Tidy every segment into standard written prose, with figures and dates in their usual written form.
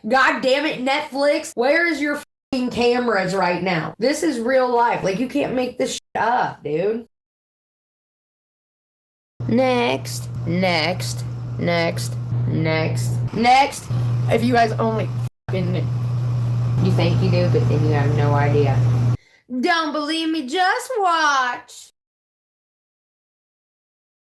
God damn it, Netflix. Where is your fucking cameras right now? This is real life. Like, you can't make this shit up, dude. Next. If you guys only fucking... You think you do, but then you have no idea. Don't believe me? Just watch.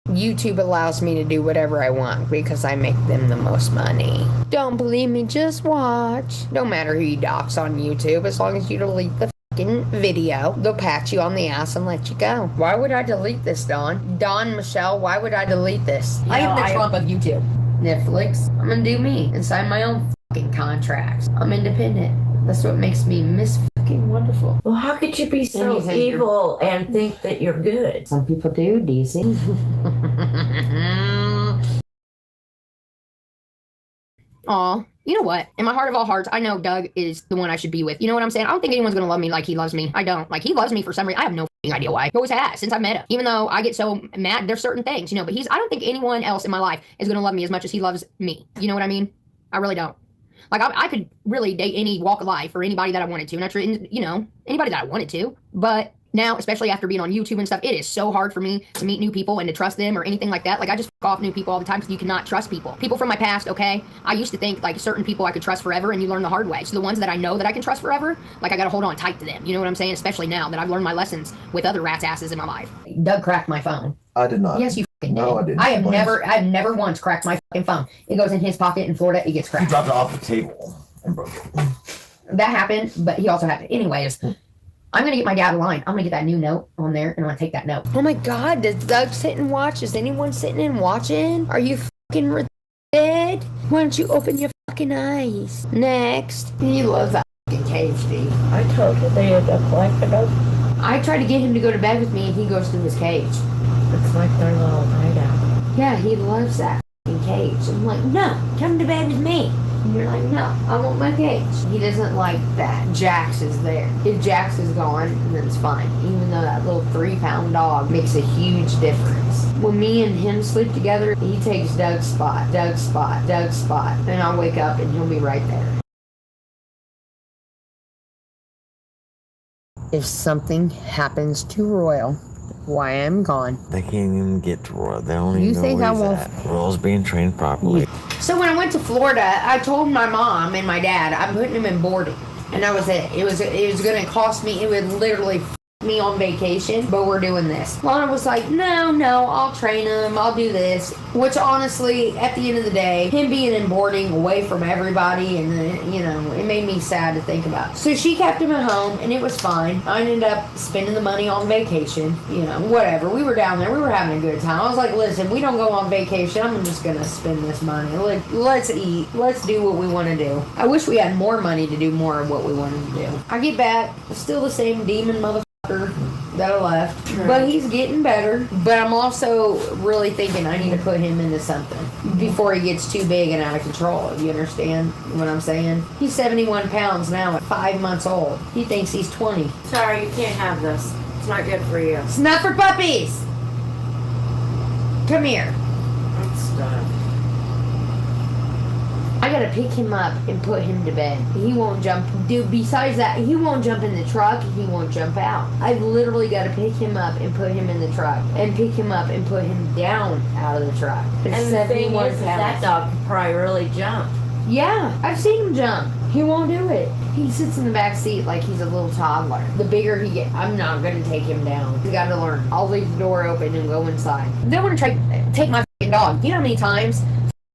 YouTube allows me to do whatever I want because I make them the most money. Don't believe me? Just watch. No matter who you dox on YouTube, as long as you delete the fucking video, they'll pat you on the ass and let you go. Why would I delete this, Dawn? Dawn, Michelle, why would I delete this? I am the Trump of YouTube. Netflix, I'm gonna do me and sign my own fucking contracts. I'm independent. That's what makes me Miss fucking wonderful. Well, how could you be so evil and think that you're good? Some people do, DC. Aw, you know what? In my heart of all hearts, I know Doug is the one I should be with. You know what I'm saying? I don't think anyone's gonna love me like he loves me. I don't. Like, he loves me for some reason. I have no idea why. He always has since I met him. Even though I get so mad, there's certain things, but I don't think anyone else in my life is gonna love me as much as he loves me. You know what I mean? I really don't. Like, I could really date any walk of life or anybody that I wanted to, and anybody that I wanted to. But now, especially after being on YouTube and stuff, it is so hard for me to meet new people and to trust them or anything like that. Like, I just fuck off new people all the time because you cannot trust people. People from my past, okay? I used to think, like, certain people I could trust forever, and you learn the hard way. So the ones that I know that I can trust forever, like, I gotta hold on tight to them. You know what I'm saying? Especially now that I've learned my lessons with other rat's asses in my life. Doug cracked my phone. I did not. Yes, you fucking did. No, I didn't. I have never once cracked my fucking phone. It goes in his pocket in Florida, it gets cracked. He dropped it off the table and broke it. That happened, but he also had it. Anyways, I'm going to get my dad a line. I'm going to get that new note on there, and I'm going to take that note. Oh my God, does Doug sit and watch? Is anyone sitting and watching? Are you fucking retarded? Why don't you open your fucking eyes? Next. He loves that fucking cage, dude. I told you they had a collected up. I tried to get him to go to bed with me, and he goes to his cage. It's like their little hideout. Yeah, he loves that fucking cage. I'm like, no, come to bed with me. And you're like, no, I want my cage. He doesn't like that Jax is there. If Jax is gone, then it's fine. Even though that little 3-pound dog makes a huge difference. When me and him sleep together, he takes Doug's spot. And I'll wake up and he'll be right there. If something happens to Royal, why I'm gone. They can't even get to Royal. They don't even know think where I he's won't? at. Royal's being trained properly. So when I went to Florida, I told my mom and my dad I'm putting him in boarding, and that was it. It was going to cost me. It would literally f me on vacation, but we're doing this. Lana was like, no, I'll train him. I'll do this. Which honestly, at the end of the day, him being in boarding away from everybody, and it made me sad to think about. So she kept him at home, and it was fine. I ended up spending the money on vacation. Whatever. We were down there. We were having a good time. I was like, listen, we don't go on vacation. I'm just gonna spend this money. Let's eat. Let's do what we want to do. I wish we had more money to do more of what we wanted to do. I get back, still the same demon motherfucker that I left, but he's getting better. But I'm also really thinking I need to put him into something before he gets too big and out of control. You understand what I'm saying? He's 71 pounds now at 5 months old. He thinks he's 20. Sorry, you can't have this. It's not good for you. It's not for puppies. Come here. It's done. I gotta pick him up and put him to bed. He won't jump. Dude, besides that, he won't jump in the truck. He won't jump out. I've literally gotta pick him up and put him in the truck. And pick him up and put him down out of the truck. And the thing is that dog can probably really jump. Yeah, I've seen him jump. He won't do it. He sits in the back seat like he's a little toddler. The bigger he gets, I'm not gonna take him down. He's gotta learn. I'll leave the door open and go inside. They wanna take my f***ing dog. You know how many times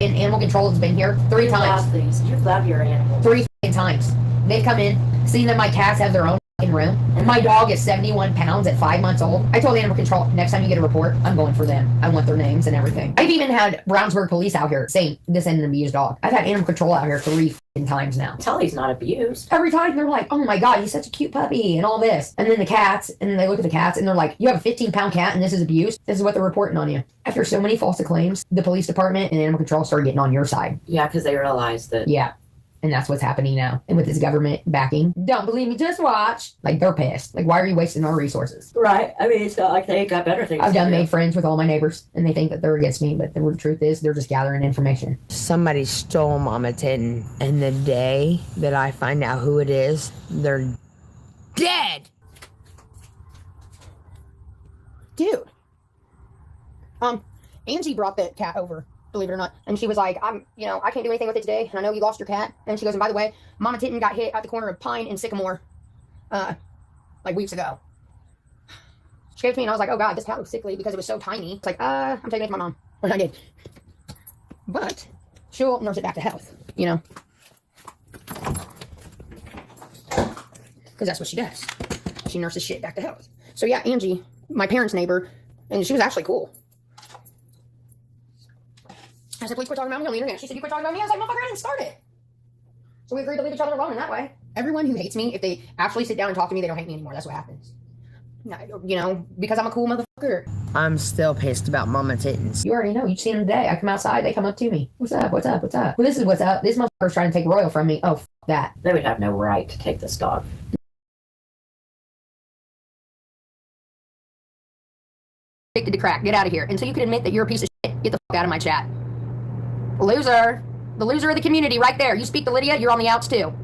animal control has been here? 3 times. You love your animal. 3 times. They've come in, seen that my cats have their own room, and my dog is 71 pounds at 5 months old. I told animal control, next time you get a report, I'm going for them. I want their names and everything. I've even had Brownsburg police out here saying this ain't an abused dog. I've had animal control out here 3 times now. Tell he's not abused. Every time they're like, oh my God, he's such a cute puppy and all this. And then the cats, and then they look at the cats and they're like, you have a 15-pound cat and this is abuse? This is what they're reporting on you. After so many false claims, the police department and animal control started getting on your side. Yeah, because they realized that. Yeah. And that's what's happening now. And with this government backing, don't believe me, just watch. Like, they're pissed. Like, why are you wasting our resources? Right. I mean, it's not like they got better things. I've made friends with all my neighbors, and they think that they're against me, but the truth is they're just gathering information. Somebody stole Mama Kitten, and the day that I find out who it is, they're dead. Dude. Angie brought the cat over, believe it or not. And she was like, I can't do anything with it today. And I know you lost your cat. And she goes, and by the way, Mama Kitten got hit at the corner of Pine and Sycamore, like weeks ago. She gave it to me and I was like, oh God, this cat looks sickly because it was so tiny. It's like, I'm taking it to my mom. Or I did. But she'll nurse it back to health, you know? Because that's what she does. She nurses shit back to health. So yeah, Angie, my parents' neighbor, and she was actually cool. I said, please quit talking about me on the internet. She said, you quit talking about me? I was like, motherfucker, I didn't start it. So we agreed to leave each other alone in that way. Everyone who hates me, if they actually sit down and talk to me, they don't hate me anymore. That's what happens. You know, because I'm a cool motherfucker. I'm still pissed about Mama Kittens. You already know. You've seen them today. I come outside. They come up to me. What's up? What's up? What's up? Well, this is what's up. This motherfucker's trying to take Royal from me. Oh, that. They would have no right to take this dog. Addicted to crack. Get out of here. Until you can admit that you're a piece of shit, get the fuck out of my chat. Loser. The loser of the community right there. You speak to Lydia, you're on the outs too.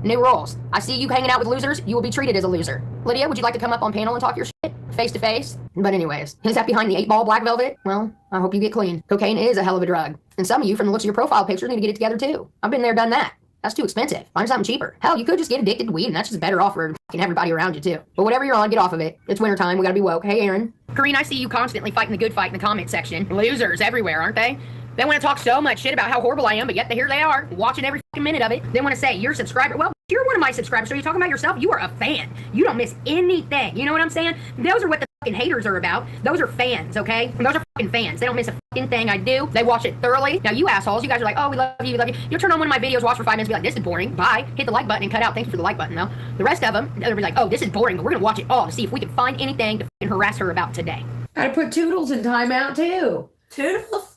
New rules. I see you hanging out with losers, you will be treated as a loser. Lydia, would you like to come up on panel and talk your shit? Face to face? But anyways, is that behind the 8-ball black velvet? Well, I hope you get clean. Cocaine is a hell of a drug. And some of you, from the looks of your profile picture, need to get it together too. I've been there, done that. That's too expensive. Find something cheaper. Hell, you could just get addicted to weed, and that's just better off for everybody around you too. But whatever you're on, get off of it. It's wintertime, we gotta be woke. Hey, Aaron. Kareen, I see you constantly fighting the good fight in the comment section. Losers everywhere, aren't they? They want to talk so much shit about how horrible I am, but yet here they are, watching every fucking minute of it. They want to say, you're a subscriber. Well, you're one of my subscribers, so you're talking about yourself? You are a fan. You don't miss anything. You know what I'm saying? Those are what the fucking haters are about. Those are fans, okay? Those are fucking fans. They don't miss a fucking thing I do. They watch it thoroughly. Now, you assholes, you guys are like, oh, we love you, we love you. You'll turn on one of my videos, watch for 5 minutes, be like, this is boring. Bye. Hit the like button and cut out. Thank you for the like button, though. The rest of them, they'll be like, oh, this is boring, but we're going to watch it all to see if we can find anything to fucking harass her about today. I'd put Toodles in timeout, too. Toodles?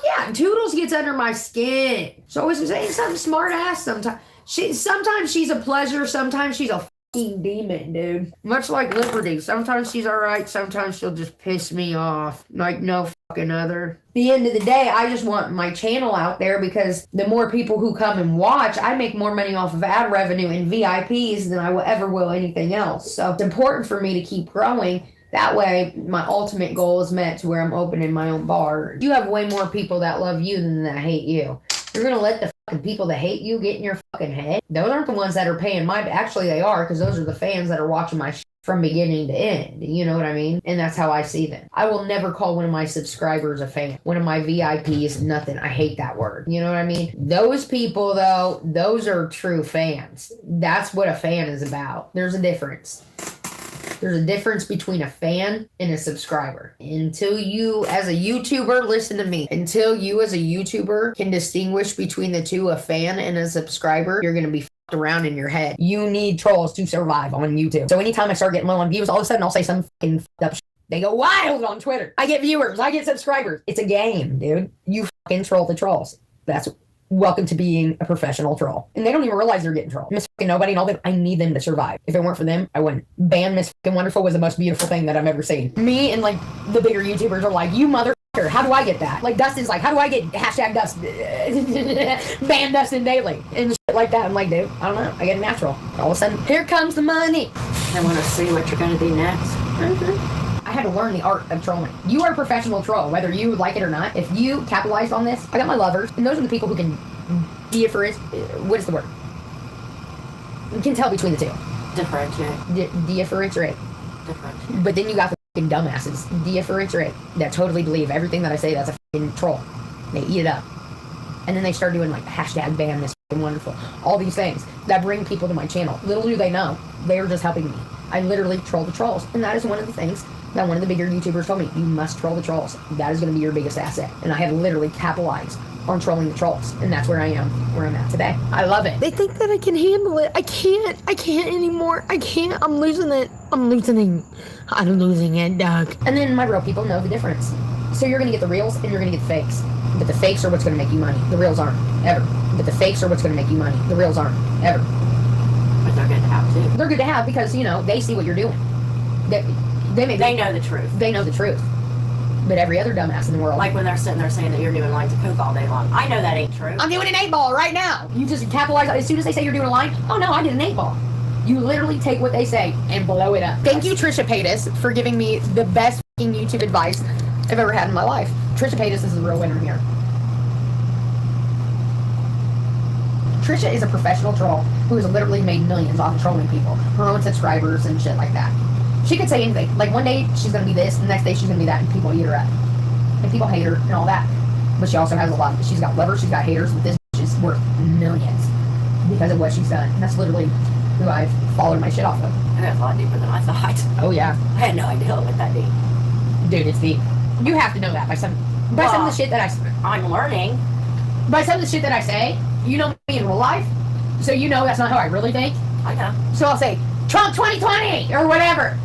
Yeah, Toodles gets under my skin. She's always saying something smart ass sometimes. Sometimes she's a pleasure, sometimes she's a fucking demon, dude. Much like Liberty. Sometimes she's alright, sometimes she'll just piss me off. Like no fucking other. At the end of the day, I just want my channel out there because the more people who come and watch, I make more money off of ad revenue and VIPs than I will ever will anything else. So it's important for me to keep growing. That way, my ultimate goal is met to where I'm opening my own bar. You have way more people that love you than that hate you. You're going to let the fucking people that hate you get in your fucking head? Those aren't the ones that are paying my... Actually, they are, because those are the fans that are watching my shit from beginning to end. You know what I mean? And that's how I see them. I will never call one of my subscribers a fan. One of my VIPs, nothing. I hate that word. You know what I mean? Those people, though, those are true fans. That's what a fan is about. There's a difference. There's a difference between a fan and a subscriber. Until you, as a YouTuber, listen to me. Until you, as a YouTuber, can distinguish between the two, a fan and a subscriber, you're going to be fucked around in your head. You need trolls to survive on YouTube. So anytime I start getting low on views, all of a sudden I'll say some fucking fucked up shit. They go wild on Twitter. I get viewers. I get subscribers. It's a game, dude. You fucking troll the trolls. That's welcome to being a professional troll. And they don't even realize they're getting trolled. Miss fucking Nobody and all that, I need them to survive. If it weren't for them, I wouldn't. Ban Miss fucking Wonderful was the most beautiful thing that I've ever seen. Me and like the bigger YouTubers are like, you motherfucker, how do I get that? Like Dustin's like, how do I get hashtag Dust ban Dustin daily? And shit like that. I'm like, dude, I don't know. I get it natural. All of a sudden, here comes the money. I want to see what you're going to do next. I had to learn the art of trolling. You are a professional troll, whether you like it or not. If you capitalized on this, I got my lovers, and those are the people who can what is the word? You can tell between the two. Differentiate. Differentiate. Differentiate. But then you got the fucking dumbasses. Differentiate. That totally believe everything that I say that's a fucking troll. They eat it up. And then they start doing like hashtag ban Miss fucking Wonderful. All these things that bring people to my channel. Little do they know, they're just helping me. I literally troll the trolls. And that is one of the things that one of the bigger YouTubers told me. You must troll the trolls. That is going to be your biggest asset. And I have literally capitalized on trolling the trolls. And that's where I am, where I'm at today. I love it. They think that I can handle it. I can't anymore. I can't. I'm losing it. I'm losing it, Doug. And then my real people know the difference. So you're going to get the reals and you're going to get the fakes. But the fakes are what's going to make you money. The reals aren't, ever. But the fakes are what's going to make you money. The reals aren't, ever. But they're good to have too. They're good to have because, you know, they see what you're doing. They know the truth. They know the truth. But every other dumbass in the world. Like when they're sitting there saying that you're doing lines of coke all day long. I know that ain't true. I'm doing an 8-ball right now. You just capitalize as soon as they say you're doing a line. Oh no, I did an 8-ball. You literally take what they say and blow it up. Thank you, Trisha Paytas, for giving me the best YouTube advice I've ever had in my life. Trisha Paytas is the real winner here. Trisha is a professional troll who has literally made millions off of trolling people, her own subscribers and shit like that. She could say anything. Like one day she's gonna be this, and the next day she's gonna be that, and people eat her up. And people hate her and all that. But she also has a lot of, she's got lovers, she's got haters, but this bitch is worth millions because of what she's done. And that's literally who I've followed my shit off of. And that's a lot deeper than I thought. Oh yeah. I had no idea it went that deep. Dude, it's deep. You have to know that by some of the shit that I'm learning. by some of the shit that I say. You know me in real life, so you know that's not how I really think. I know. So I'll say, Trump 2020 or whatever.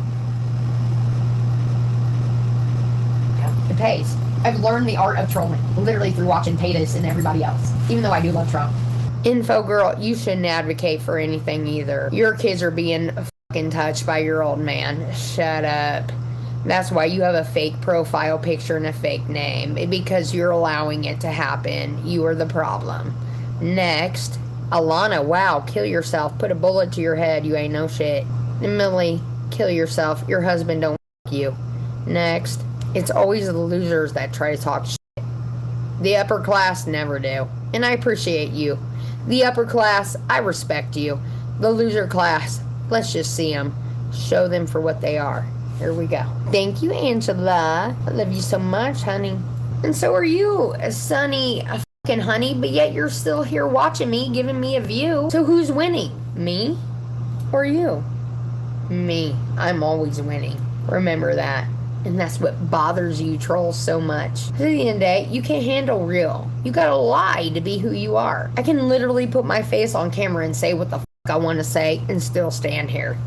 Yeah. It pays. I've learned the art of trolling, literally through watching Paytas and everybody else, even though I do love Trump. Info girl, you shouldn't advocate for anything either. Your kids are being fucking touched by your old man. Shut up. That's why you have a fake profile picture and a fake name, because you're allowing it to happen. You are the problem. Next, Lana, wow, kill yourself. Put a bullet to your head. You ain't no shit. Millie, kill yourself. Your husband don't you. Next, it's always the losers that try to talk shit. The upper class never do. And I appreciate you. The upper class, I respect you. The loser class, let's just see them. Show them for what they are. Here we go. Thank you, Angela. I love you so much, honey. And so are you, Sonny. Honey, but yet you're still here watching me, giving me a view. So who's winning? Me or you? Me. I'm always winning. Remember that. And that's what bothers you trolls so much. At the end of the day, you can't handle real. You gotta lie to be who you are. I can literally put my face on camera and say what the fuck I want to say and still stand here.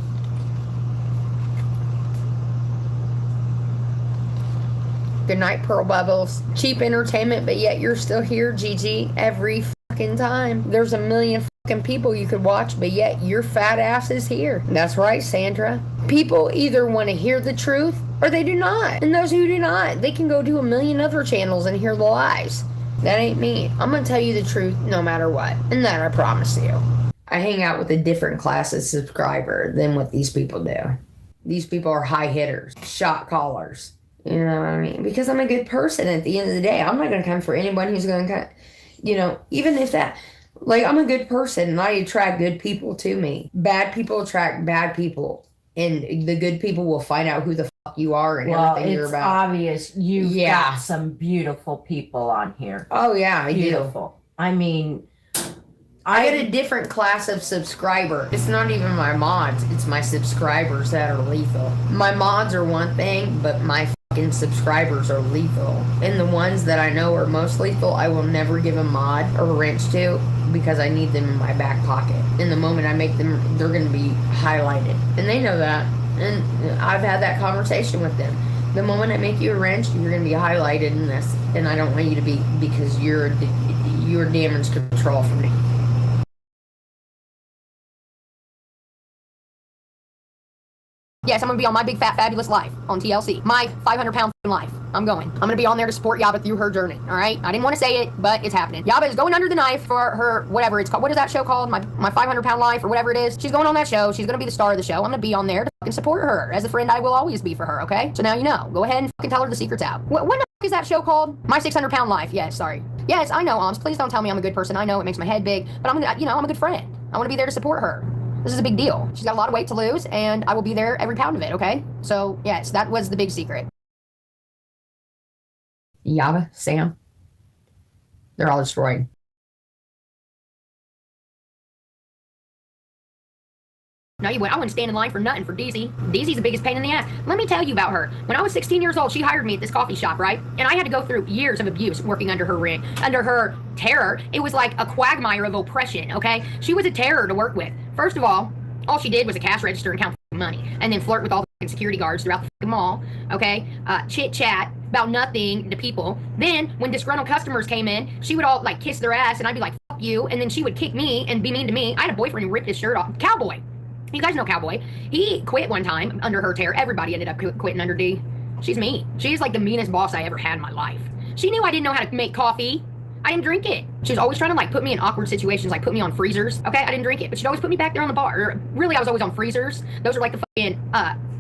Good night, Pearl Bubbles. Cheap entertainment, but yet you're still here, Gigi, every fucking time. There's a million fucking people you could watch, but yet your fat ass is here. That's right, Sandra. People either want to hear the truth or they do not. And those who do not, they can go to a million other channels and hear the lies. That ain't me. I'm gonna tell you the truth no matter what. And that I promise you. I hang out with a different class of subscriber than what these people do. These people are high hitters, shot callers. You know what I mean? Because I'm a good person at the end of the day. I'm not going to come for anyone who's going to come, you know, even if that, like, I'm a good person and I attract good people to me. Bad people attract bad people. And the good people will find out who the fuck you are and everything you're about. Well, it's obvious you've got some beautiful people on here. Oh, yeah, I beautiful. do. I mean, I get a different class of subscriber. It's not even my mods. It's my subscribers that are lethal. My mods are one thing, but my fucking subscribers are lethal. And the ones that I know are most lethal, I will never give a mod or a wrench to because I need them in my back pocket. And the moment I make them, they're going to be highlighted. And they know that. And I've had that conversation with them. The moment I make you a wrench, you're going to be highlighted in this. And I don't want you to be, because you're damage control for me. Yes, I'm going to be on my big, fat, fabulous life on TLC. My 500-pound life. I'm going. I'm going to be on there to support Yaba through her journey, all right? I didn't want to say it, but it's happening. Yaba is going under the knife for her, whatever it's called. What is that show called? My 500-pound life or whatever it is. She's going on that show. She's going to be the star of the show. I'm going to be on there to fucking support her. As a friend, I will always be for her, okay? So now you know. Go ahead and fucking tell her the secret's out. What the fuck is that show called? My 600-pound life. Yes, sorry. Yes, I know, Oms. Please don't tell me I'm a good person. I know it makes my head big, but I'm a good friend. I want to be there to support her. This is a big deal. She's got a lot of weight to lose, and I will be there every pound of it, okay? So, yes, that was the big secret. Yaba, Sam, they're all destroyed. No, I wouldn't stand in line for nothing for Deezy. Deezy's the biggest pain in the ass. Let me tell you about her. When I was 16 years old, she hired me at this coffee shop, right? And I had to go through years of abuse working under her terror. It was like a quagmire of oppression, okay? She was a terror to work with. First of all she did was a cash register and count money, and then flirt with all the security guards throughout the mall, okay? Chit chat about nothing to people. Then when disgruntled customers came in, she would all like kiss their ass and I'd be like, fuck you. And then she would kick me and be mean to me. I had a boyfriend who ripped his shirt off. Cowboy. You guys know Cowboy. He quit one time under her tear. Everybody ended up quitting under D. She's mean. She's like the meanest boss I ever had in my life. She knew I didn't know how to make coffee. I didn't drink it. She was always trying to like put me in awkward situations, like put me on freezers. Okay, I didn't drink it, but she'd always put me back there on the bar. Or, really, I was always on freezers. Those are like the fucking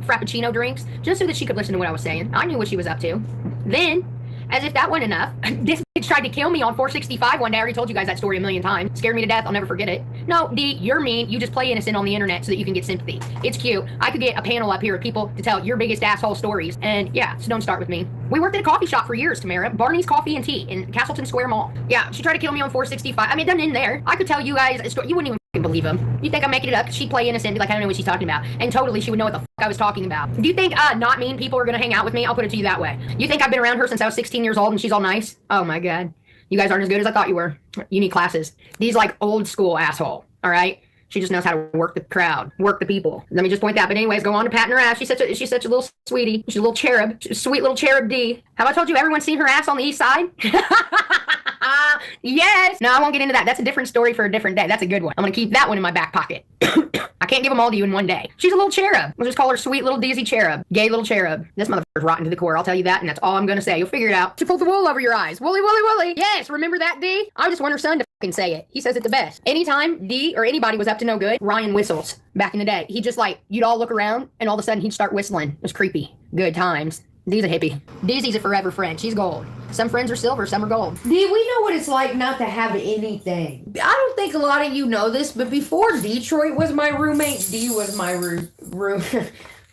Frappuccino drinks, just so that she could listen to what I was saying. I knew what she was up to. Then, as if that wasn't enough, this bitch tried to kill me on 465 one day. I already told you guys that story a million times. Scared me to death. I'll never forget it. No, D, you're mean. You just play innocent on the internet so that you can get sympathy. It's cute. I could get a panel up here of people to tell your biggest asshole stories. And yeah, so don't start with me. We worked at a coffee shop for years, Tamara. Barney's Coffee and Tea in Castleton Square Mall. Yeah, she tried to kill me on 465. I mean, it doesn't end there. I could tell you guys a story. You wouldn't even believe him. You think I'm making it up? She'd play innocent, be like, I don't know what she's talking about. And totally, she would know what the fuck I was talking about. Do you think not mean people are gonna hang out with me? I'll put it to you that way. You think I've been around her since I was 16 years old and she's all nice? Oh my god. You guys aren't as good as I thought you were. You need classes. These like old school asshole. All right? She just knows how to work the crowd, work the people. Let me just point that. But anyways, go on to patting her ass. She's such a little sweetie. She's a little cherub. She's a sweet little cherub D. Have I told you everyone's seen her ass on the east side? Yes. No, I won't get into that. That's a different story for a different day. That's a good one. I'm going to keep that one in my back pocket. I can't give them all to you in one day. She's a little cherub. We'll just call her sweet little Daisy cherub. Gay little cherub. This motherfucker's rotten to the core. I'll tell you that, and that's all I'm going to say. You'll figure it out. She pulled the wool over your eyes. Woolly, woolly, woolly. Yes, remember that, D? I just want her son to fucking say it. He says it the best. Anytime D or anybody was up to no good, Ryan whistles. Back in the day. He just like, you'd all look around, and all of a sudden he'd start whistling. It was creepy. Good times. D's a hippie. Daisy's a forever friend. She's gold. Some friends are silver, some are gold. D, we know what it's like not to have anything. I don't think a lot of you know this, but before Detroit was my roommate, D was my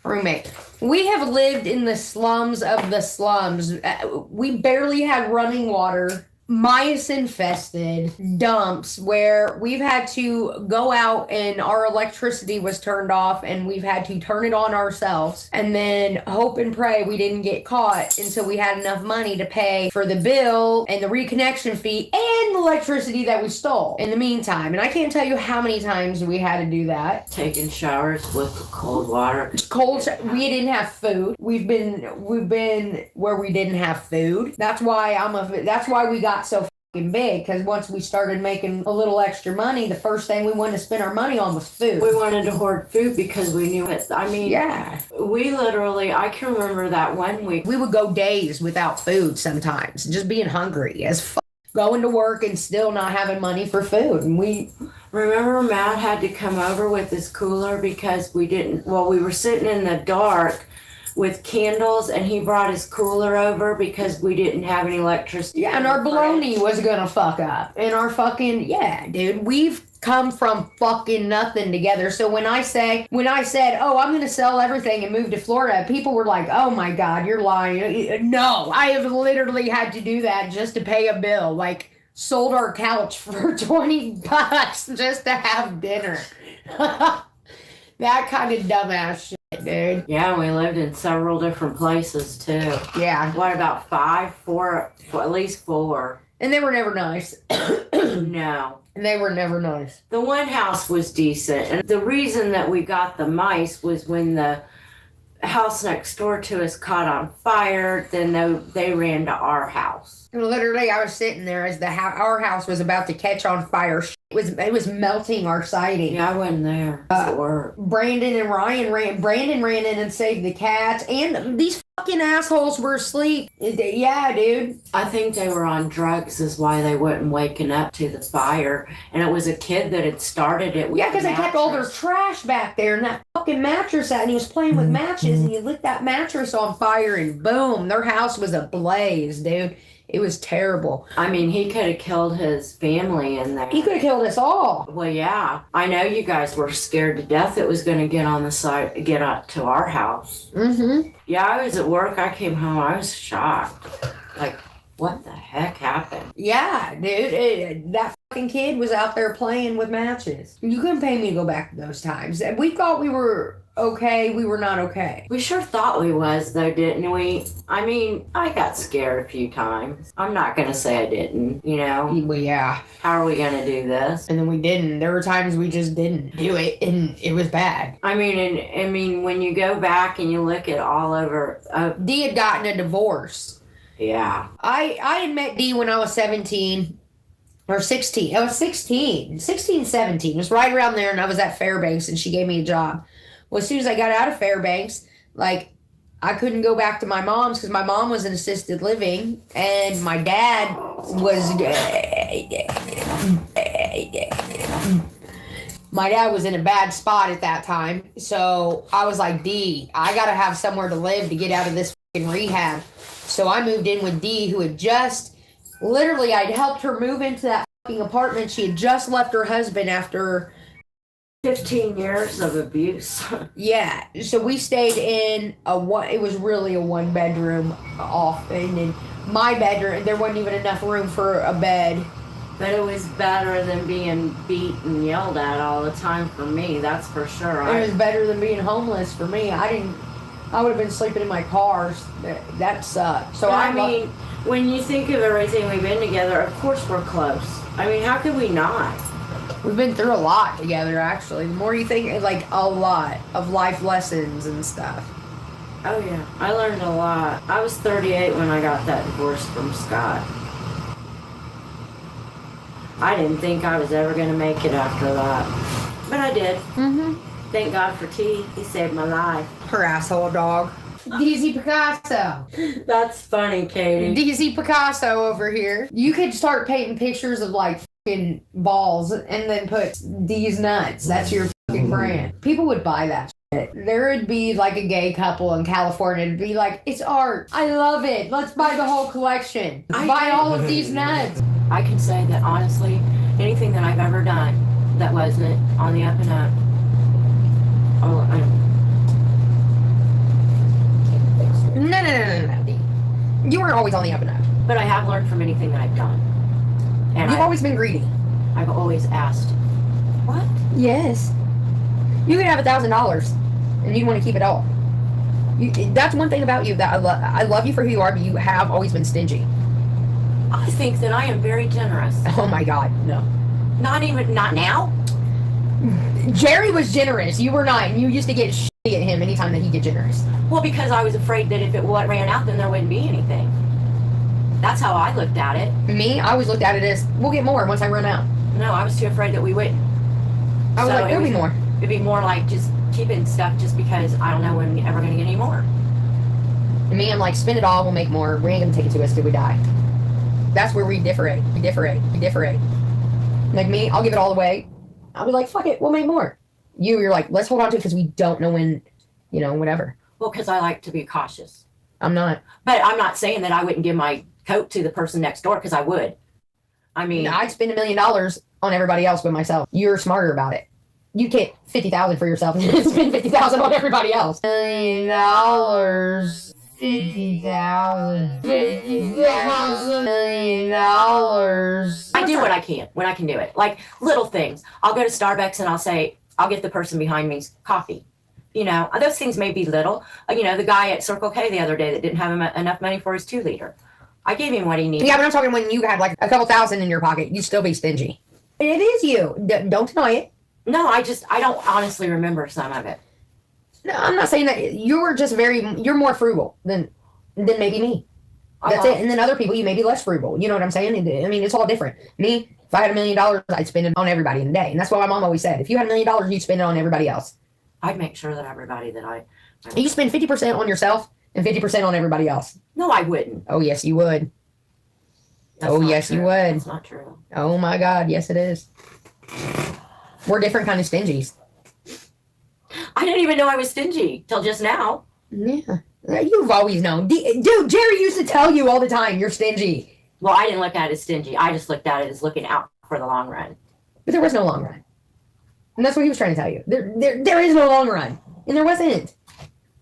roommate. We have lived in the slums of the slums. We barely had running water. Mice infested dumps where we've had to go out and our electricity was turned off and we've had to turn it on ourselves and then hope and pray we didn't get caught until we had enough money to pay for the bill and the reconnection fee and the electricity that we stole in the meantime. And I can't tell you how many times we had to do that. Taking showers with cold water. We didn't have food. We've been where we didn't have food. That's why we got so fucking big, because once we started making a little extra money, the first thing we wanted to spend our money on was food. We wanted to hoard food because we knew it. I mean, yeah. We literally, I can remember that one week. We would go days without food sometimes, just being hungry as fuck. Going to work and still not having money for food. And we remember Matt had to come over with his cooler because we were sitting in the dark with candles, and he brought his cooler over because we didn't have any electricity. Yeah, and our baloney was gonna fuck up. And our fucking, yeah, dude, we've come from fucking nothing together. So when I said, oh, I'm gonna sell everything and move to Florida, people were like, oh my God, you're lying. No, I have literally had to do that just to pay a bill. Like, sold our couch for $20 just to have dinner. That kind of dumbass shit, dude. Yeah, we lived in several different places too. Yeah. What, about 5, 4, at least 4? And they were never nice. No. They were never nice. The one house was decent, and the reason that we got the mice was when the house next door to us caught on fire, then they ran to our house. Literally, I was sitting there as our house was about to catch on fire. It was melting our siding. Yeah, I wasn't there. Brandon and Ryan Brandon ran in and saved the cats, and these fucking assholes were asleep. Yeah, dude. I think they were on drugs is why they wasn't waking up to the fire, and it was a kid that had started it. Yeah, because they kept all their trash back there, and that fucking mattress out, and he was playing with matches, and he lit that mattress on fire, and boom, their house was ablaze, dude. It was terrible. I mean, he could have killed his family in there. He could have killed us all. Well, yeah. I know you guys were scared to death it was going to get up to our house. Mm-hmm. Yeah, I was at work. I came home. I was shocked. Like, what the heck happened? Yeah, dude. That fucking kid was out there playing with matches. You couldn't pay me to go back to those times. We thought we were okay, we were not okay. We sure thought we was, though, didn't we? I mean, I got scared a few times. I'm not going to say I didn't, you know? Well, yeah. How are we going to do this? And then we didn't. There were times we just didn't do it, and it was bad. I mean, when you go back and you look at all over... Dee had gotten a divorce. Yeah. I had met Dee when I was 17. Or 16. I was 16. 16, 17. It was right around there, and I was at Fairbanks, and she gave me a job. Well, as soon as I got out of Fairbanks, like, I couldn't go back to my mom's because my mom was in assisted living, and my dad was... My dad was in a bad spot at that time, so I was like, Dee, I gotta have somewhere to live to get out of this fucking rehab. So I moved in with Dee, who had just... Literally, I'd helped her move into that fucking apartment. She had just left her husband after 15 years of abuse. Yeah, so we stayed in it was really a 1-bedroom off, and in my bedroom, there wasn't even enough room for a bed. But it was better than being beat and yelled at all the time for me, that's for sure. It was better than being homeless for me. I would have been sleeping in my cars. That sucked. So I mean, when you think of everything we've been together, of course we're close. I mean, how could we not? We've been through a lot together, actually. The more you think, like, a lot of life lessons and stuff. Oh, yeah. I learned a lot. I was 38 when I got that divorce from Scott. I didn't think I was ever going to make it after that. But I did. Mm-hmm. Thank God for T. He saved my life. Her asshole dog. DZ Picasso. That's funny, Katie. DZ Picasso over here. You could start painting pictures of, like, fucking balls and then put these nuts. That's your fucking brand. People would buy that shit. There would be, like, a gay couple in California. It'd be like, it's art. I love it. Let's buy the whole collection. Buy all of these nuts. I can say that, honestly, anything that I've ever done that wasn't on the up and up, No. You weren't always on the up and up. but I have learned from anything that I've done. And You've always been greedy. I've always asked, what? Yes. You could have $1,000 and you'd want to keep it all. That's one thing about you that I love you for who you are, but you have always been stingy. I think that I am very generous. Oh my God, no. Not now. Jerry was generous. You were not. And you used to get shitty at him anytime that he get generous. Well, because I was afraid that if it ran out, then there wouldn't be anything. That's how I looked at it. Me, I always looked at it as, we'll get more once I run out. No, I was too afraid that we wouldn't. I was like, there'll be more. It'd be more like just keeping stuff just because I don't know when we're ever going to get any more. And me, I'm like, spend it all, we'll make more. We ain't going to take it to us till we die. That's where we differentiate. Like me, I'll give it all away. I'll be like, fuck it, we'll make more. You're like, let's hold on to it because we don't know when, whatever. Well, because I like to be cautious. I'm not. But I'm not saying that I wouldn't give my coat to the person next door, because I would. I mean, I'd spend $1 million on everybody else but myself. You're smarter about it. You get $50,000 for yourself and spend $50,000 on everybody else. $1 million. $50,000. $50,000. $1 million. I do what I can when I can do it. Like little things. I'll go to Starbucks and I'll get the person behind me coffee. Those things may be little. The guy at Circle K the other day that didn't have enough money for his 2-liter. I gave him what he needed. Yeah, but I'm talking when you had like a couple thousand in your pocket, you'd still be stingy. It is you. Don't deny it. No, I don't honestly remember some of it. No, I'm not saying that. You're more frugal than maybe me. That's it. And then other people, you may be less frugal. You know what I'm saying? I mean, it's all different. Me, if I had $1 million, I'd spend it on everybody in a day. And that's what my mom always said. If you had $1 million, you'd spend it on everybody else. I'd make sure that everybody that You spend 50% on yourself and 50% on everybody else. No, I wouldn't. Oh, yes, you would. That's oh, not yes, true. you would. That's not true. Oh, my God. Yes, it is. We're different kind of stingies. I didn't even know I was stingy till just now. Yeah. You've always known. Dude, Jerry used to tell you all the time, you're stingy. Well, I didn't look at it as stingy. I just looked at it as looking out for the long run. But there was no long run. And that's what he was trying to tell you. There is no long run. And there wasn't.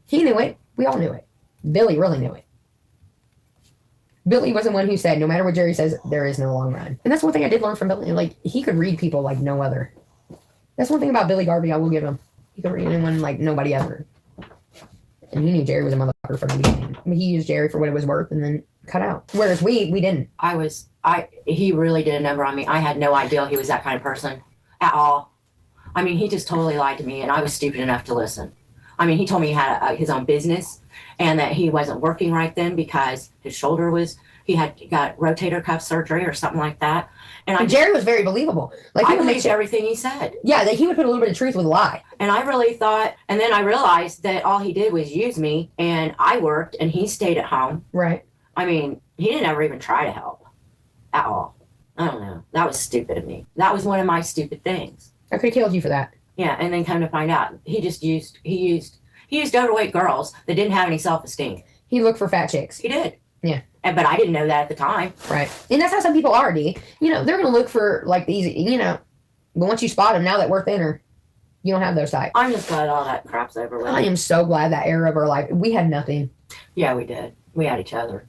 He knew it. We all knew it. Billy really knew it. Billy was the one who said, no matter what Jerry says, there is no long run. And that's one thing I did learn from Billy. Like, he could read people like no other. That's one thing about Billy Garvey I will give him. He could read anyone like nobody ever. And he knew Jerry was a motherfucker from the beginning. I mean, he used Jerry for what it was worth and then cut out. Whereas we didn't. He really did a number on me. I had no idea he was that kind of person at all. I mean, he just totally lied to me, and I was stupid enough to listen. I mean, he told me he had his own business and that he wasn't working right then because his shoulder he had got rotator cuff surgery or something like that. And Jerry was very believable. Like, I believed everything he said. Yeah, that he would put a little bit of truth with a lie. And I really thought, and then I realized that all he did was use me, and I worked, and he stayed at home. Right. I mean, he didn't ever even try to help at all. I don't know. That was stupid of me. That was one of my stupid things. I could have killed you for that. Yeah, and then come to find out, he used overweight girls that didn't have any self-esteem. He looked for fat chicks. He did. Yeah. But I didn't know that at the time. Right. And that's how some people are, D. You know, they're going to look for, like, these, you know, but once you spot them, now that we're thinner, you don't have those types. I'm just glad all that crap's over with. I am so glad that era of our life, we had nothing. Yeah, we did. We had each other.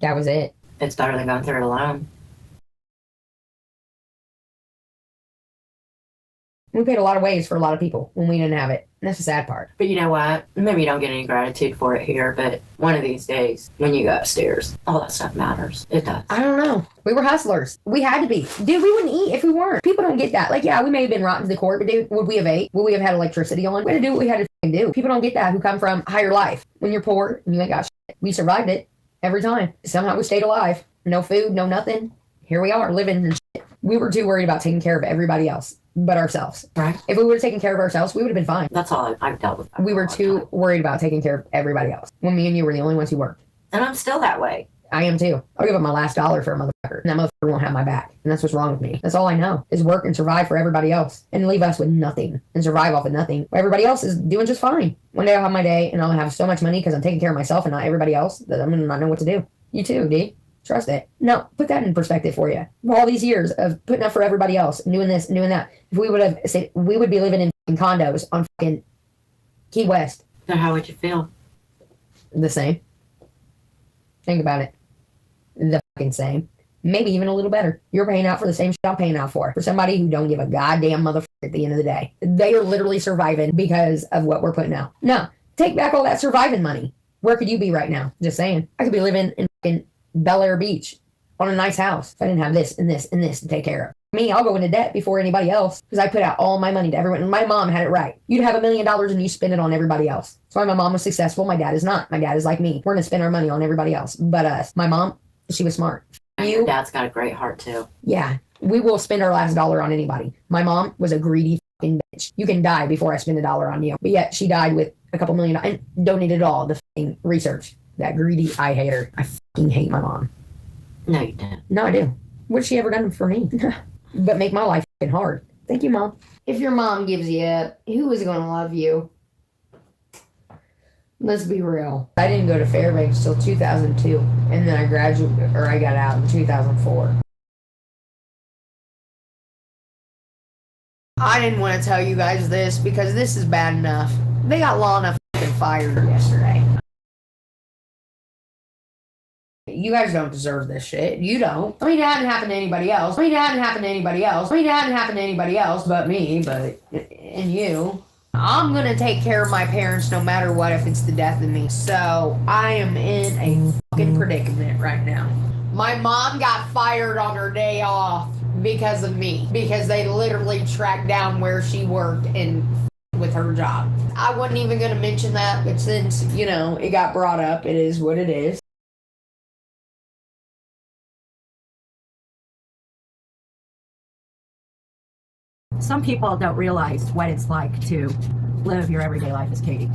That was it. It's better than going through it alone. We paid a lot of ways for a lot of people when we didn't have it. And that's the sad part. But you know what? Maybe you don't get any gratitude for it here, but one of these days, when you go upstairs, all that stuff matters. It does. I don't know. We were hustlers. We had to be. Dude, we wouldn't eat if we weren't. People don't get that. Like, yeah, we may have been rotten to the core, but dude, would we have ate? Would we have had electricity on? We had to do what we had to do. People don't get that who come from higher life. When you're poor and you ain't got shit. We survived it every time. Somehow we stayed alive. No food, no nothing. Here we are living in shit. We were too worried about taking care of everybody else but ourselves. Right. If we would have taken care of ourselves, we would have been fine. That's all I've dealt with. We were too worried about taking care of everybody else. When me and you were the only ones who worked. And I'm still that way. I am too. I'll give up my last dollar for a motherfucker. And that motherfucker won't have my back. And that's what's wrong with me. That's all I know is work and survive for everybody else. And leave us with nothing. And survive off of nothing. Everybody else is doing just fine. One day I'll have my day and I'll have so much money because I'm taking care of myself and not everybody else that I'm going to not know what to do. You too, D. Trust it. No, put that in perspective for you. All these years of putting up for everybody else and doing this and doing that. If we would have said, we would be living in condos on fucking Key West. So how would you feel? The same. Think about it. The fucking same. Maybe even a little better. You're paying out for the same shit I'm paying out for somebody who don't give a goddamn motherfucker at the end of the day. They are literally surviving because of what we're putting out. No, take back all that surviving money. Where could you be right now? Just saying. I could be living in fucking Bel Air Beach on a nice house if I didn't have this and this and this to take care of. Me, I'll go into debt before anybody else because I put out all my money to everyone. And my mom had it right. You'd have $1 million and you spend it on everybody else. That's why my mom was successful. My dad is not. My dad is like me. We're going to spend our money on everybody else but us. My mom, she was smart. Your dad's got a great heart too. Yeah, we will spend our last dollar on anybody. My mom was a greedy fucking bitch. You can die before I spend a dollar on you. But yet she died with a couple $1 million and donated it all to fucking research. That greedy, I hate her. I fucking hate my mom. No, you didn't. No, I do. What's she ever done for me? But make my life fucking hard. Thank you, Mom. If your mom gives you up, who is going to love you? Let's be real. I didn't go to Fairbanks till 2002, and then I got out in 2004. I didn't want to tell you guys this because this is bad enough. They got Lana fucking fired yesterday. You guys don't deserve this shit. You don't. I mean, it hadn't happened to anybody else. It hadn't happened to anybody else but me, and you. I'm gonna take care of my parents no matter what if it's the death of me. So I am in a fucking predicament right now. My mom got fired on her day off because of me. Because they literally tracked down where she worked and with her job. I wasn't even gonna mention that, but since, it got brought up, it is what it is. Some people don't realize what it's like to live your everyday life as Katie.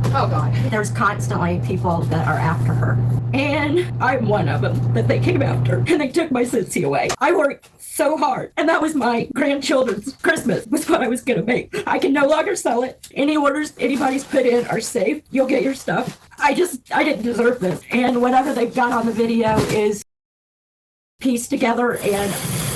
Oh, God. There's constantly people that are after her. And I'm one of them that they came after. And they took my Scentsy away. I worked so hard. And that was my grandchildren's Christmas, was what I was going to make. I can no longer sell it. Any orders anybody's put in are safe. You'll get your stuff. I didn't deserve this. And whatever they've got on the video is pieced together. And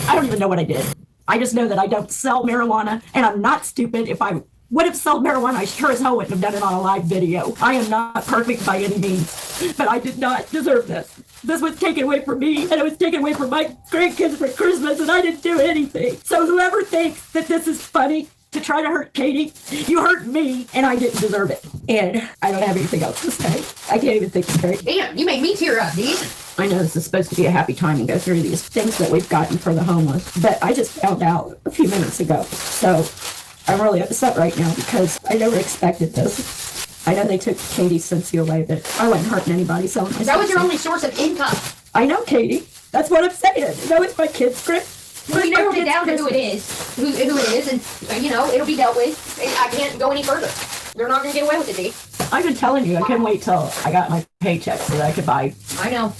I don't even know what I did. I just know that I don't sell marijuana, and I'm not stupid. If I would have sold marijuana, I sure as hell wouldn't have done it on a live video. I am not perfect by any means, but I did not deserve this. This was taken away from me, and it was taken away from my grandkids for Christmas, and I didn't do anything. So whoever thinks that this is funny, to try to hurt Katie. You hurt me, and I didn't deserve it. And I don't have anything else to say. I can't even think straight. Damn, you made me tear up, dude. I know this is supposed to be a happy time and go through these things that we've gotten for the homeless, but I just found out a few minutes ago. So I'm really upset right now because I never expected this. I know they took Katie's Scentsy away, but I wasn't hurting anybody selling my That was your Scentsy. only source of income. I know, Katie. That's what I'm saying. No, it's my kid's script. Well, you narrowed it down to who it is, who it is, and you know it'll be dealt with. I can't go any further. They're not gonna get away with it, D. I've been telling you, I couldn't wait till I got my paycheck so that I could buy. I know.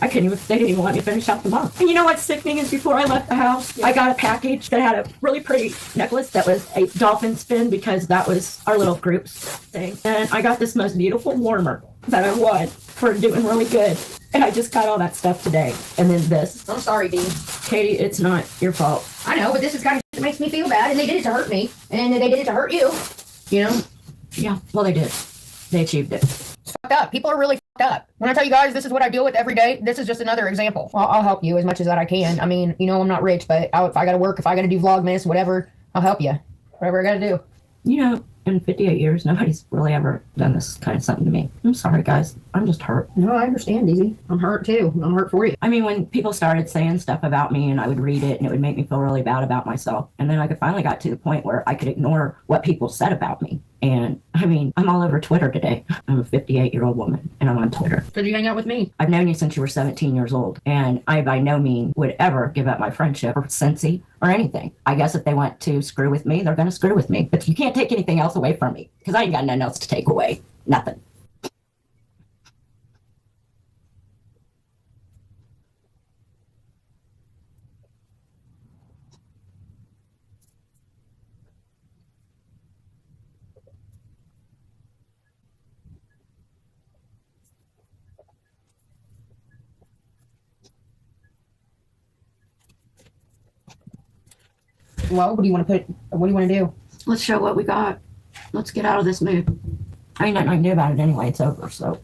I couldn't even, they didn't even let me finish out the month. And you know what's sickening is before I left the house, I got a package that had a really pretty necklace that was a dolphin spin because that was our little group's thing. And I got this most beautiful warmer that I won for doing really good. And I just got all that stuff today. And then this. I'm sorry, D. Katie, it's not your fault. I know, but this is kind of shit that makes me feel bad, and they did it to hurt me, and they did it to hurt you. You know, Yeah, well, they did. They achieved it. it's fucked up. People are really fucked up. When I tell you guys this is what I deal with every day, this is just another example. I'll help you as much as that I can. I mean, you know, I'm not rich, but if I gotta work, if I gotta do Vlogmas, whatever, I'll help you. Whatever I gotta do. You know, in 58 years, nobody's really ever done this kind of something to me. I'm sorry, guys. I'm just hurt. No, I understand, Dizzy. I'm hurt too. I'm hurt for you. I mean, when people started saying stuff about me and I would read it and it would make me feel really bad about myself. And then I finally got to the point where I could ignore what people said about me. And I mean, I'm all over Twitter today. I'm a 58-year-old woman and I'm on Twitter. Did you hang out with me? I've known you since you were 17 years old. And I by no means would ever give up my friendship or Scentsy or anything. I guess if they want to screw with me, they're going to screw with me. But you can't take anything else away from me because I ain't got nothing else to take away. Nothing. Well, what do you want to do? Let's show what we got. Let's get out of this mood. I ain't nothing I can do about it anyway. It's over. So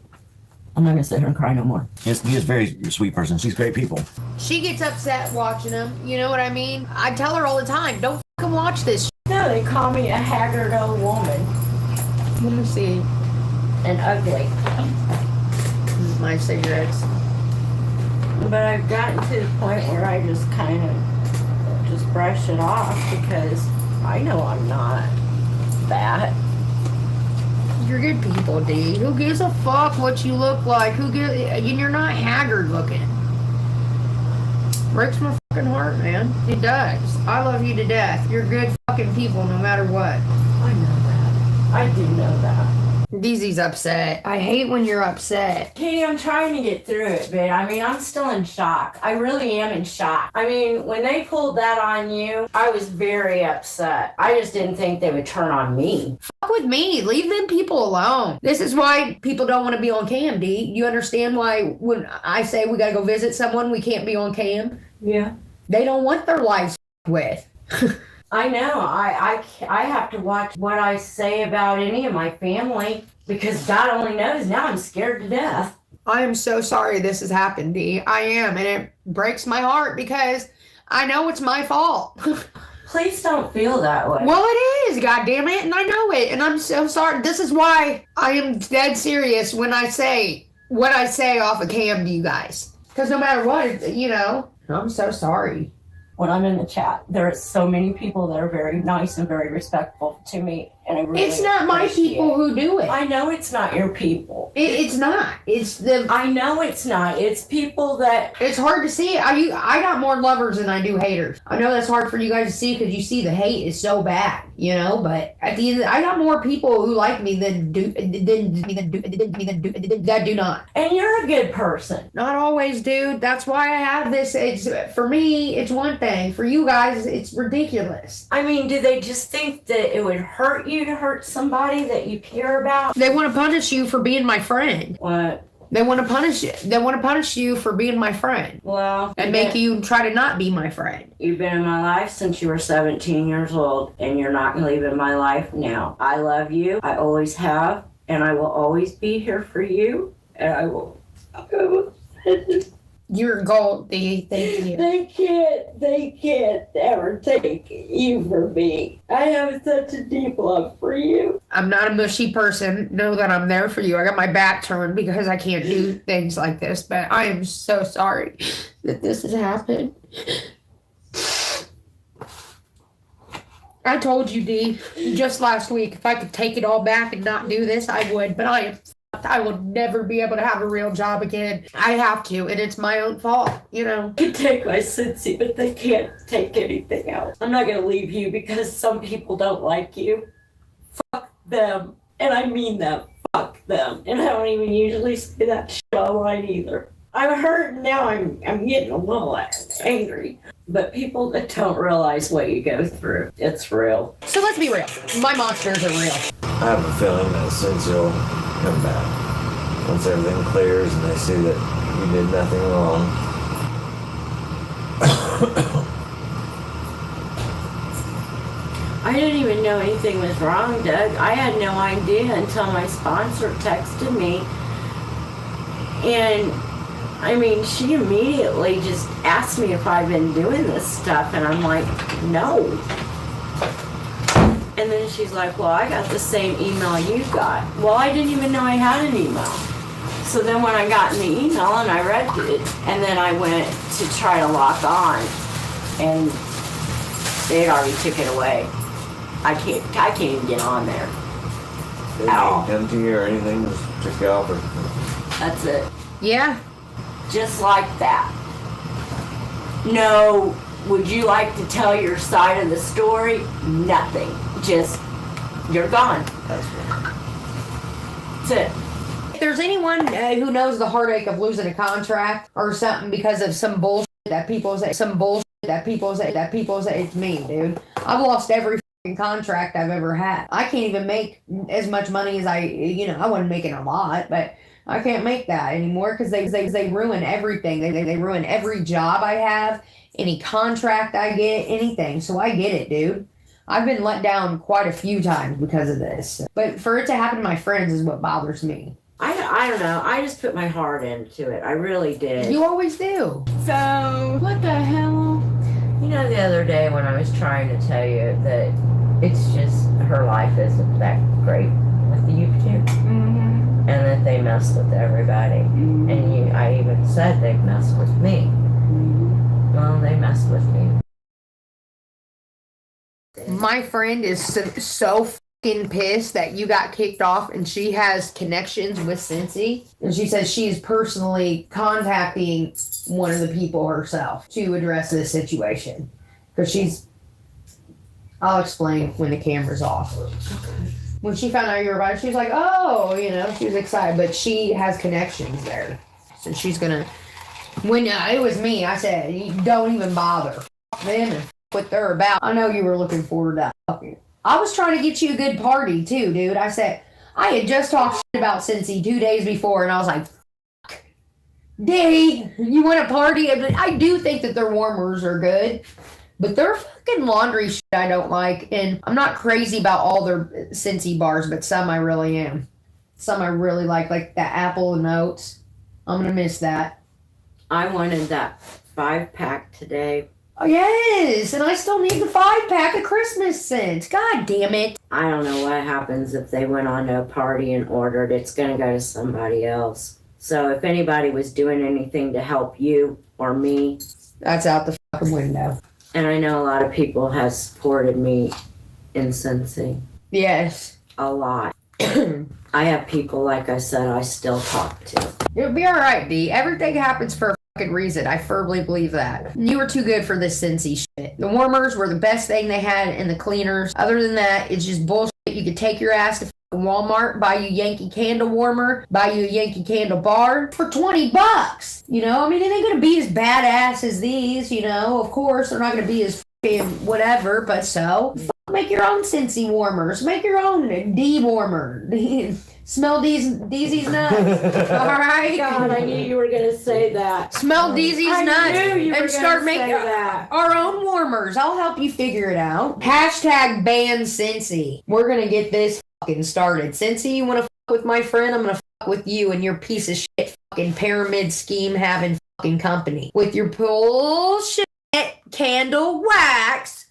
I'm not going to sit here and cry no more. Yes, she's a very sweet person. She's great people. She gets upset watching them. You know what I mean? I tell her all the time, don't fucking watch this. No, they call me a haggard old woman Let me see. and ugly. This is my cigarettes. But I've gotten to the point where I just kind of just brush it off because I know I'm not that. You're good people, D. Who gives a fuck what you look like? You're not haggard looking. Breaks my fucking heart, man. It does. I love you to death. You're good fucking people no matter what. I know that. I do know that. Deezy's upset. I hate when you're upset. Katie, I'm trying to get through it, but I mean, I'm still in shock. I really am in shock. I mean, when they pulled that on you, I was very upset. I just didn't think they would turn on me. Fuck with me. Leave them people alone. This is why people don't want to be on cam, D. You understand why when I say we gotta go visit someone, we can't be on cam? Yeah. They don't want their lives with. I know. I have to watch what I say about any of my family because God only knows. Now I'm scared to death. I am so sorry this has happened, D. I am, and it breaks my heart because I know it's my fault. Please don't feel that way. Well, it is, goddammit, and I know it, and I'm so sorry. This is why I am dead serious when I say what I say off of cam to you guys. Because no matter what, you know, I'm so sorry. When I'm in the chat, there are so many people that are very nice and very respectful to me, and I really It's not my appreciate people who do it. I know it's not your people. It's not. It's the. I know it's not. It's people that. It's hard to see. I got more lovers than I do haters. I know that's hard for you guys to see because you see the hate is so bad, you know. But at the end, I got more people who like me than that do not. And you're a good person. Not always, dude. That's why I have this. It's for me. It's one thing. For you guys, it's ridiculous. I mean, do they just think that it would hurt you to hurt somebody that you care about? They want to punish you for being my friend. What? They want to punish you. They want to punish you for being my friend Well, and make you try to not be my friend. You've been in my life since you were 17 years old, and you're not going to leave in my life now. I love you. I always have, and I will always be here for you. And I will. You're gold, D. Thank you. They can't ever take you from me. I have such a deep love for you. I'm not a mushy person. Know that I'm there for you. I got my back turned because I can't do things like this, but I am so sorry that this has happened. I told you, D, just last week, if I could take it all back and not do this, I would, but I will never be able to have a real job again. I have to, and it's my own fault, you know. They can take my Scentsy, but they can't take anything else. I'm not gonna leave you because some people don't like you. Fuck them. And I mean that. Fuck them. And I don't even usually say that shit online either. I'm hurt now. I'm getting a little angry. But people that don't realize what you go through, it's real. So let's be real. My monsters are real. I have a feeling that since you'll come back, once everything clears and they see that you did nothing wrong. I didn't even know anything was wrong, Doug. I had no idea until my sponsor texted me. And I mean, she immediately just asked me if I've been doing this stuff, and I'm like, no. And then she's like, well, I got the same email you got. Well, I didn't even know I had an email. So then when I got in the email and I read it, and then I went to try to log on, and they had already took it away. I can't even get on there. They didn't come to you or anything, just took you off or... That's it. Yeah. Just like that. No, would you like to tell your side of the story? Nothing. Just, you're gone. That's right. That's it. If there's anyone who knows the heartache of losing a contract or something because of some bullshit that people say, it's me, dude. I've lost every fucking contract I've ever had. I can't even make as much money as I wasn't making a lot, but I can't make that anymore because they ruin everything. They ruin every job I have, any contract I get, anything. So I get it, dude. I've been let down quite a few times because of this. But for it to happen to my friends is what bothers me. I don't know. I just put my heart into it. I really did. You always do. So, what the hell? You know, the other day when I was trying to tell you that it's just her life isn't that great with the YouTube. Mm-hmm. And that they mess with everybody. Mm-hmm. And I even said they messed with me. Well, they messed with me. My friend is so fucking pissed that you got kicked off, and she has connections with Scentsy. And she says she is personally contacting one of the people herself to address this situation. Because I'll explain when the camera's off. When she found out you were about it, she was like, oh, she was excited. But she has connections there. So she's going to... When it was me, I said, don't even bother. Fuck them and what they're about. I know you were looking forward to that. I was trying to get you a good party, too, dude. I said, I had just talked shit about Scentsy 2 days before, and I was like, fuck. D, you want a party? I do think that their warmers are good. But their fucking laundry shit I don't like. And I'm not crazy about all their Scentsy bars, but some I really am. Some I really like the apple and oats. I'm going to miss that. I wanted that 5-pack today. Oh, yes. And I still need the 5-pack of Christmas scents. God damn it. I don't know what happens if they went on to a party and ordered. It's going to go to somebody else. So if anybody was doing anything to help you or me. That's out the fucking window. And I know a lot of people have supported me in Scentsy. Yes. A lot. I have people, like I said, I still talk to. It'll be all right, D. Everything happens for a fucking reason. I firmly believe that. You were too good for this Scentsy shit. The warmers were the best thing they had, and the cleaners. Other than that, it's just bullshit. You could take your ass to Walmart, buy you Yankee Candle warmer, buy you a Yankee Candle bar for $20. It ain't gonna be as badass as these, Of course, they're not gonna be as fucking whatever, but so. Make your own Scentsy warmers. Make your own D warmer. Smell Deezy's nuts. All right? God, I knew you were going to say that. Smell Deezy's nuts and start making that. our own warmers. I'll help you figure it out. Hashtag ban Scentsy. We're going to get this fucking started. Scentsy, you want to fuck with my friend? I'm going to fuck with you and your piece of shit fucking pyramid scheme having fucking company with your bullshit candle wax.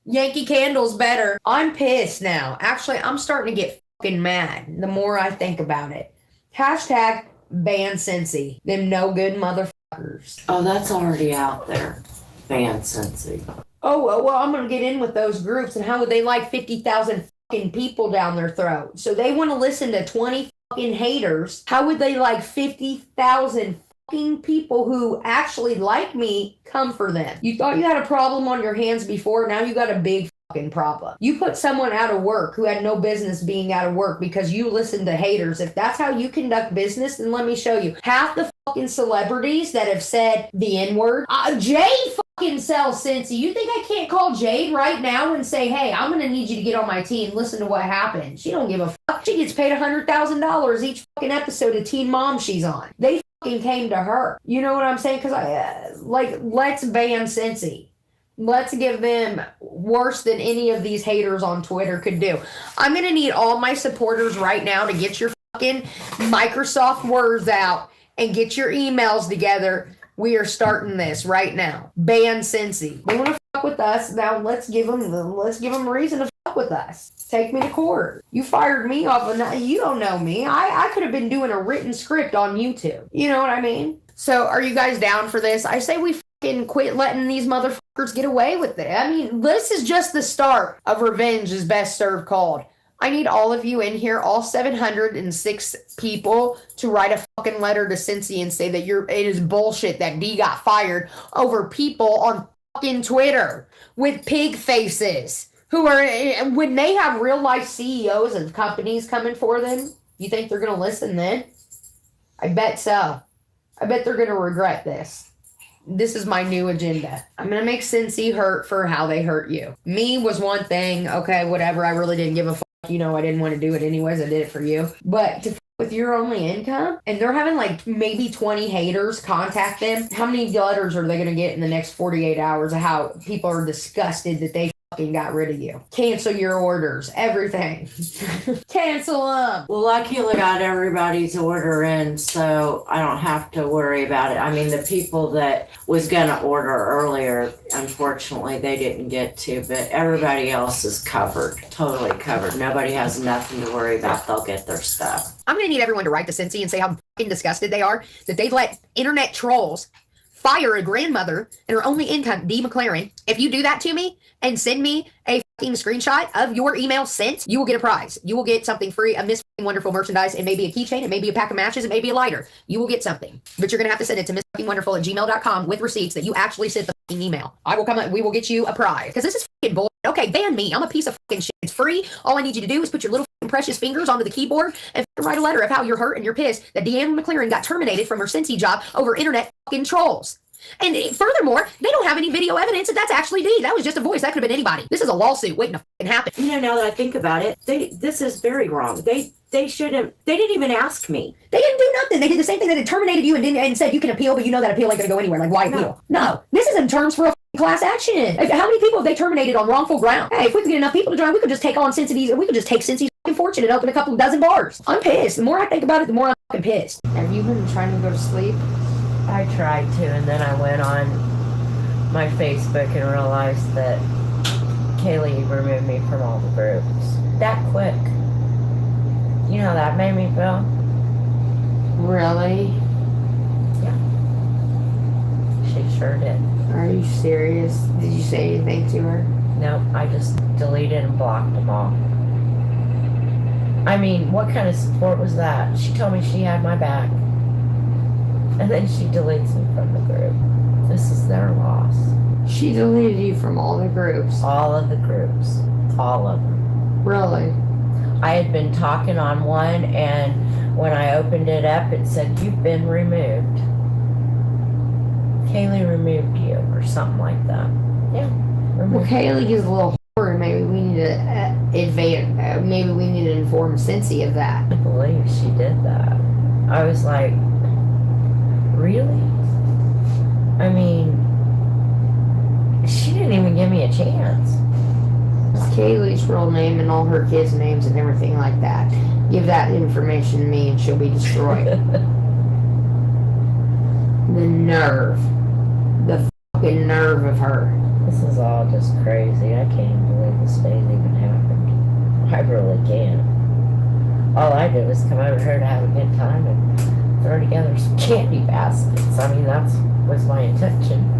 Yankee Candle's better. I'm pissed now. Actually, I'm starting to get fucking mad the more I think about it. Hashtag ban Scentsy. Them no good motherfuckers. Oh, that's already out there. Ban Scentsy. Oh, well, I'm going to get in with those groups. And how would they like 50,000 fucking people down their throat? So they want to listen to 20 fucking haters. How would they like 50,000 fucking people who actually like me come for them? You thought you had a problem on your hands before. Now you got a big fucking problem. You put someone out of work who had no business being out of work because you listened to haters. If that's how you conduct business, then let me show you. Half the fucking celebrities that have said the N-word. Jade fucking sells Scentsy. You think I can't call Jade right now and say, hey, I'm going to need you to get on my team. Listen to what happened. She don't give a fuck. She gets paid $100,000 each fucking episode of Teen Mom she's on. They fucking came to her. You know what I'm saying? Because let's ban Scentsy. Let's give them worse than any of these haters on Twitter could do. I'm going to need all my supporters right now to get your fucking Microsoft Words out and get your emails together. We are starting this right now. Ban Scentsy. They want to fuck with us. Now let's give them a reason to fuck with us. Take me to court. You fired me off of, you don't know me. I could have been doing a written script on YouTube. You know what I mean? So are you guys down for this? I say we fucking quit letting these motherfuckers get away with it. I mean, this is just the start of revenge is best served cold. I need all of you in here, all 706 people, to write a fucking letter to Scentsy and say that it is bullshit that D got fired over people on fucking Twitter with pig faces who are, when they have real life CEOs of companies coming for them, you think they're going to listen then? I bet so. I bet they're going to regret this. This is my new agenda. I'm going to make Scentsy hurt for how they hurt you. Me was one thing. Okay, whatever. I really didn't give a fuck. You know, I didn't want to do it anyways. I did it for you. But to with your only income, and they're having like maybe 20 haters contact them, how many letters are they going to get in the next 48 hours of how people are disgusted that they fucking got rid of you? Cancel your orders. Everything. Cancel them. Well, luckily got everybody's order in, so I don't have to worry about it. I mean, the people that was going to order earlier, unfortunately, they didn't get to, but everybody else is covered, totally covered. Nobody has nothing to worry about. They'll get their stuff. I'm going to need everyone to write to Scentsy and say how fucking disgusted they are that they've let internet trolls fire a grandmother and her only income, Dee McLaren. If you do that to me and send me a fucking screenshot of your email sent, you will get a prize. You will get something free of Miss Wonderful merchandise. It may be a keychain. It may be a pack of matches. It may be a lighter. You will get something. But you're going to have to send it to MissWonderful@gmail.com with receipts that you actually sent the fucking email. I will come up. We will get you a prize. Because this is fucking bullshit. Okay, ban me. I'm a piece of fucking shit. It's free. All I need you to do is put your little fucking precious fingers onto the keyboard and write a letter of how you're hurt and you're pissed that Deanna McLaren got terminated from her Scentsy job over internet fucking trolls. And furthermore, they don't have any video evidence that that's actually Dee. That was just a voice. That could have been anybody. This is a lawsuit waiting to fucking happen. You know, now that I think about it, this is very wrong. They shouldn't. They didn't even ask me. They didn't do nothing. They did the same thing that had terminated you and said you can appeal, but you know that appeal ain't going to go anywhere. Like, why appeal? No. This is in terms for a class action. How many people have they terminated on wrongful ground? Hey, if we could get enough people to join, we could just take on Scentsy. We could just take Scentsy fortune and open a couple dozen bars. I'm pissed. The more I think about it, the more I'm fucking pissed. Have you been trying to go to sleep? I tried to, and then I went on my Facebook and realized that Kaylee removed me from all the groups. That quick. You know how that made me feel? Really? Yeah. She sure did. Are you serious? Did you say anything to her? Nope, I just deleted and blocked them all. I mean, what kind of support was that? She told me she had my back. And then she deletes me from the group. This is their loss. She deleted you from all the groups. All of the groups. All of them. Really? I had been talking on one, and when I opened it up, it said, "You've been removed. Kaylee removed you," or something like that. Yeah. Well, Removed. Kaylee is a little whore. Maybe we need to maybe we need to inform Scentsy of that. I believe she did that. I was like, really? I mean, she didn't even give me a chance. It's Kaylee's real name and all her kids' names and everything like that. Give that information to me and she'll be destroyed. The nerve. The fucking nerve of her. This is all just crazy. I can't even believe this day even happened. I really can't. All I did was come over here to have a good time and throw together some candy baskets. I mean, that was my intention.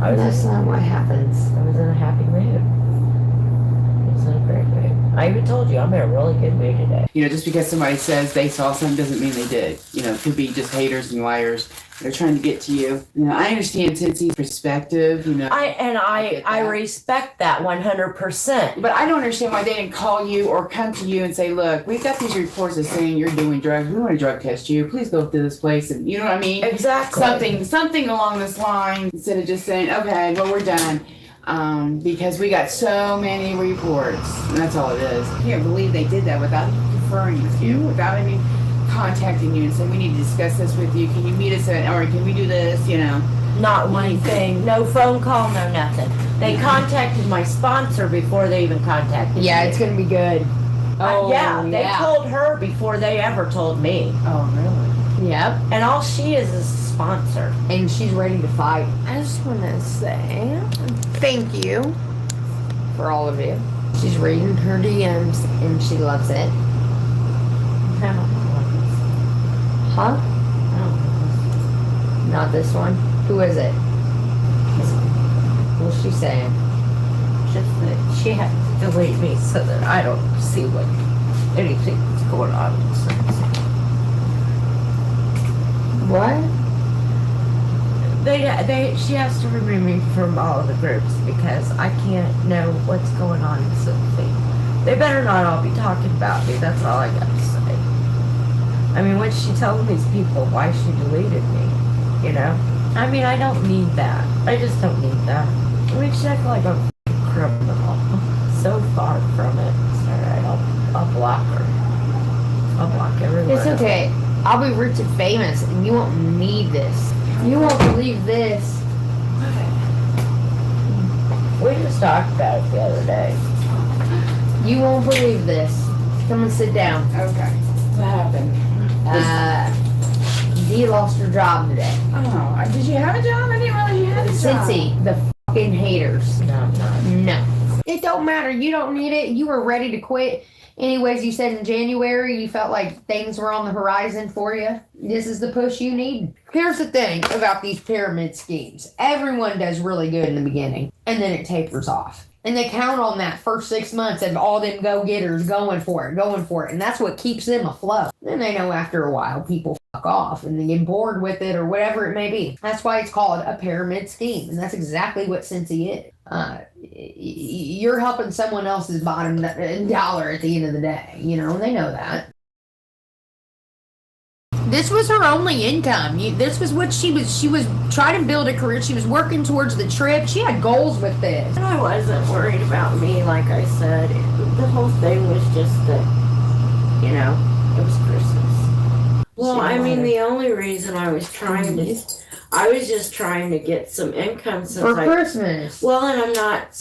That's not what happens. I was in a happy mood. I was in a great mood. I even told you, I'm in a really good mood today. You know, just because somebody says they saw something doesn't mean they did. You know, it could be just haters and liars. They're trying to get to you. You know, I understand Scentsy's perspective, you know. I respect that 100%. But I don't understand why they didn't call you or come to you and say, look, we've got these reports of saying you're doing drugs. We want to drug test you. Please go to this place. And you know what I mean? Exactly. Something along this line instead of just saying, okay, well, we're done. Because we got so many reports. And that's all it is. I can't believe they did that without even conferring with you, without even contacting you and saying, we need to discuss this with you. Can you meet us at, or can we do this, you know? Not one thing. No phone call, no nothing. They contacted my sponsor before they even contacted me. Yeah, it's gonna be good. They told her before they ever told me. Oh, really? Yep. And all she is a sponsor. And she's ready to fight. I just want to say thank you for all of you. She's reading her DMs and she loves it. Huh? Not this one. Who is it? What's she saying? Just that she had to delete me so that I don't see what anything that's going on. What? She has to remove me from all of the groups because I can't know what's going on in Scentsy. They better not all be talking about me. That's all I got to say. I mean, what's she telling these people why she deleted me? You know? I mean, I don't need that. I just don't need that. I mean, she acts like a criminal. So far from it. It's alright. I'll block her. I'll block everyone. It's okay. I'll be rich and famous and you won't need this. You won't believe this. We just talked about it the other day. You won't believe this. Come and sit down. Okay. What happened? Dee lost her job today. Oh, did you have a job? I didn't realize you had a job. Scentsy, the fucking haters. No, I'm not. No. It don't matter. You don't need it. You were ready to quit. Anyways, you said in January you felt like things were on the horizon for you. This is the push you need. Here's the thing about these pyramid schemes. Everyone does really good in the beginning, and then it tapers off. And they count on that first 6 months of all them go-getters going for it. And that's what keeps them afloat. Then they know after a while people fuck off and they get bored with it or whatever it may be. That's why it's called a pyramid scheme. And that's exactly what Scentsy is. You're helping someone else's bottom dollar at the end of the day. You know, they know that. This was her only income. This was what she was trying to build a career. She was working towards the trip. She had goals with this. And I wasn't worried about me, like I said. The whole thing was just that, you know, it was Christmas. Well, I mean, the only reason I was just trying to get some income since for Christmas. Well, and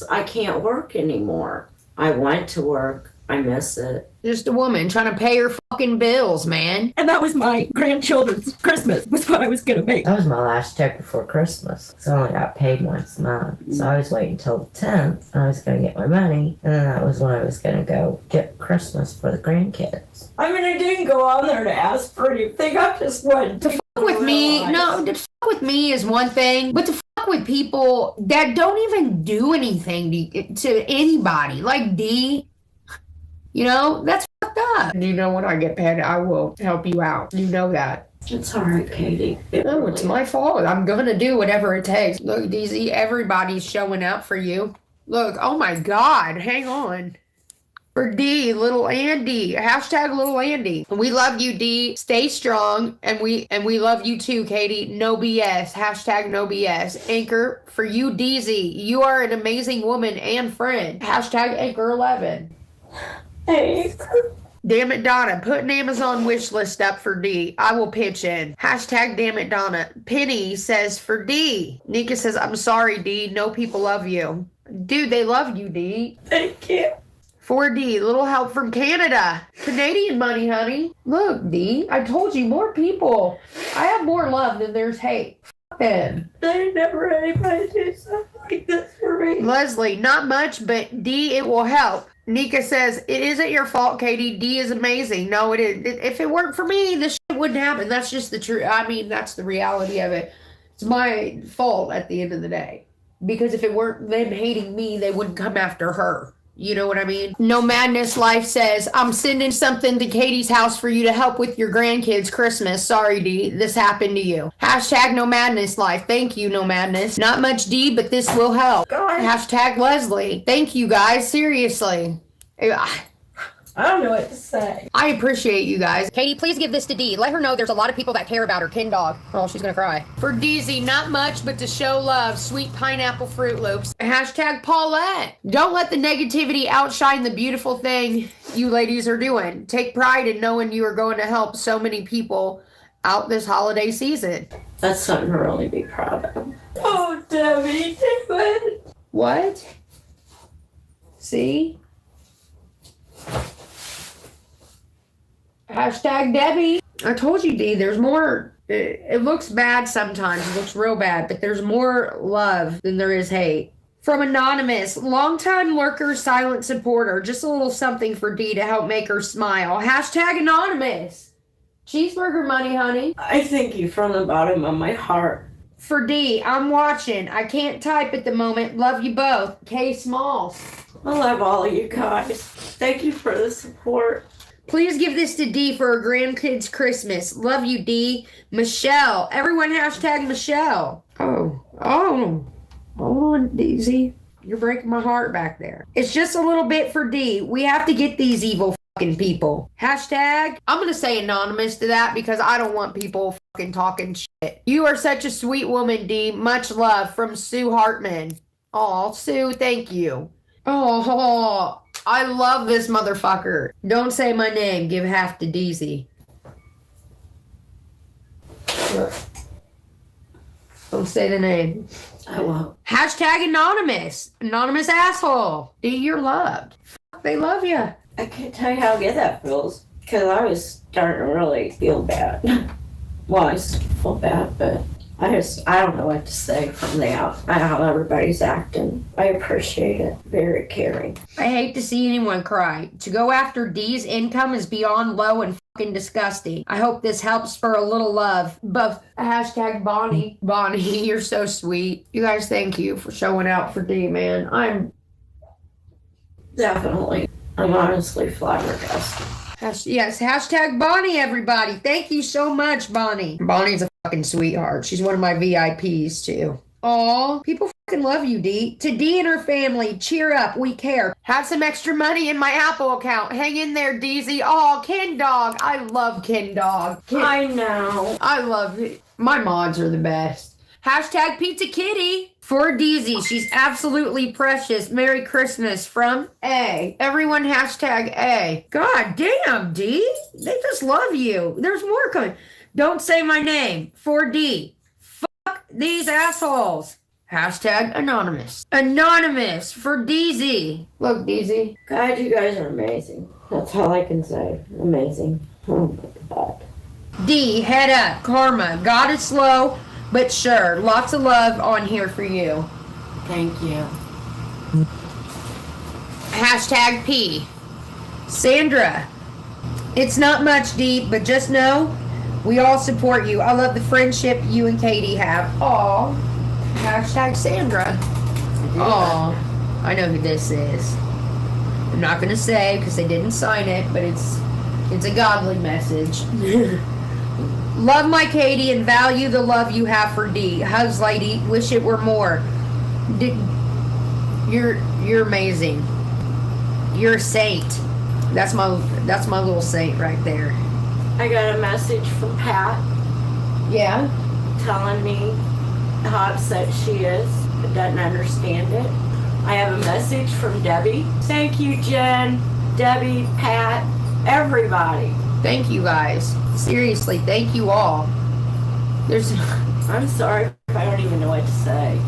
I can't work anymore. I want to work. I miss it. Just a woman trying to pay her fucking bills, man. And that was my grandchildren's Christmas, was what I was going to make. That was my last check before Christmas. So I only got paid once a month. So I was waiting until the 10th, and I was going to get my money. And then that was when I was going to go get Christmas for the grandkids. I mean, I didn't go on there to ask for anything. I just wanted to fuck with me. No, to fuck with me is one thing, but to fuck with people that don't even do anything to anybody, like Dee. You know, that's fucked up. You know, when I get paid, I will help you out. You know that. It's alright, Katie. No, it's my fault. I'm gonna do whatever it takes. Look, DZ, everybody's showing out for you. Look, oh my God, hang on. For Dee, little Andy, hashtag little Andy. We love you, Dee. Stay strong, and we love you too, Katie. No BS, hashtag no BS. Anchor, for you, DZ, you are an amazing woman and friend. Hashtag Anchor 11. Hey. Damn it, Donna. Put an Amazon wish list up for D. I will pitch in. Hashtag damn it, Donna. Penny says for D. Nika says, I'm sorry, D. No people love you. Dude, they love you, D. Thank you. For D. Little help from Canada. Canadian money, honey. Look, D, I told you, more people. I have more love than there's hate. F them. They never had anybody do something like this for me. Leslie, not much, but D, it will help. Nika says, it isn't your fault, Katie. D is amazing. No, it is. If it weren't for me, this shit wouldn't happen. That's just the truth. I mean, that's the reality of it. It's my fault at the end of the day. Because if it weren't them hating me, they wouldn't come after her. You know what I mean? No Madness Life says, I'm sending something to Katie's house for you to help with your grandkids' Christmas. Sorry, D. This happened to you. Hashtag No Madness Life. Thank you, No Madness. Not much, D, but this will help. God. Hashtag Leslie. Thank you, guys. Seriously. I don't know what to say. I appreciate you guys. Katie, please give this to Dee. Let her know there's a lot of people that care about her kin dog. Oh, she's gonna cry. For DZ, not much, but to show love. Sweet pineapple Fruit Loops. Hashtag Paulette. Don't let the negativity outshine the beautiful thing you ladies are doing. Take pride in knowing you are going to help so many people out this holiday season. That's something to really be proud of. Oh, Debbie, do it. What? See? Hashtag Debbie. I told you, D, there's more. It looks bad sometimes. It looks real bad, but there's more love than there is hate. From Anonymous, longtime lurker, silent supporter. Just a little something for D to help make her smile. Hashtag Anonymous. Cheeseburger money, honey. I thank you from the bottom of my heart. For D, I'm watching. I can't type at the moment. Love you both. K Smalls. I love all of you guys. Thank you for the support. Please give this to D for her grandkids' Christmas. Love you, D. Michelle. Everyone hashtag Michelle. Oh. Hold on, Daisy. You're breaking my heart back there. It's just a little bit for D. We have to get these evil fucking people. Hashtag. I'm going to say anonymous to that because I don't want people fucking talking shit. You are such a sweet woman, D. Much love from Sue Hartman. Aw, Sue, thank you. Oh, I love this motherfucker. Don't say my name. Give half to Deezy. Don't say the name. I won't. Hashtag anonymous. Anonymous asshole. D, you're loved. Fuck, they love you. I can't tell you how good that feels. Because I was starting to really feel bad. Well, I still feel bad, but I don't know what to say from the out. How everybody's acting. I appreciate it. Very caring. I hate to see anyone cry. To go after D's income is beyond low and fucking disgusting. I hope this helps for a little love. But hashtag Bonnie. Bonnie, you're so sweet. You guys, thank you for showing out for D, man. I'm honestly flabbergasted. Yes, hashtag Bonnie, everybody. Thank you so much, Bonnie. Bonnie's a fucking sweetheart. She's one of my VIPs, too. Aw, people fucking love you, D. To D and her family, cheer up. We care. Had some extra money in my Apple account. Hang in there, DZ. Aw, Ken Dog. I love Ken Dog. I know. I love it. My mods are the best. Hashtag Pizza Kitty. For DZ, she's absolutely precious. Merry Christmas from A. Everyone hashtag A. God damn, D. They just love you. There's more coming. Don't say my name. For D. Fuck these assholes. Hashtag anonymous. Anonymous for DZ. Look, DZ. God, you guys are amazing. That's all I can say. Amazing. Oh my God. D, head up. Karma. God is slow, but sure. Lots of love on here for you. Thank you. Hashtag P. Sandra. It's not much, D, but just know we all support you. I love the friendship you and Katie have. Aw. Hashtag Sandra. Aw. I know who this is. I'm not going to say because they didn't sign it, but it's a godly message. Love my Katie and value the love you have for D. Hugs, lady. Wish it were more. You're amazing. You're a saint. That's my little saint right there. I got a message from Pat Yeah. telling me how upset she is, but doesn't understand it. I have a message from Debbie. Thank you, Jen, Debbie, Pat, everybody. Thank you guys. Seriously, thank you all. I'm sorry if I don't even know what to say.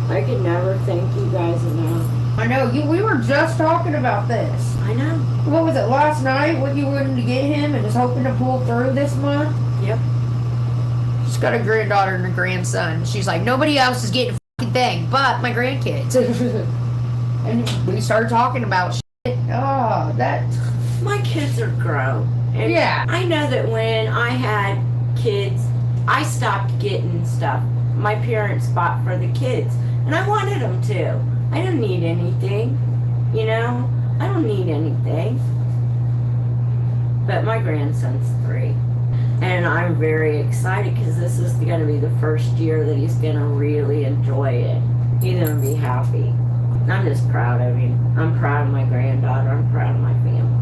I can never thank you guys enough. I know. We were just talking about this. I know. What was it, last night? What you wanted to get him and is hoping to pull through this month? Yep. She's got a granddaughter and a grandson. She's like, nobody else is getting a fucking thing but my grandkids. And we started talking about shit. Oh, that. My kids are grown. And Yeah. I know that when I had kids, I stopped getting stuff my parents bought for the kids. And I wanted them to. I don't need anything. You know? I don't need anything. But my grandson's 3. And I'm very excited because this is going to be the first year that he's going to really enjoy it. He's going to be happy. I'm just proud of him. I'm proud of my granddaughter. I'm proud of my family.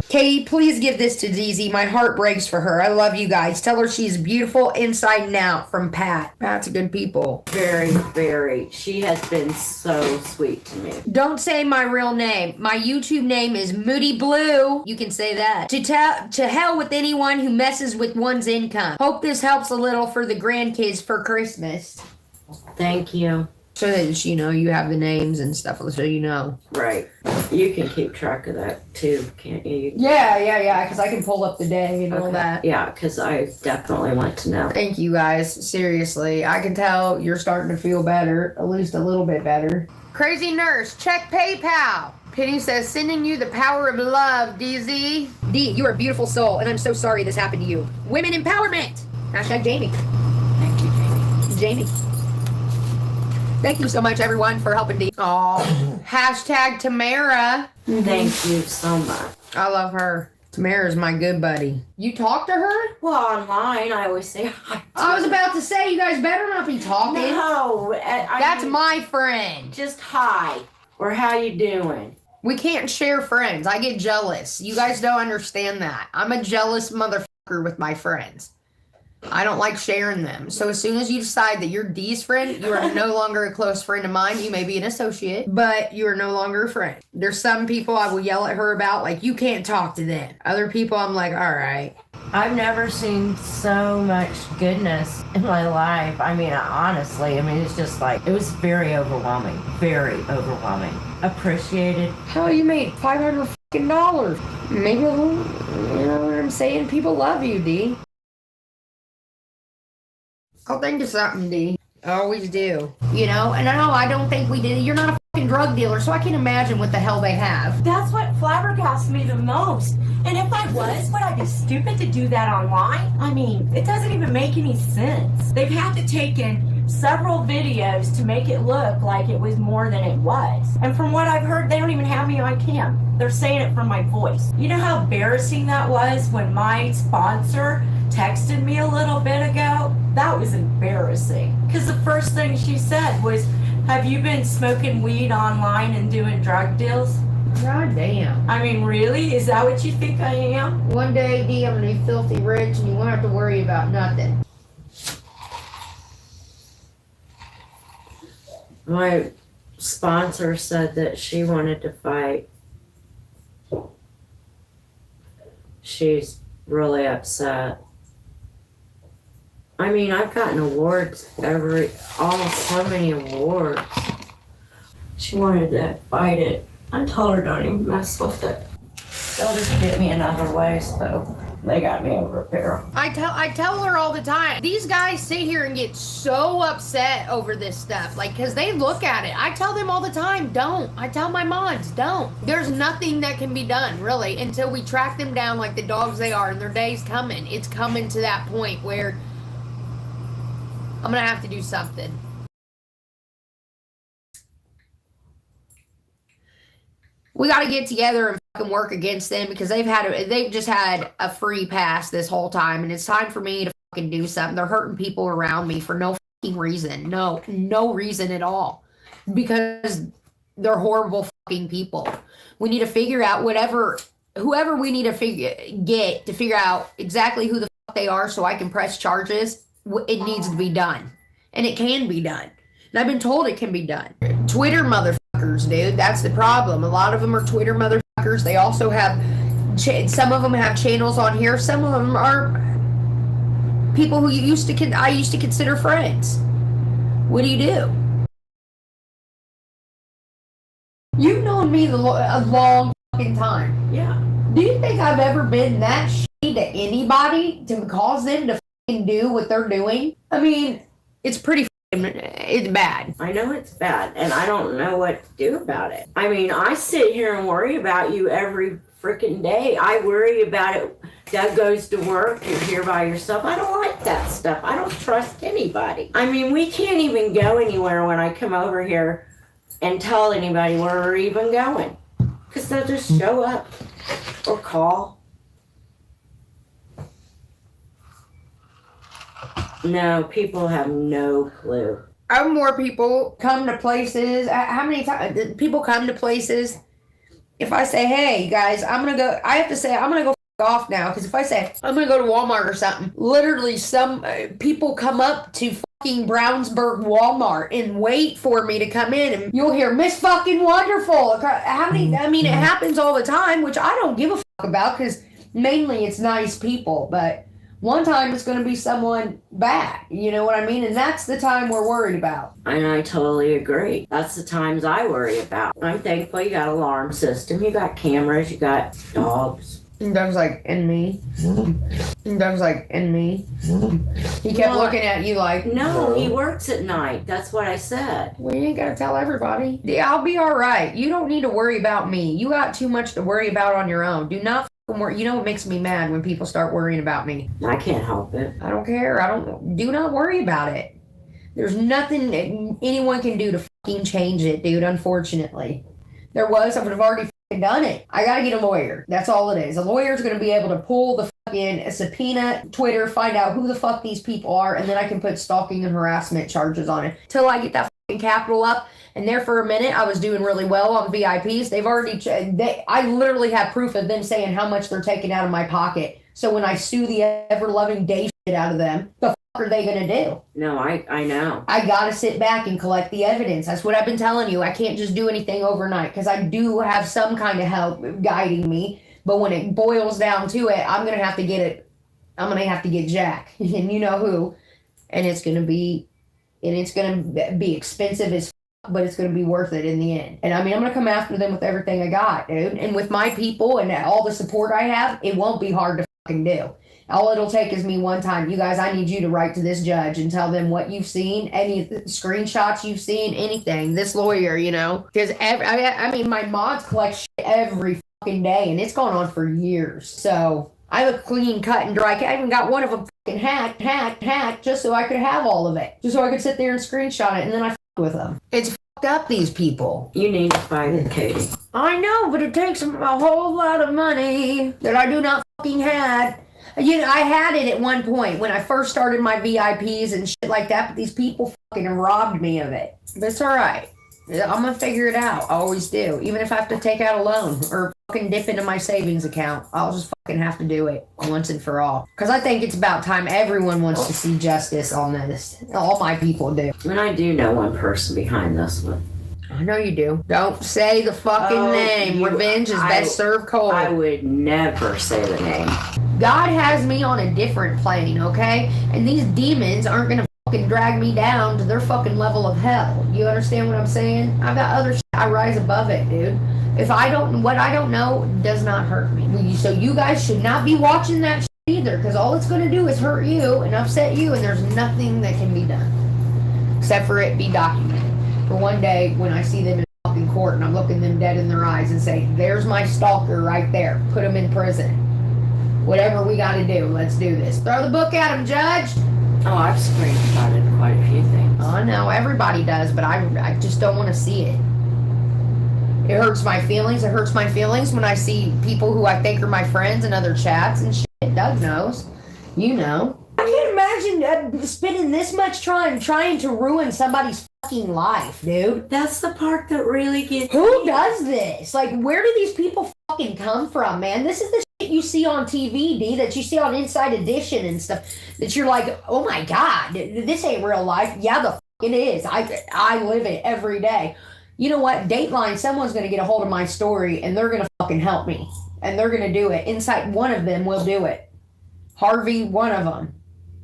Katie, please give this to DZ. My heart breaks for her. I love you guys. Tell her she's beautiful inside and out from Pat. Pat's a good people. Very, very. She has been so sweet to me. Don't say my real name. My YouTube name is Moody Blue. You can say that. To hell with anyone who messes with one's income. Hope this helps a little for the grandkids for Christmas. Thank you. So that, you know, you have the names and stuff, so you know. Right. You can keep track of that too, can't you? Yeah, because I can pull up the day and all that. Yeah, because I definitely want to know. Thank you guys. Seriously. I can tell you're starting to feel better, at least a little bit better. Crazy Nurse, check PayPal. Penny says, sending you the power of love, DZ. D, you are a beautiful soul, and I'm so sorry this happened to you. Women empowerment. Hashtag Jamie. Thank you, Jamie. Jamie. Thank you so much, everyone, for helping D. Oh, hashtag Tamara. Thank you so much. I love her. Tamara's my good buddy. You talk to her? Well, online, I always say hi. I was about to say, you guys better not be talking. No. That's my friend. Just hi. Or how you doing? We can't share friends. I get jealous. You guys don't understand that. I'm a jealous motherfucker with my friends. I don't like sharing them. So as soon as you decide that you're Dee's friend, you are no longer a close friend of mine. You may be an associate, but you are no longer a friend. There's some people I will yell at her about, like, you can't talk to them. Other people, I'm like, all right. I've never seen so much goodness in my life. I mean, honestly, it's just like, it was very overwhelming. Very overwhelming. Appreciated. Hell, you made $500. Maybe a little, you know what I'm saying? People love you, Dee. I'll think of something, D. I always do. You know? And I don't think we did. You're not a fucking drug dealer, so I can't imagine what the hell they have. That's what flabbergasted me the most. And if I was, would I be stupid to do that online? I mean, it doesn't even make any sense. They've had to take in several videos to make it look like it was more than it was. And from what I've heard, they don't even have me on cam. They're saying it from my voice. You know how embarrassing that was when my sponsor texted me a little bit ago? That was embarrassing. Because the first thing she said was, have you been smoking weed online and doing drug deals? God damn. I mean, really? Is that what you think I am? One day, D, I'm gonna be filthy rich and you won't have to worry about nothing. My sponsor said that she wanted to fight. She's really upset. I mean, I've gotten awards almost so many awards. She wanted to fight it. I told her don't even mess with it. They'll just get me in other ways, so they got me over a barrel. I tell her all the time. These guys sit here and get so upset over this stuff, like, because they look at it. I tell them all the time, don't. I tell my mods, don't. There's nothing that can be done, really, until we track them down like the dogs they are, and their day's coming. It's coming to that point where I'm gonna have to do something. We got to get together and fucking work against them because they've just had a free pass this whole time, and it's time for me to fucking do something. They're hurting people around me for no fucking reason. No reason at all. Because they're horrible fucking people. We need to figure out whoever we need to figure out exactly who the fuck they are so I can press charges. It needs to be done. And it can be done. And I've been told it can be done. Twitter motherfuckers, dude. That's the problem. A lot of them are Twitter motherfuckers. They also have, some of them have channels on here. Some of them are people who I used to consider friends. What do you do? You've known me a long fucking time. Yeah. Do you think I've ever been that shitty to anybody to cause them to fucking do what they're doing? I mean, it's pretty it's bad. I know it's bad, and I don't know what to do about it. I mean, I sit here and worry about you every freaking day. I worry about it. Doug goes to work, you're here by yourself. I don't like that stuff. I don't trust anybody. I mean, we can't even go anywhere when I come over here and tell anybody where we're even going, because they'll just show up or call. No, people have no clue. I have more people come to places. How many times people come to places? If I say, hey guys, I'm gonna go, I have to say, I'm gonna go off now. Because if I say, I'm gonna go to Walmart or something, literally some people come up to fucking Brownsburg Walmart and wait for me to come in. And you'll hear, Miss fucking Wonderful. How many, I mean, it happens all the time, which I don't give a fuck about because mainly it's nice people. But one time it's going to be someone bad, you know what I mean? And that's the time we're worried about. And I totally agree. That's the times I worry about. I'm thankful you got an alarm system, you got cameras, you got dogs. And Doug's like, and me? And Doug's like, and me? He kept looking at you like, no, he works at night. That's what I said. Well, you ain't got to tell everybody. Yeah, I'll be all right. You don't need to worry about me. You got too much to worry about on your own. Do not worry. You know what makes me mad when people start worrying about me? I can't help it. I don't care. Do not worry about it. There's nothing anyone can do to fucking change it, dude, unfortunately. There was, I would have already fucking done it. I gotta get a lawyer. That's all it is. A lawyer's gonna be able to pull the fucking subpoena, Twitter, find out who the fuck these people are, and then I can put stalking and harassment charges on it. Till I get that fucking capital up. And there for a minute, I was doing really well on VIPs. They've already, I literally have proof of them saying how much they're taking out of my pocket. So when I sue the ever-loving day shit out of them, the fuck are they gonna do? No, I know. I gotta sit back and collect the evidence. That's what I've been telling you. I can't just do anything overnight because I do have some kind of help guiding me. But when it boils down to it, I'm gonna have to get Jack, and you know who, and it's gonna be expensive as but it's going to be worth it in the end. And I mean, I'm going to come after them with everything I got, dude. And with my people and all the support I have, it won't be hard to fucking do. All it'll take is me one time. You guys, I need you to write to this judge and tell them what you've seen, any screenshots you've seen, anything. This lawyer, you know. Because, I mean, my mods collect shit every fucking day, and it's gone on for years. So I have a clean cut and dry. I even got one of them fucking hacked, just so I could have all of it. Just so I could sit there and screenshot it, and then I with them. It's fucked up, these people. You need to fight with Katie. I know, but it takes a whole lot of money that I do not fucking had. You know, I had it at one point when I first started my VIPs and shit like that, but these people fucking robbed me of it. But it's alright. I'm gonna figure it out. I always do. Even if I have to take out a loan or fucking dip into my savings account, I'll just fucking have to do it once and for all. Because I think it's about time everyone wants to see justice on this. All my people do. And I do know one person behind this one. I know you do. Don't say the fucking name. Revenge is best served cold. I would never say the name. God has me on a different plane, okay? And these demons aren't gonna fucking drag me down to their fucking level of hell. You understand what I'm saying? I've got other shit. I rise above it, dude. What I don't know does not hurt me. So you guys should not be watching that shit either, because all it's gonna do is hurt you and upset you, and there's nothing that can be done. Except for it be documented. For one day when I see them in fucking court and I'm looking them dead in their eyes and say, there's my stalker right there. Put him in prison. Whatever we gotta do, let's do this. Throw the book at him, Judge. Oh, I've screenshotted quite a few things. I know, everybody does, but I just don't want to see it. It hurts my feelings. It hurts my feelings when I see people who I think are my friends in other chats and shit. Doug knows. You know. I can't imagine spending this much time trying to ruin somebody's fucking life, dude. That's the part that really gets Who does this? Like, where do these people fucking come from, man? This is the shit you see on TV, D, that you see on Inside Edition and stuff, that you're like, oh my God, this ain't real life. Yeah, the fuck it is. I live it every day. You know what? Dateline, someone's going to get a hold of my story and they're going to fucking help me. And they're going to do it. Inside, one of them will do it. Harvey, one of them.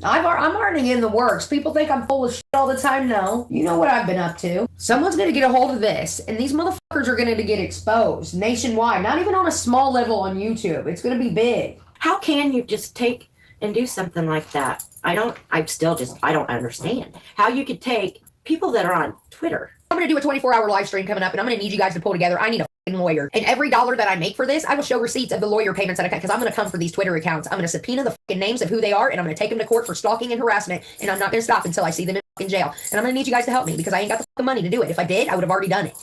I'm already in the works. People think I'm full of shit all the time. No. You know what I've been up to. Someone's going to get a hold of this, and these motherfuckers are going to get exposed nationwide. Not even on a small level on YouTube. It's going to be big. How can you just take and do something like that? I don't understand how you could take people that are on Twitter. I'm going to do a 24-hour live stream coming up, and I'm going to need you guys to pull together. I need a fucking lawyer. And every dollar that I make for this, I will show receipts of the lawyer payments that I cut, because I'm going to come for these Twitter accounts. I'm going to subpoena the fucking names of who they are, and I'm going to take them to court for stalking and harassment, and I'm not going to stop until I see them in fucking jail. And I'm going to need you guys to help me, because I ain't got the fucking money to do it. If I did, I would have already done it.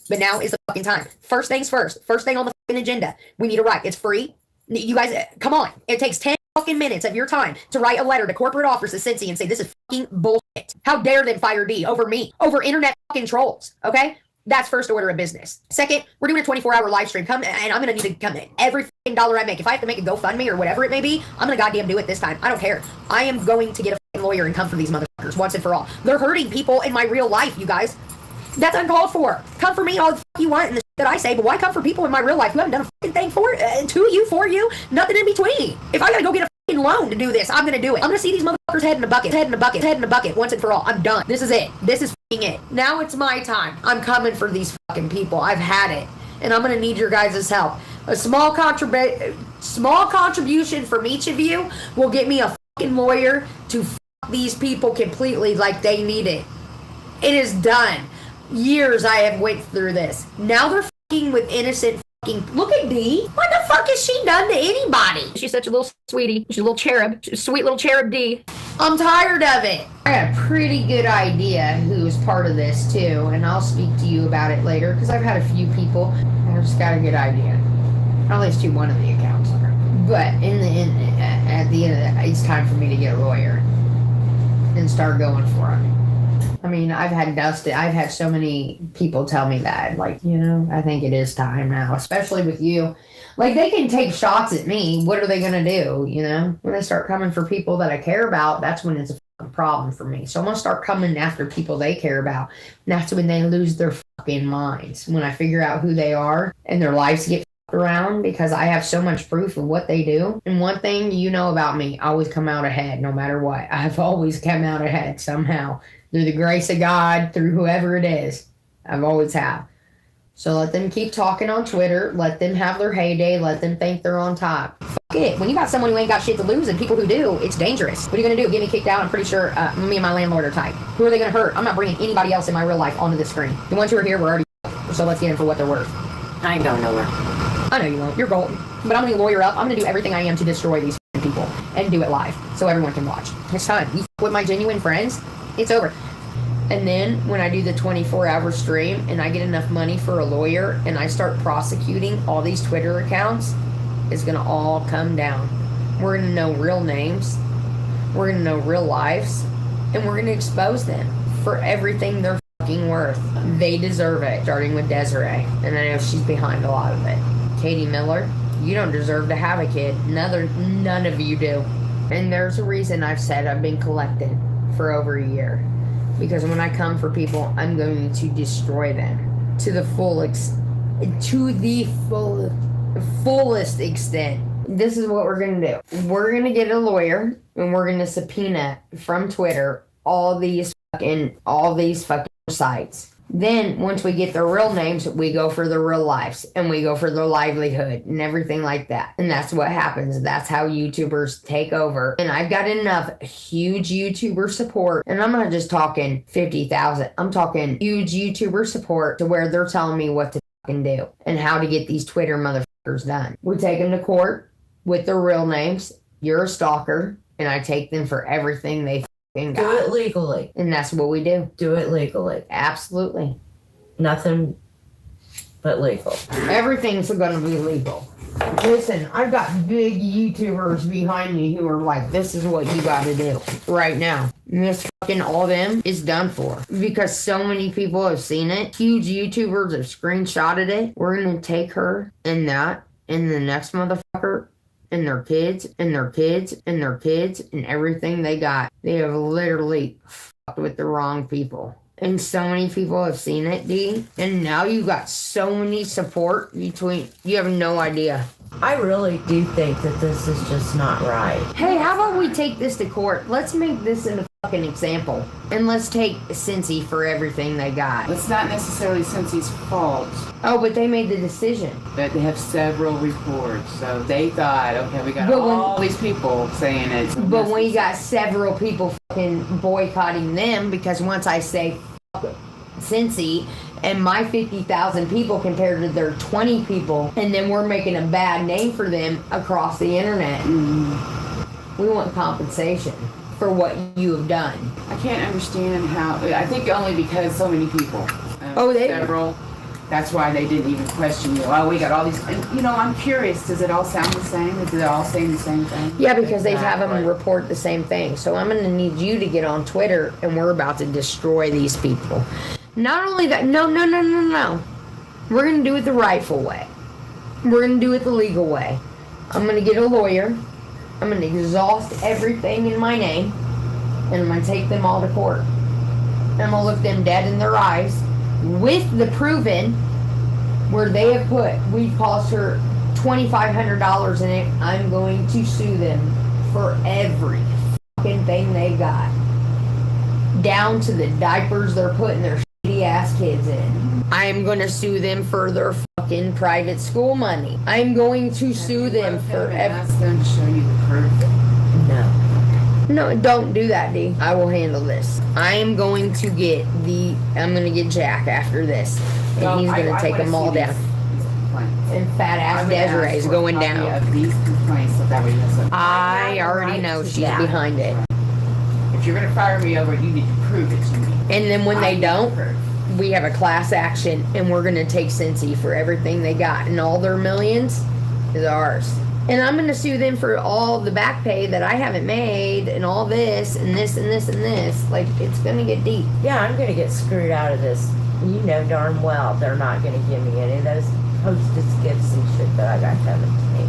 But now is the fucking time. First things first. First thing on the fucking agenda. We need a write. It's free. You guys, come on. It takes 10 fucking minutes of your time to write a letter to corporate office of Scentsy and say, this is fucking bullshit. How dare them fire D over me, over internet fucking trolls, okay? That's first order of business. Second, we're doing a 24-hour live stream. Come, and I'm going to need to come in. Every fucking dollar I make, if I have to make a GoFundMe or whatever it may be, I'm going to goddamn do it this time. I don't care. I am going to get a fucking lawyer and come for these motherfuckers once and for all. They're hurting people in my real life, you guys. That's uncalled for. Come for me all the fuck you want and the shit that I say, but why come for people in my real life who haven't done a fucking thing for for you, nothing in between. If I gotta go get a fucking loan to do this, I'm gonna do it. I'm gonna see these motherfuckers head in a bucket, once and for all. I'm done. This is it. This is fucking it. Now it's my time. I'm coming for these fucking people. I've had it. And I'm gonna need your guys' help. A small contribution from each of you will get me a fucking lawyer to fuck these people completely like they need it. It is done. Years I have went through this. Now they're fucking with innocent fucking... Look at D. What the fuck has she done to anybody? She's such a little sweetie. She's a little cherub. She's a sweet little cherub D. I'm tired of it. I got a pretty good idea who's part of this too, and I'll speak to you about it later, because I've had a few people. I've just got a good idea. At least one of the accounts are. But at the end of it, it's time for me to get a lawyer and start going for it. I mean, I've had so many people tell me that, like, I think it is time now, especially with you. Like, they can take shots at me. What are they going to do, When they start coming for people that I care about, that's when it's a problem for me. So I'm going to start coming after people they care about. And that's when they lose their fucking minds. When I figure out who they are and their lives get around, because I have so much proof of what they do. And one thing about me, I always come out ahead no matter what. I've always come out ahead somehow. Through the grace of God, through whoever it is. I've always have. So let them keep talking on Twitter. Let them have their heyday. Let them think they're on top. Fuck it. When you got someone who ain't got shit to lose and people who do, it's dangerous. What are you going to do? Get me kicked out? I'm pretty sure me and my landlord are tight. Who are they going to hurt? I'm not bringing anybody else in my real life onto the screen. The ones who are here were already so let's get them for what they're worth. I ain't going nowhere. I know you won't. You're golden. But I'm going to lawyer up. I'm going to do everything I am to destroy these people and do it live so everyone can watch. It's time. You with my genuine friends, it's over. And then when I do the 24-hour stream and I get enough money for a lawyer and I start prosecuting all these Twitter accounts, it's going to all come down. We're going to know real names. We're going to know real lives. And we're going to expose them for everything they're fucking worth. They deserve it, starting with Desiree. And I know she's behind a lot of it. Katie Miller, you don't deserve to have a kid. None of you do. And there's a reason I've said I've been collected for over a year. Because when I come for people, I'm going to destroy them to the fullest extent. This is what we're going to do. We're going to get a lawyer and we're going to subpoena from Twitter all these fucking sites. Then once we get their real names, we go for their real lives and we go for their livelihood and everything like that. And that's what happens. That's how YouTubers take over. And I've got enough huge YouTuber support. And I'm not just talking 50,000. I'm talking huge YouTuber support to where they're telling me what to fucking do and how to get these Twitter motherfuckers done. We take them to court with their real names. You're a stalker. And I take them for everything they do it legally. And that's what we do. Do it legally. Absolutely. Nothing but legal. Everything's going to be legal. Listen, I've got big YouTubers behind me who are like, this is what you got to do right now. And this fucking all them is done for. Because so many people have seen it. Huge YouTubers have screenshotted it. We're going to take her and that and the next motherfucker and their kids, and their kids, and their kids, and everything they got. They have literally fucked with the wrong people. And so many people have seen it, D. And now you got so many support between, you have no idea. I really do think that this is just not right. Hey, how about we take this to court? Let's make this into fucking example. And let's take Scentsy for everything they got. It's not necessarily Scentsy's fault, Oh, but they made the decision. but they have several reports. So they thought, okay, we got But when- all these people saying it. So But when you got several people fucking boycotting them, because once I say fuck Scentsy and my 50,000 people compared to their 20 people, and then we're making a bad name for them across the internet. We want compensation for what you have done. I can't understand how. I think only because so many people. Oh, they- several. That's why they didn't even question you. Oh, we got all these. And, you know, I'm curious. Does it all sound the same? Do they all say the same thing? Yeah, because they have them Exactly. report the same thing. So I'm going to need you to get on Twitter, and we're about to destroy these people. Not only that, no. We're going to do it the rightful way. We're going to do it the legal way. I'm going to get a lawyer. I'm going to exhaust everything in my name, and I'm going to take them all to court. And I'm going to look them dead in their eyes with the proven where they have put, we've cost her $2,500 in it. I'm going to sue them for every fucking thing they got. Down to the diapers they're putting their shitty ass kids in. I am going to sue them for their fucking private school money. I'm going to sue them for Ask them to show you the proof. No. No, don't do that, D. I will handle this. I am going to I'm going to get Jack after this. And No, he's going I to take wanna them all see down. these complaints. And fat I ass would ask Desiree is for a going copy down. Of these complaints, so that way you have something. I already know she's Yeah. behind it. If you're gonna fire me over it, you need to prove it to me. And then when I they need don't, proof. we have a class action and we're going to take Scentsy for everything they got. And all their millions is ours. And I'm going to sue them for all the back pay that I haven't made and all this and this and this and this. Like, it's going to get deep. Yeah, I'm gonna get screwed out of this. You know darn well they're not gonna give me any of those hostess gifts and shit that I got coming to me.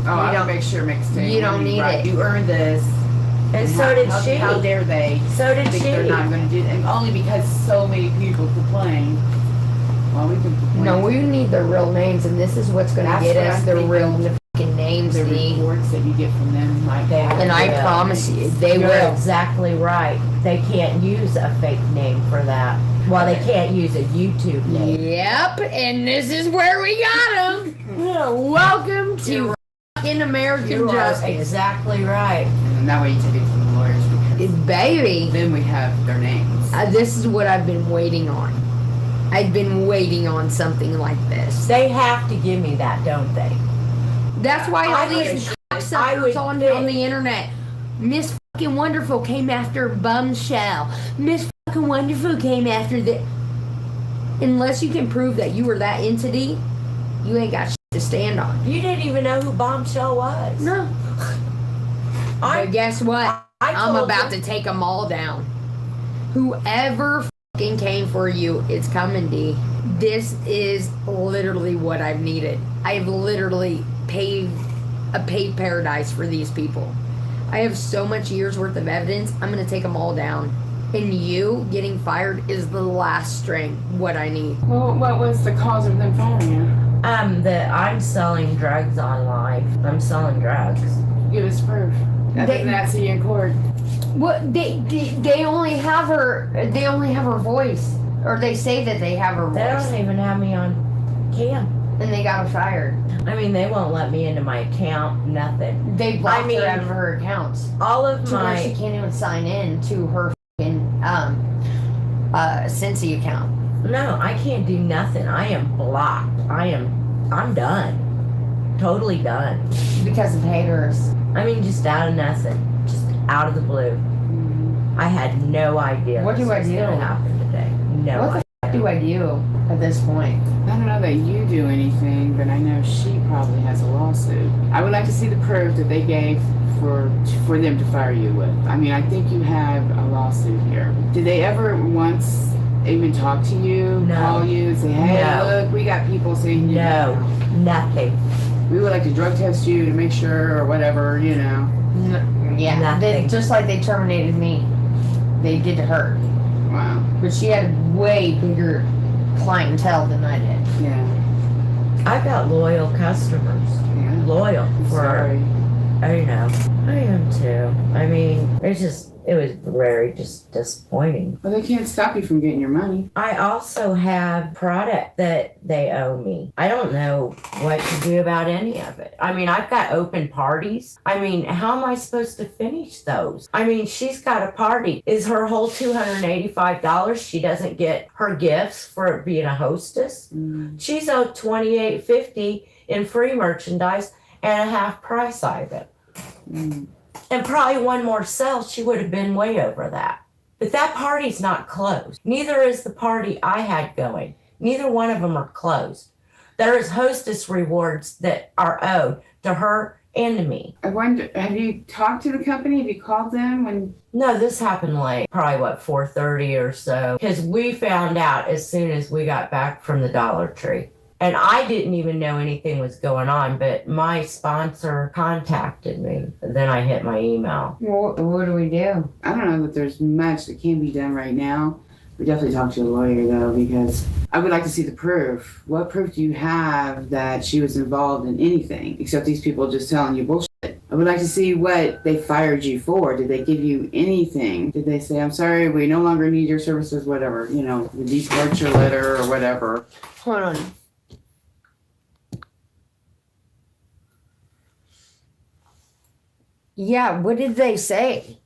Oh, I don't- don't make sure mixtape. you don't need it. You earned this. And so how, did how, she. How dare they? So did think she. they're not going to do it, and only because so many people complain. Well, we can complain. No, we need their real names, and this is what's going to That's get what us I'm their thinking. real fucking names, the D. reports that you get from them, like that. And I Yeah. promise you, they You're will. exactly right. They can't use a fake name for that. Well, they can't use a YouTube name. Yep, and this is where we got them. Welcome to fucking American You are justice. exactly right. And that way you take it to the lawyers because Baby, then we have their names. this is what I've been waiting on. I've been waiting on something like this. They have to give me that, don't they? That's why all I these would- cocksuckers on the internet. Miss fucking Wonderful came after Bumshell. Miss fucking Wonderful came after the. Unless you can prove that you were that entity, you ain't got shit to stand on. You didn't even know who Bombshell was. No. I, But guess what? I I'm told about them- to take them all down. Whoever fucking came for you, it's coming, D. This is literally what I've needed. I've literally paved a paved paradise for these people. I have so much years worth of evidence. I'm gonna take them all down. And you getting fired is the last string. What I need. Well, what was the cause of them firing you? that I'm selling drugs online. I'm selling drugs. Give us proof. Other than that, see you in court. What they only have her. They only have her voice, or they say that they have her They voice, don't even have me on cam. and they got her fired. I mean, they won't let me into my account. Nothing. They blocked I mean- her out of her accounts. All of To where she my can't even sign in to her fucking Scentsy account. no, I can't do nothing. I am blocked. I'm done. Totally done. Because of haters. I mean, just out of nothing. Just out of the blue. I had no idea. What this do I was do? gonna happen today. No What the idea. fuck do I do at this point? I don't know that you do anything, but I know she probably has a lawsuit. I would like to see the proof that they gave for them to fire you with. I mean, I think you have a lawsuit here. Did they ever once even talk to you, No. call you, and say, hey, No. look, we got people saying you No, nothing. we would like to drug test you to make sure or whatever, you know. Yeah, Nothing. just like they terminated me. They did to her. Wow. But she had a way bigger clientele than I did. Yeah. I've got loyal customers. Yeah. Loyal for, Sorry. I know. I am too. I mean, it was very just disappointing. Well, they can't stop you from getting your money. I also have product that they owe me. I don't know what to do about any of it. I mean, I've got open parties. I mean, how am I supposed to finish those? I mean, she's got a party. Is her whole $285 she doesn't get her gifts for being a hostess? She's owed $28.50 in free merchandise and a half price item. And probably one more sale, she would have been way over that. But that party's not closed. Neither is the party I had going. Neither one of them are closed. There is hostess rewards that are owed to her and to me. I wonder, have you talked to the company? Have you called them when? No, this happened late, probably 4:30 or so, because we found out as soon as we got back from the Dollar Tree. And I didn't even know anything was going on, but my sponsor contacted me. And then I hit my email. Well, what do we do? I don't know that there's much that can be done right now. We definitely talk to a lawyer though, because I would like to see the proof. What proof do you have that she was involved in anything except these people just telling you bullshit? I would like to see what they fired you for. Did they give you anything? Did they say, I'm sorry, we no longer need your services, whatever, you know, the departure letter or whatever? Hold on. Yeah, what did they say?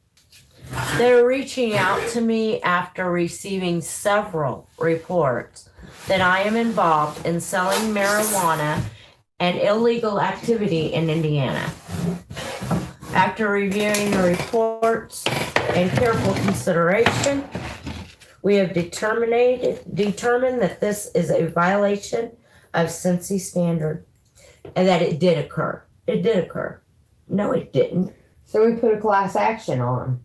They're reaching out to me after receiving several reports that I am involved in selling marijuana and illegal activity in Indiana. After reviewing the reports and careful consideration, we have determined that this is a violation of Scentsy standard and that it did occur. It did occur. No, it didn't. So we put a class action on.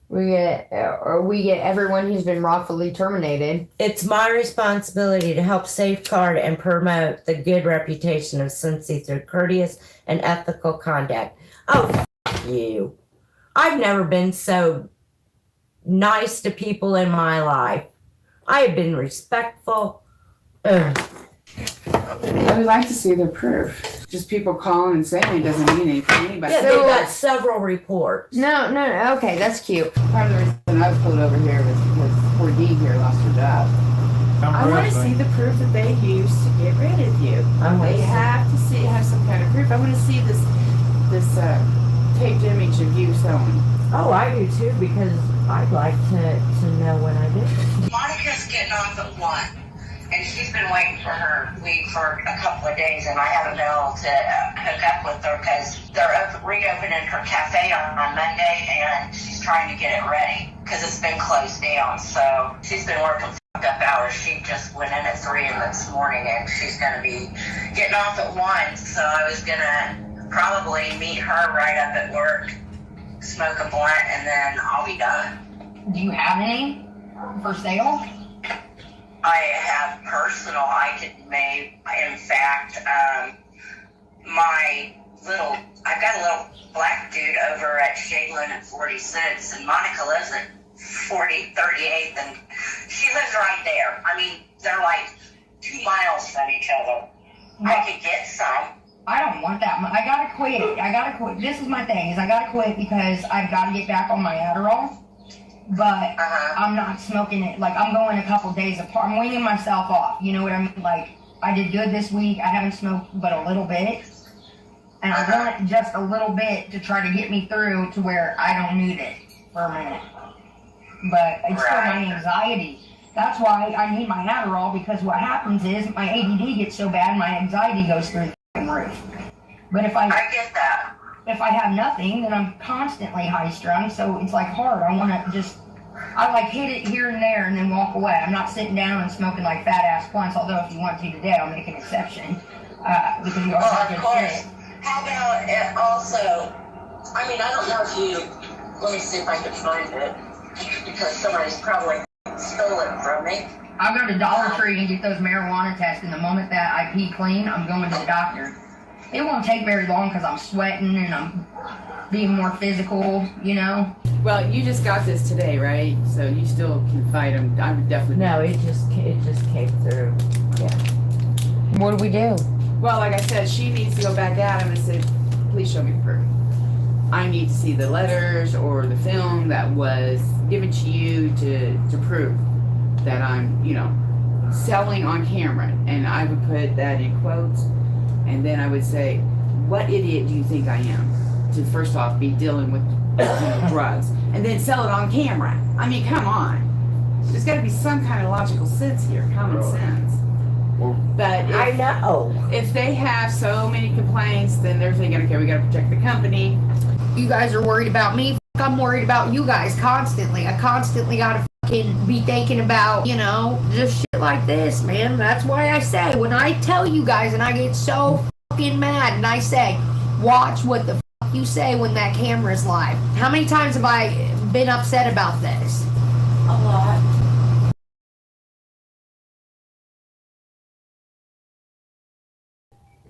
We get everyone who's been wrongfully terminated. It's my responsibility to help safeguard and promote the good reputation of Scentsy through courteous and ethical conduct. Oh, f*** you. I've never been so nice to people in my life. I have been respectful. Ugh. I would like to see the proof. Just people calling and saying it doesn't mean anything to anybody. Yeah, they got several reports. No, okay, that's cute. Part of the reason I was pulled over here was because poor Dee here lost her job. I want to see the proof that they used to get rid of you. They have to have some kind of proof. I want to see this taped image of you sewing. Oh, I do too, because I'd like to know when I did. Monica's getting off at 1. And she's been waiting for her leave for a couple of days, and I haven't been able to hook up with her because they're reopening her cafe on Monday, and she's trying to get it ready because it's been closed down. So she's been working fucked up hours. She just went in at 3 this morning, and she's going to be getting off at 1. So I was going to probably meet her right up at work, smoke a blunt, and then I'll be done. Do you have any for sale? I have personal I could make. In fact, I've got a little black dude over at Shaylin at 46, and Monica lives at 38th, and she lives right there. I mean, they're like 2 miles from each other. I could get some. I don't want that much. I gotta quit. This is my thing, is I gotta quit because I've got to get back on my Adderall. But I'm not smoking it. Like, I'm going a couple days apart. I'm weaning myself off. You know what I mean? Like, I did good this week. I haven't smoked but a little bit. And I want just a little bit to try to get me through to where I don't need it for a minute. But it's still my anxiety. That's why I need my Adderall, because what happens is my ADD gets so bad, my anxiety goes through the roof. But if I get that. If I have nothing, then I'm constantly high strung, so it's like hard. I like hit it here and there and then walk away. I'm not sitting down and smoking like fat ass blunts, although if you want to today, I'll make an exception. Because you always have good shit. How about it also, I mean, I don't know if you, let me see if I can find it, because somebody's probably stole it from me. I'll go to Dollar Tree and get those marijuana tests, and the moment that I pee clean, I'm going to the doctor. It won't take very long because I'm sweating and I'm being more physical, you know? Well, you just got this today, right? So you still can fight them. I would definitely. No, it just came through. What do we do? Well, like I said, she needs to go back at him and say, please show me proof. I need to see the letters or the film that was given to you to prove that I'm, selling on camera. And I would put that in quotes. And then I would say, what idiot do you think I am to first off be dealing with drugs and then sell it on camera? I mean, come on. There's got to be some kind of logical sense here, common sense. But I know. If they have so many complaints, then they're thinking, okay, we got to protect the company. You guys are worried about me. I'm worried about you guys constantly. I constantly gotta fucking be thinking about, just shit like this, man. That's why I say, when I tell you guys and I get so fucking mad and I say, watch what the fuck you say when that camera's live. How many times have I been upset about this? A lot.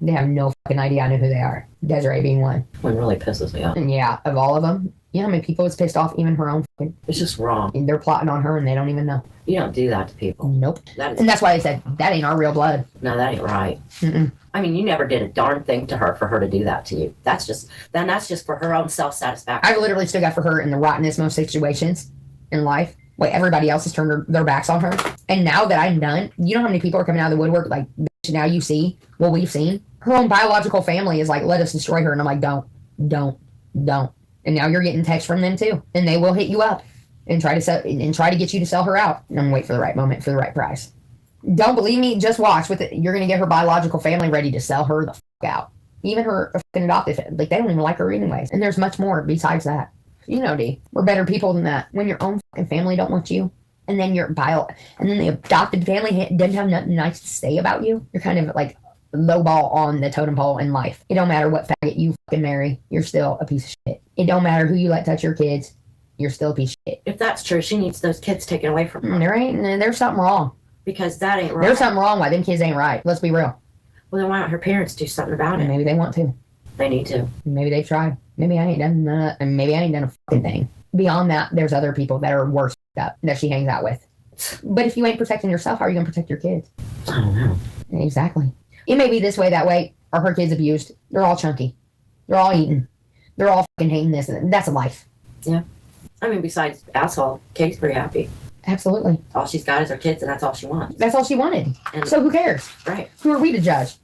They have no fucking idea I know who they are. Desiree being one. One really pisses me off. And yeah, of all of them, you know how many people it's pissed off? Even her own fucking. It's just wrong. They're plotting on her and they don't even know. You don't do that to people. Nope. That is, And that's why they said, that ain't our real blood. no, that ain't right. Mm-mm. I mean, you never did a darn thing to her for her to do that to you. That's just for her own self-satisfaction. I've literally stood up for her in the rottenest, most situations in life. Wait, everybody else has turned their backs on her. And now that I'm done, you know how many people are coming out of the woodwork like, now you see what we've seen? Her own biological family is like, let us destroy her. And I'm like, don't. And now you're getting texts from them too. And they will hit you up and try to get you to sell her out. And I'm wait for the right moment, for the right price. Don't believe me? Just watch. You're going to get her biological family ready to sell her the fuck out. Even her fucking adoptive, like they don't even like her anyways. And there's much more besides that. D, we're better people than that. When your own fucking family don't want you, and then and then the adopted family doesn't have nothing nice to say about you, you're kind of like lowball on the totem pole in life. It don't matter what faggot you fucking marry, you're still a piece of shit. It don't matter who you let touch your kids, you're still a piece of shit. If that's true, she needs those kids taken away from her. There's something wrong. Because that ain't right. There's something wrong why them kids ain't right. Let's be real. Well, then why don't her parents do something about it? Maybe they want to. They need to. Maybe they've tried. Maybe I ain't done that, and maybe I ain't done a fucking thing. Beyond that, there's other people that are worse up that she hangs out with. But if you ain't protecting yourself, how are you going to protect your kids? I don't know. Exactly. It may be this way, that way. Are her kids abused? They're all chunky. They're all eating. They're all fucking hating this. That's a life. Yeah. I mean, besides asshole, Kate's pretty happy. Absolutely. All she's got is her kids, and that's all she wants. That's all she wanted. And so who cares? Right. Who are we to judge?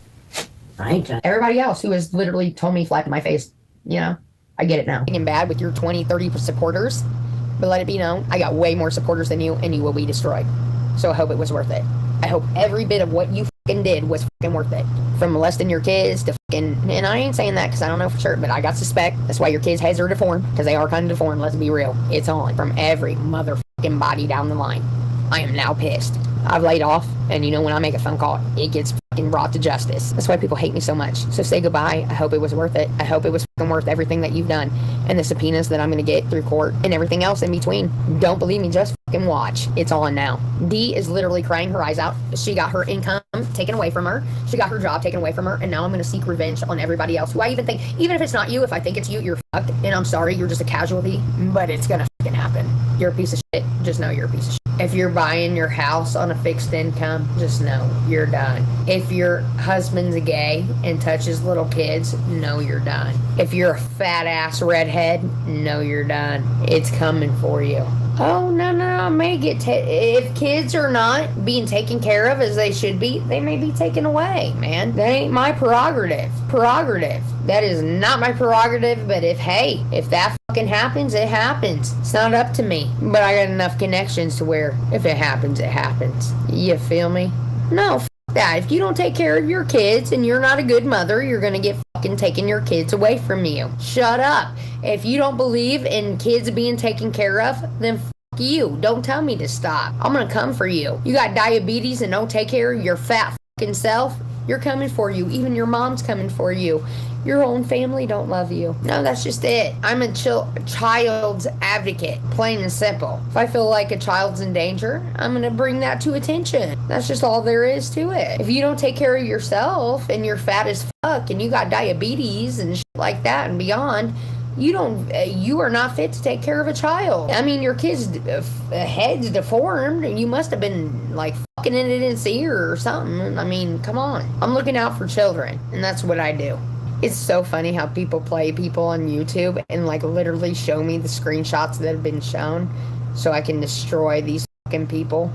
I ain't judging. Everybody else who has literally told me flat in my face, I get it now. Being bad with your 20, 30 supporters, but let it be known, I got way more supporters than you, and you will be destroyed. So I hope it was worth it. I hope every bit of what you fucking did was fucking worth it. From molesting your kids to fucking, and I ain't saying that because I don't know for sure, but I got suspect. That's why your kids' heads are deformed, because they are kind of deformed, let's be real. It's on from every motherfucking body down the line. I am now pissed. I've laid off, and when I make a phone call, it gets fucking brought to justice. That's why people hate me so much. So say goodbye. I hope it was worth it. I hope it was fucking worth everything that you've done, and the subpoenas that I'm going to get through court, and everything else in between. Don't believe me, just fucking watch. It's on now. Dee is literally crying her eyes out. She got her income taken away from her. She got her job taken away from her, and now I'm going to seek revenge on everybody else who I even think, even if it's not you, if I think it's you, you're fucked, and I'm sorry, you're just a casualty, but it's going to fucking happen. You're a piece of shit. Just know you're a piece of shit. If you're buying your house on a fixed income, just know you're done. If your husband's gay and touches little kids, know you're done. If you're a fat ass redhead, know you're done. It's coming for you. Oh, no, I may get if kids are not being taken care of as they should be, they may be taken away, man. That ain't my prerogative. That is not my prerogative, but if that fucking happens, it happens. It's not up to me. But I got enough connections to where if it happens, it happens. You feel me? No, f that. If you don't take care of your kids and you're not a good mother, you're gonna get fucking taking your kids away from you. Shut up. If you don't believe in kids being taken care of, then f you. Don't tell me to stop. I'm gonna come for you. You got diabetes and don't take care of your fat fucking self, you're coming for you. Even your mom's coming for you. Your own family don't love you. No, that's just it. I'm a child's advocate, plain and simple. If I feel like a child's in danger, I'm going to bring that to attention. That's just all there is to it. If you don't take care of yourself and you're fat as fuck and you got diabetes and shit like that and beyond, you are not fit to take care of a child. I mean, your kid's head's deformed, and you must have been like fucking it in its ear or something. I mean, come on. I'm looking out for children, and that's what I do. It's so funny how people play people on YouTube and like literally show me the screenshots that have been shown so I can destroy these fucking people.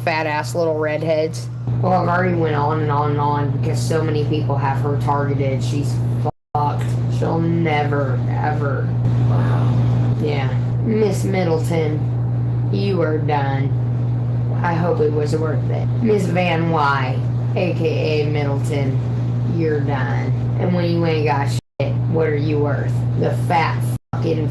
Fat ass little redheads. Well, I've already went on and on and on because so many people have her targeted. She's fucked. She'll never, ever. Wow. Yeah. Miss Middleton, you are done. I hope it was worth it. Miss Van Y, aka Middleton, you're done. And when you ain't got shit, what are you worth? The fat fucking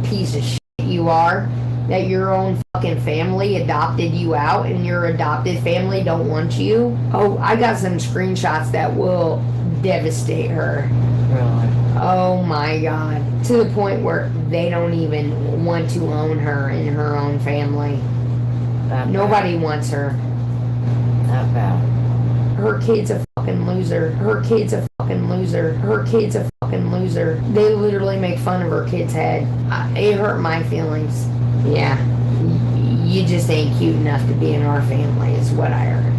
piece of shit you are, that your own fucking family adopted you out and your adopted family don't want you. Oh, I got some screenshots that will devastate her. Really? Oh my God. To the point where they don't even want to own her in her own family. Nobody wants her. That bad. Her kid's a fucking loser. Her kid's a fucking loser. Her kid's a fucking loser. They literally make fun of her kid's head. It hurt my feelings. Yeah. You just ain't cute enough to be in our family is what I heard.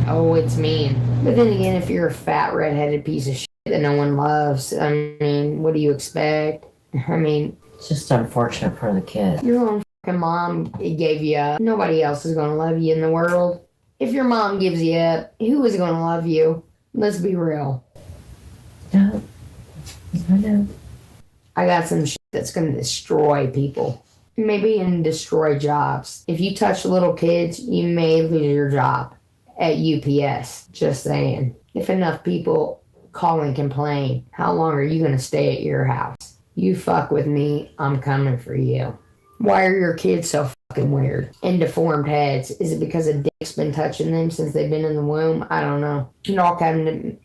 Oh, it's mean. But then again, if you're a fat redheaded piece of shit that no one loves, I mean, what do you expect? I mean, It's just unfortunate for the kid. your own fucking mom gave you up. Nobody else is gonna love you in the world. If your mom gives you up, who is gonna love you? Let's be real. Yeah. I know. I got some shit that's gonna destroy people. Maybe even destroy jobs. If you touch little kids, you may lose your job at UPS. Just saying. If enough people call and complain, how long are you gonna stay at your house? You fuck with me, I'm coming for you. Why are your kids so fucking weird and deformed heads? Is it because a dick's been touching them since they've been in the womb? I don't know.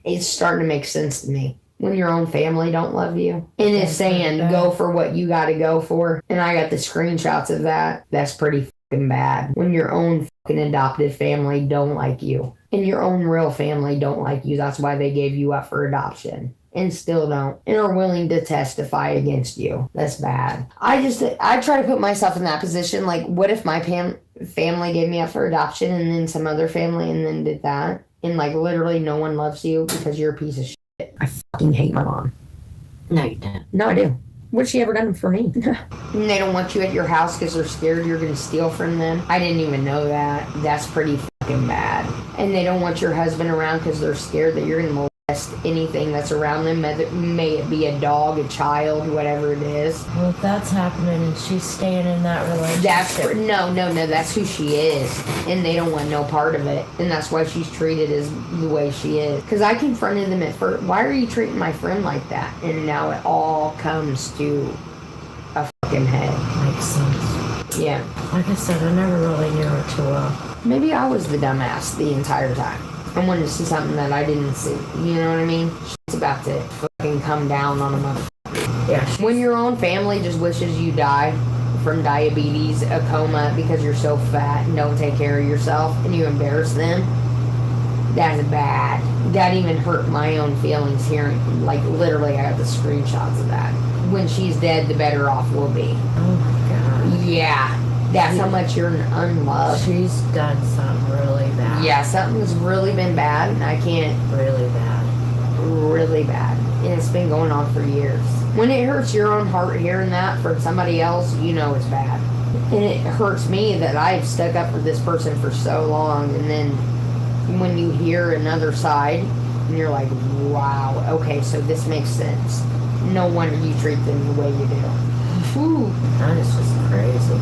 It's starting to make sense to me. When your own family don't love you. And it's saying go for what you gotta go for. And I got the screenshots of that. That's pretty fucking bad. When your own fucking adopted family don't like you. And your own real family don't like you. That's why they gave you up for adoption. And still don't. And are willing to testify against you. That's bad. I try to put myself in that position. Like, what if my family gave me up for adoption and then some other family and then did that? And like literally no one loves you because you're a piece of shit. I fucking hate my mom. No, you don't. No, I do. What's she ever done for me? And they don't want you at your house because they're scared you're going to steal from them. I didn't even know that. That's pretty fucking bad. And they don't want your husband around because they're scared that you're going to molest anything that's around them, may it be a dog, a child, whatever it is. Well, if that's happening and she's staying in that relationship. No, that's who she is. And they don't want no part of it. And that's why she's treated as the way she is. Because I confronted them at first. Why are you treating my friend like that? And now it all comes to a fucking head. Makes sense. Yeah. Like I said, I never really knew her too well. Maybe I was the dumbass the entire time. I wanted to see something that I didn't see. You know what I mean? She's about to fucking come down on a motherfucker. Yeah. When your own family just wishes you die from diabetes, a coma, because you're so fat and don't take care of yourself and you embarrass them, that's bad. That even hurt my own feelings hearing, like literally I got the screenshots of that. When she's dead, the better off we'll be. Oh my God. Yeah. That's how much you're unloved. She's done something really bad. Yeah, something's really been bad, and I can't. Really bad. Really bad. And it's been going on for years. When it hurts your own heart hearing that from somebody else, you know it's bad. And it hurts me that I've stuck up for this person for so long, and then when you hear another side, and you're like, wow, okay, so this makes sense. No wonder you treat them the way you do. Whew. That is just crazy.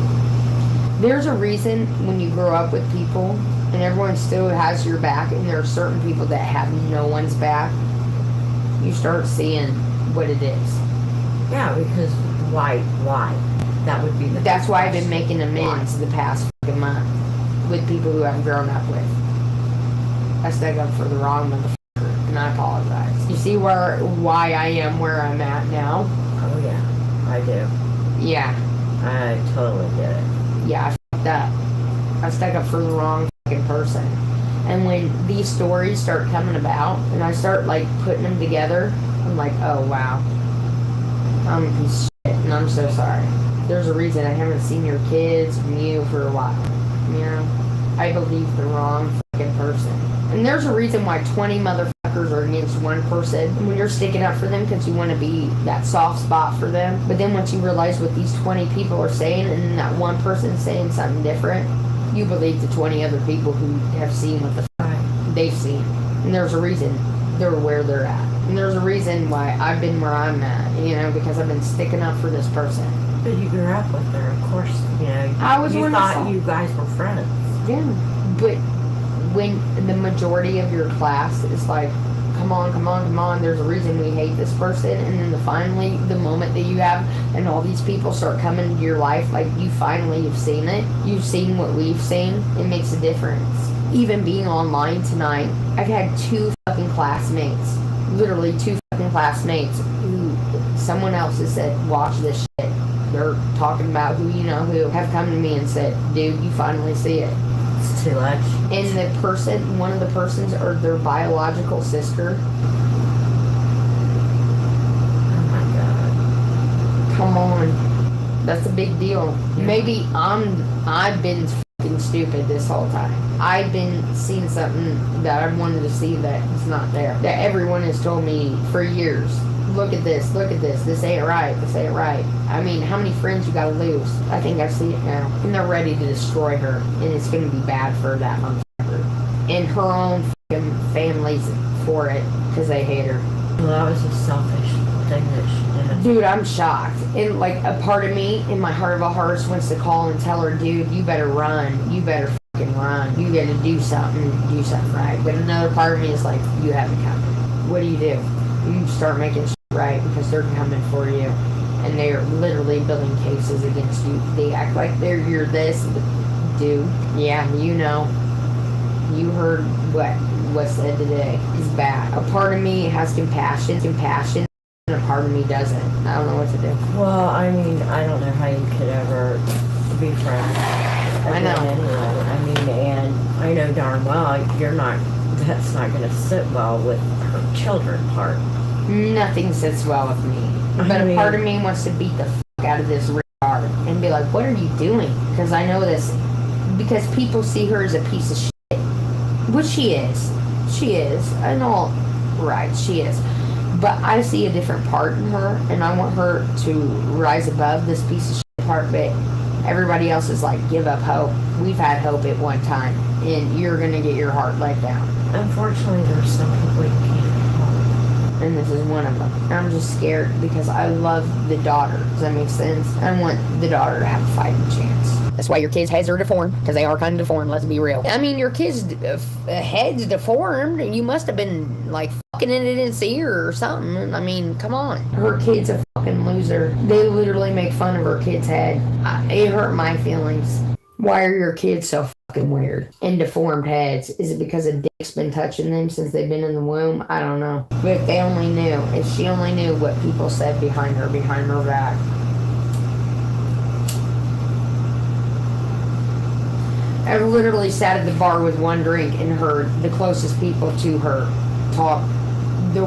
There's a reason when you grow up with people and everyone still has your back and there are certain people that have no one's back, you start seeing what it is. Yeah, because why? That would be the That's why I've been making amends the past fucking month with people who I've grown up with. I stuck up for the wrong motherfucker and I apologize. You see why I am where I'm at now? Oh yeah, I do. Yeah. I totally get it. Yeah, I fucked up. I stuck up for the wrong fucking person. And when these stories start coming about and I start like putting them together, I'm like, oh wow, I'm a piece of shit, and I'm so sorry. There's a reason I haven't seen your kids and you for a while. You know, I believe the wrong fucking person. And there's a reason why 20 motherfuckers are against one person. When you're sticking up for them because you want to be that soft spot for them. But then once you realize what these 20 people are saying, and then that one person saying something different, you believe the 20 other people who have seen what the fuck they've seen. And there's a reason they're where they're at. And there's a reason why I've been where I'm at, you know, because I've been sticking up for this person. But you grew up with her, of course, you know. You thought you guys were friends. Yeah, but when the majority of your class is like, come on, there's a reason we hate this person, and then finally, the moment that you have, and all these people start coming into your life, like you finally have seen it, you've seen what we've seen, it makes a difference. Even being online tonight, I've had 2 fucking classmates, literally 2 fucking classmates, who someone else has said, watch this shit. They're talking about who have come to me and said, dude, you finally see it. It's too much. And one of the persons, or their biological sister. Oh my God. Come on. That's a big deal. Yeah. Maybe I've been fucking stupid this whole time. I've been seeing something that I wanted to see that is not there. That everyone has told me for years. Look at this, this ain't right, I mean, how many friends you gotta lose? I think I see it now. And they're ready to destroy her, and it's gonna be bad for that motherfucker. And her own fucking family's for it, because they hate her. Well, that was a selfish thing that she did. Dude, I'm shocked. And like, a part of me, in my heart of all hearts, wants to call and tell her, dude, you better run, you better fucking run, you gotta do something right. But another part of me is like, you haven't come. What do? You start making shit right, because they're coming for you, and they're literally building cases against you. They act like you're this, dude. Yeah, you know. You heard what said today is bad. A part of me has compassion, and a part of me doesn't. I don't know what to do. Well, I mean, I don't know how you could ever be friends. I know. Anyway, I mean, and I know darn well that's not going to sit well with her children part. Nothing sits well with me. But a part of me wants to beat the fuck out of this retard and be like, what are you doing? Because I know this. Because people see her as a piece of shit. Which she is. She is. I know. Right, she is. But I see a different part in her, and I want her to rise above this piece of shit part. But everybody else is like, give up hope. We've had hope at one time, and you're going to get your heart let down. Unfortunately, there's some people you can't. And this is one of them. And I'm just scared because I love the daughter. Does that make sense? I want the daughter to have a fighting chance. That's why your kids' heads are deformed, because they are kind of deformed, let's be real. I mean, your kids' head's deformed, and you must have been, like, fucking in it in ear or something. I mean, come on. Her kid's a fucking loser. They literally make fun of her kid's head. It hurt my feelings. Why are your kids so fucking weird and deformed heads? Is it because a dick's been touching them since they've been in the womb? I don't know. But if they only knew, if she only knew what people said behind her back. I literally sat at the bar with one drink and heard the closest people to her talk the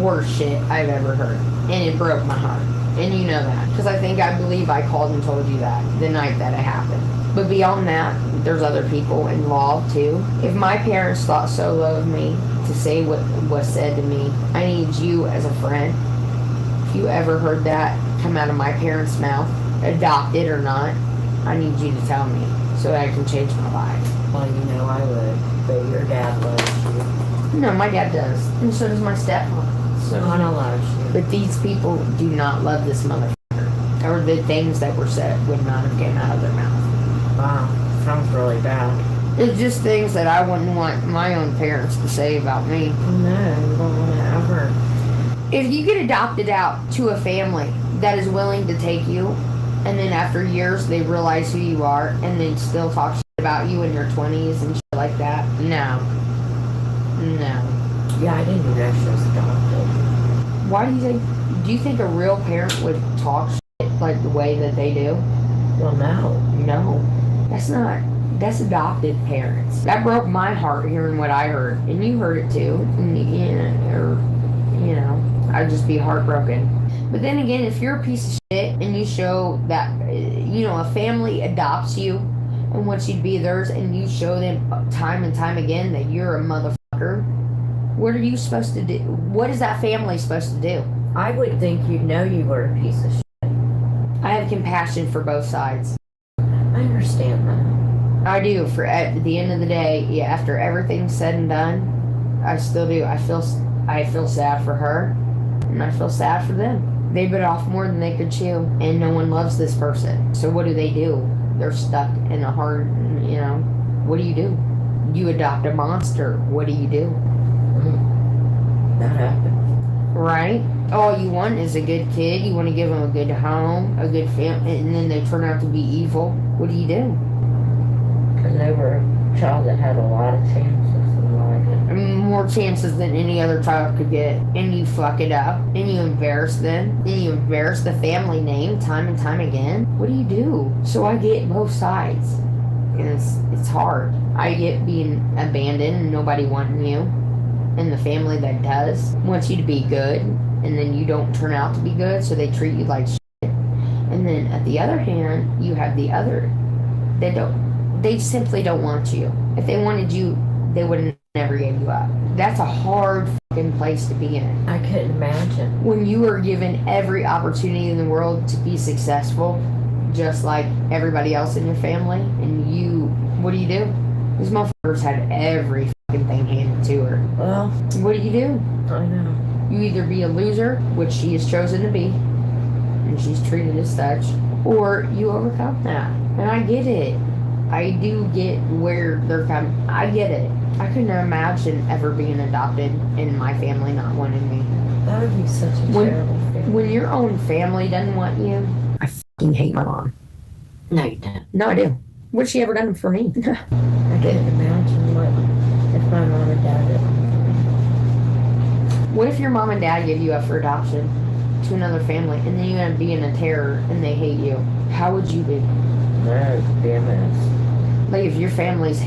worst shit I've ever heard. And it broke my heart. And you know that. Because I believe I called and told you that the night that it happened. But beyond that, there's other people involved too. If my parents thought so low of me to say what was said to me, I need you as a friend. If you ever heard that come out of my parents' mouth, adopted or not, I need you to tell me so that I can change my life. Well, you know I would, but your dad loves you. No, my dad does. And so does my stepmom. So Lana loves you. But these people do not love this motherfucker. Or the things that were said would not have came out of their mouth. Wow, sounds really bad. It's just things that I wouldn't want my own parents to say about me. No, you don't want to ever. If you get adopted out to a family that is willing to take you, and then after years they realize who you are, and then still talk shit about you in your 20s and shit like that, no. Yeah, I didn't know she was adopted. Why do you think a real parent would talk shit like the way that they do? Well, No. That's adopted parents. That broke my heart hearing what I heard. And you heard it too. And, I'd just be heartbroken. But then again, if you're a piece of shit and you show that, a family adopts you and wants you to be theirs, and you show them time and time again that you're a motherfucker, what are you supposed to do? What is that family supposed to do? I would think you'd know you were a piece of shit. I have compassion for both sides. I understand that. I do. For at the end of the day, yeah, after everything's said and done, I still do. I feel sad for her, and I feel sad for them. They bit off more than they could chew, and no one loves this person. So what do? They're stuck in a hard, what do? You adopt a monster. What do? That happened. Right? All you want is a good kid. You want to give them a good home, a good family, and then they turn out to be evil. What do? Because they were a child that had a lot of chances in life. More chances than any other child could get. And you fuck it up. And you embarrass them. And you embarrass the family name time and time again. What do you do? So I get both sides. And it's hard. I get being abandoned and nobody wanting you. And the family that does wants you to be good. And then you don't turn out to be good. So they treat you like shit. And then at the other hand, you have the other. They simply don't want you. If they wanted you, they would have never gave you up. That's a hard fucking place to be in. I couldn't imagine. When you are given every opportunity in the world to be successful, just like everybody else in your family, and what do? These motherfuckers had every fucking thing handed to her. Well, what do? I know. You either be a loser, which she has chosen to be, and she's treated as such, or you overcome that. And I get it. I do get where they're coming. I get it. I couldn't imagine ever being adopted and my family not wanting me. That would be such a terrible feeling. When your own family doesn't want you, I fucking hate my mom. No, you don't. No, I do. What's she ever done for me? I couldn't imagine what if my mom and dad didn't. What if your mom and dad give you up for adoption to another family, and then you end up being a terror and they hate you? How would you be? That would be a mess. Like if your family's,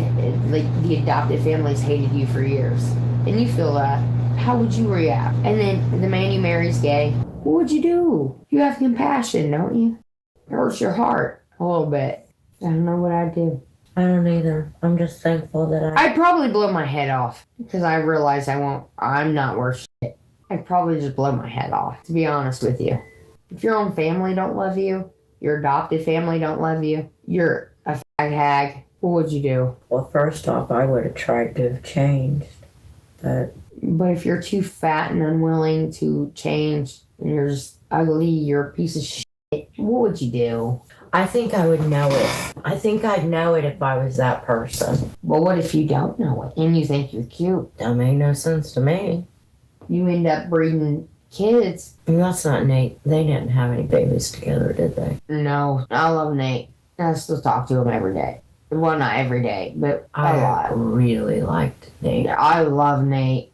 like the adopted family's hated you for years, and you feel that, how would you react? And then the man you marry's gay. What would you do? You have compassion, don't you? It hurts your heart a little bit. I don't know what I'd do. I don't either. I'm just thankful that I'd probably blow my head off because I realize I'm not worth shit. I'd probably just blow my head off, to be honest with you. If your own family don't love you, your adopted family don't love you, you're a fag hag, what would you do? Well, first off, I would have tried to have changed. But if you're too fat and unwilling to change, and you're just ugly, you're a piece of shit, what would you do? I think I would know it. I think I'd know it if I was that person. Well, what if you don't know it and you think you're cute? That made no sense to me. You end up breeding kids. And that's not Nate. They didn't have any babies together, did they? No, I love Nate. I still talk to him every day. Well, not every day, but a lot. I really liked Nate. I love Nate.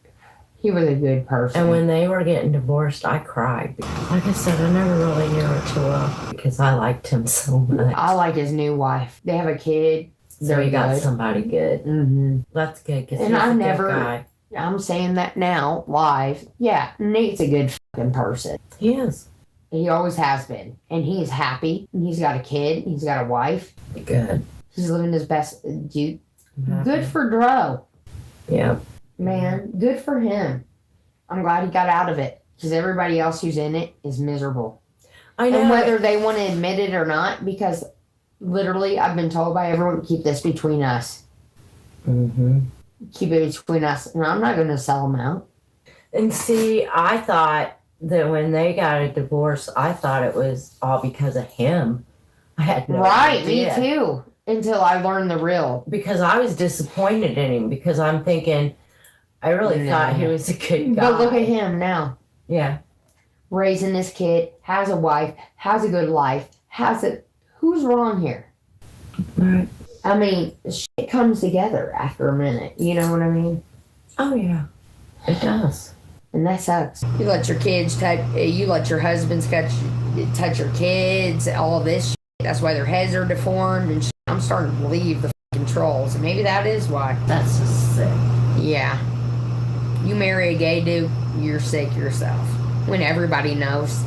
He was a good person. And when they were getting divorced, I cried. Like I said, I never really knew her too well because I liked him so much. I like his new wife. They have a kid. So he got somebody good. Mm-hmm. That's good because And he's I a never, good guy. I'm saying that now, live. Yeah, Nate's a good fucking person. He is. He always has been. And he's happy. And he's got a kid. He's got a wife. Good. He's living his best. Dude, good for Dro. Yeah. Man, good for him. I'm glad he got out of it. Because everybody else who's in it is miserable. I know. And whether they want to admit it or not, because literally I've been told by everyone to keep this between us. Mm-hmm. Keep it between us. And I'm not going to sell them out. And see, I thought that when they got a divorce, I thought it was all because of him. I had no idea. Me too. Until I learned the real. Because I was disappointed in him because I'm thinking, I really thought he was a good guy. But look at him now. Yeah. Raising this kid, has a wife, has a good life, who's wrong here? Right. I mean, shit comes together after a minute. You know what I mean? Oh, yeah. It does. And that sucks. You let your kids you let your husbands touch your kids, all this shit. That's why their heads are deformed and shit. I'm starting to believe the fucking trolls. And maybe that is why. That's just sick. Yeah. You marry a gay dude, you're sick yourself. When everybody knows.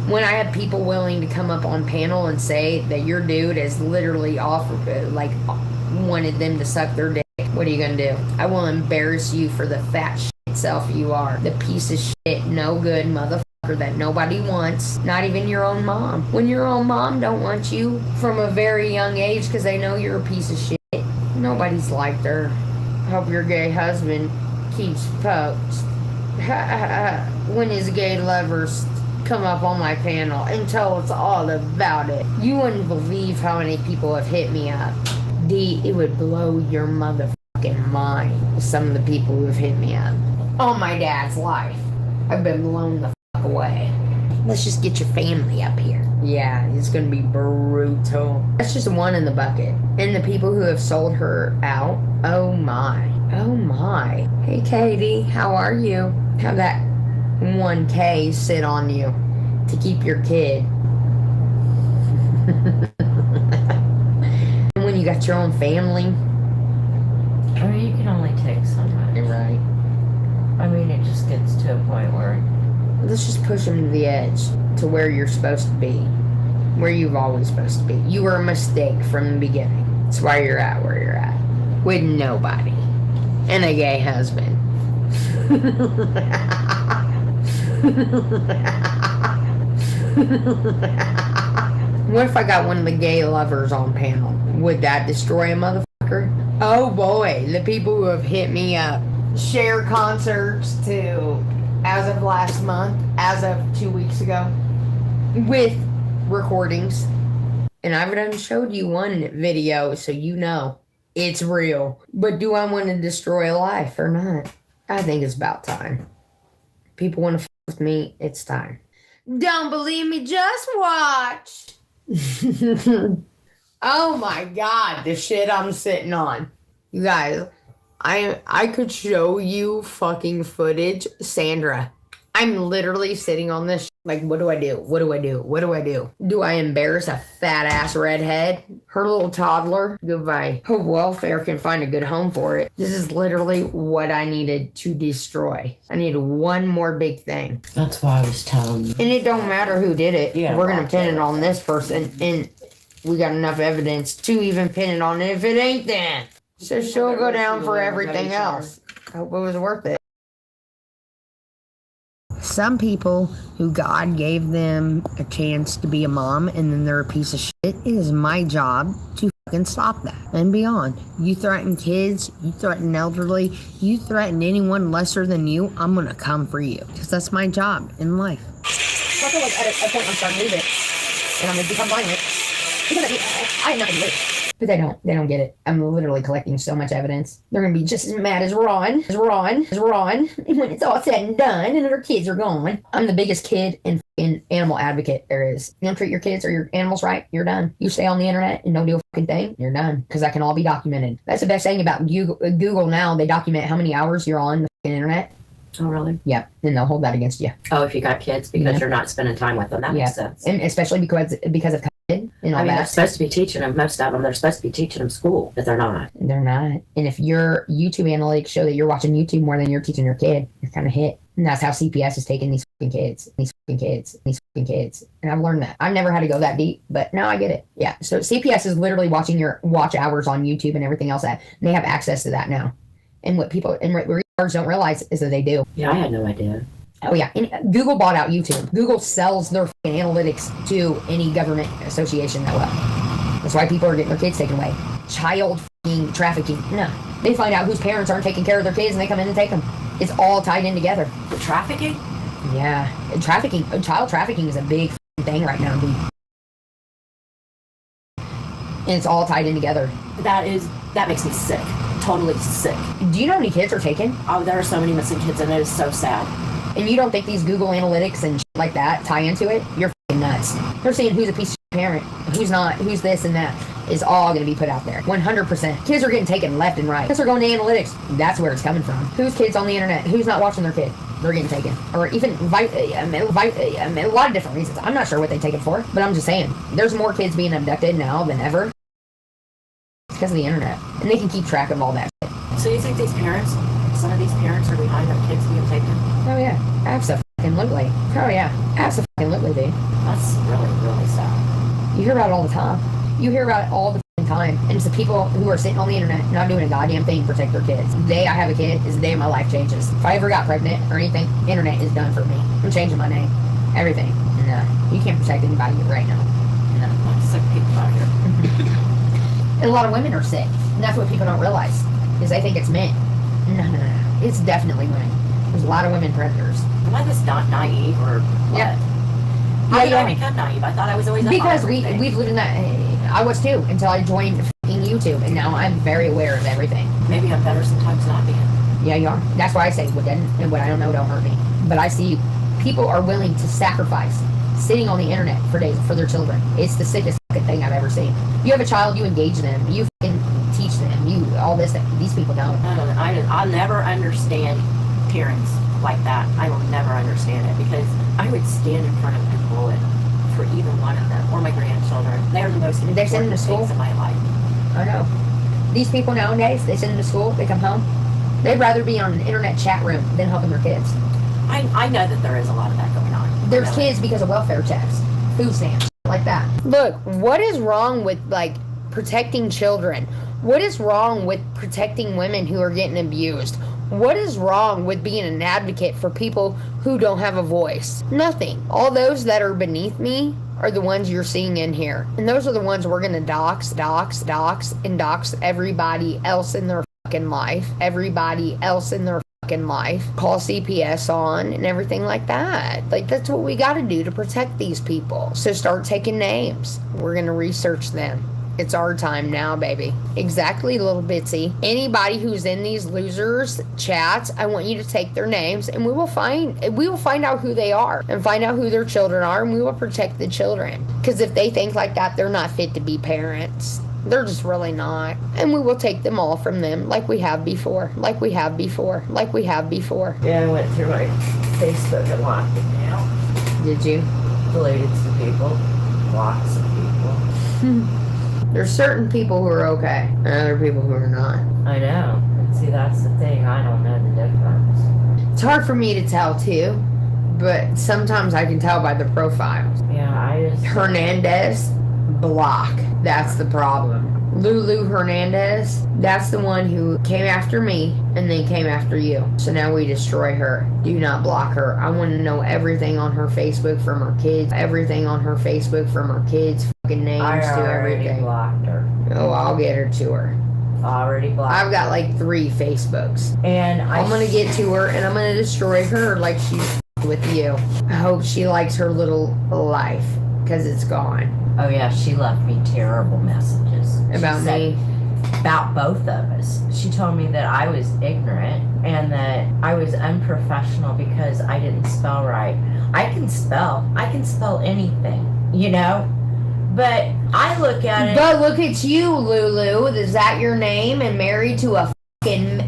When I have people willing to come up on panel and say that your dude has literally offered, like, wanted them to suck their dick, what are you gonna do? I will embarrass you for the fat shit self you are. The piece of shit, no good motherfucker that nobody wants, not even your own mom. When your own mom don't want you from a very young age because they know you're a piece of shit, nobody's liked her. Hope your gay husband keeps poked. When his gay lovers come up on my panel and tell us all about it. You wouldn't believe how many people have hit me up. D, it would blow your motherfucking mind, some of the people who have hit me up. All my dad's life, I've been blown the fuck away. Let's just get your family up here. Yeah, it's gonna be brutal. That's just one in the bucket. And the people who have sold her out, oh my. Oh my. Hey Katie, how are you? Have that 1K sit on you to keep your kid. And when you got your own family. I mean, you can only take so much. Right. I mean, it just gets to a point where... Let's just push them to the edge, to where you're supposed to be. Where you've always supposed to be. You were a mistake from the beginning. That's why you're at where you're at. With nobody. And a gay husband. What if I got one of the gay lovers on panel? Would that destroy a motherfucker? Oh boy, the people who have hit me up. Share concerts to, as of last month, as of 2 weeks ago, with recordings. And I've done showed you one video, so you know it's real. But do I want to destroy a life or not? I think it's about time. People want to f with me, it's time. Don't believe me, just watch. Oh my God, the shit I'm sitting on. You guys, I could show you fucking footage. Sandra, I'm literally sitting on this like, what do I do? What do I do? What do I do? Do I embarrass a fat ass redhead? Her little toddler? Goodbye. Her welfare can find a good home for it. This is literally what I needed to destroy. I need one more big thing. That's why I was telling you. And it don't matter who did it. Yeah, we're gonna pin it on this person, and we got enough evidence to even pin it on it if it ain't then. So she'll go down for everything else. I hope it was worth it. Some people who God gave them a chance to be a mom and then they're a piece of shit, it is my job to fucking stop that and beyond. You threaten kids, you threaten elderly, you threaten anyone lesser than you, I'm gonna come for you. Because that's my job in life. So I feel like at a point I'm starting to lose it. And I'm gonna become violent. Because I have nothing to lose. But they don't get it. I'm literally collecting so much evidence. They're gonna be just as mad as Ron, when it's all said and done and their kids are gone. I'm the biggest kid and animal advocate there is. You don't treat your kids or your animals right, you're done. You stay on the internet and don't do a fucking thing, you're done. Because that can all be documented. That's the best thing about Google now. They document how many hours you're on the fucking internet. Oh, really? Yep. And they'll hold that against you. Oh, if you got kids because you're not spending time with them. That makes sense. And especially because of COVID and all I mean, that. they're supposed to be teaching them, most of them, they're supposed to be teaching them school, but they're not. They're not. And if your YouTube analytics show that you're watching YouTube more than you're teaching your kid, you're kind of hit. And that's how CPS is taking these fucking kids. And I've learned that. I've never had to go that deep, but now I get it. Yeah. So CPS is literally watching your watch hours on YouTube and everything else that, and they have access to that now. And what people and retards don't realize is that they do. Yeah, I had no idea. Oh yeah, and Google bought out YouTube. Google sells their analytics to any government association that will. That's why people are getting their kids taken away. Child trafficking. No, they find out whose parents aren't taking care of their kids and they come in and take them. It's all tied in together. The trafficking? Yeah, and child trafficking is a big thing right now, dude. And it's all tied in together. That makes me sick. Totally sick. Do you know how many kids are taken? Oh, there are so many missing kids and it is so sad. And you don't think these Google analytics and shit like that tie into it? You're f***ing nuts. They're saying who's a piece of parent, who's not, who's this and that is all going to be put out there. 100%. Kids are getting taken left and right. Kids are going to analytics. That's where it's coming from. Whose kids on the internet? Who's not watching their kid? They're getting taken. Or even a lot of different reasons. I'm not sure what they take it for, but I'm just saying. There's more kids being abducted now than ever. It's because of the internet. And they can keep track of all that shit. So you think some of these parents are behind their kids being taken? Oh yeah, absolutely. Absolutely. Oh yeah, absolutely, dude. That's really, really sad. You hear about it all the time. You hear about it all the time. And it's the people who are sitting on the internet not doing a goddamn thing to protect their kids. The day I have a kid is the day my life changes. If I ever got pregnant or anything, internet is done for me. I'm changing my name. Everything. No. You can't protect anybody right now. No. I'm sick people out here. And a lot of women are sick. And that's what people don't realize. Is they think it's men. No. It's definitely women. There's a lot of women predators. Am I just not naive or what? Yeah. How did Yeah, I become naive? I thought I was always up Because on everything. we've lived in that. I was too until I joined YouTube, and now I'm very aware of everything. Maybe I'm better sometimes not being. Yeah, you are. That's why I say what doesn't and what I don't know don't hurt me. But I see people are willing to sacrifice sitting on the internet for days for their children. It's the sickest fucking thing I've ever seen. You have a child, you engage them, you fucking teach them, you all this. These people don't. I'll never understand parents like that. I will never understand it because I would stand in front of a bullet for either one of them or my grandchildren. They're the most They send them important to school? things in my life. I know. These people nowadays, they send them to school, they come home. They'd rather be on an internet chat room than helping their kids. I know that there is a lot of that going on. There's kids because of welfare checks, food stamps, like that. Look, what is wrong with, like, protecting children? What is wrong with protecting women who are getting abused? What is wrong with being an advocate for people who don't have a voice? Nothing. All those that are beneath me are the ones you're seeing in here. And those are the ones we're gonna dox everybody else in their fucking life. Everybody else in their fucking life. Call CPS on and everything like that. Like, that's what we gotta do to protect these people. So start taking names. We're gonna research them. It's our time now, baby. Exactly, little Bitsy. Anybody who's in these losers chats, I want you to take their names and we will find out who they are and find out who their children are, and we will protect the children. Because if they think like that, they're not fit to be parents. They're just really not. And we will take them all from them like we have before. Like we have before. Like we have before. Yeah, I went through my Facebook and locked it down. Did you? Deleted some people. Blocked some people. There's certain people who are okay and other people who are not. I know. And see, that's the thing. I don't know the difference. It's hard for me to tell too, but sometimes I can tell by the profiles. Yeah, I just... Hernandez, block. That's the problem. Lulu Hernandez, that's the one who came after me and then came after you. So now we destroy her. Do not block her. I want to know everything on her Facebook from her kids. Everything on her Facebook from her kids. Fucking names to everything. Blocked her. Oh, I'll get her to her. Already blocked. I've got like 3 Facebooks. And I'm going to get to her and I'm going to destroy her like she's with you. I hope she likes her little life because it's gone. Oh yeah, she left me terrible messages. About me? About both of us. She told me that I was ignorant and that I was unprofessional because I didn't spell right. I can spell anything, you know? But I look at it... But look at you, Lulu. Is that your name? And married to a fucking...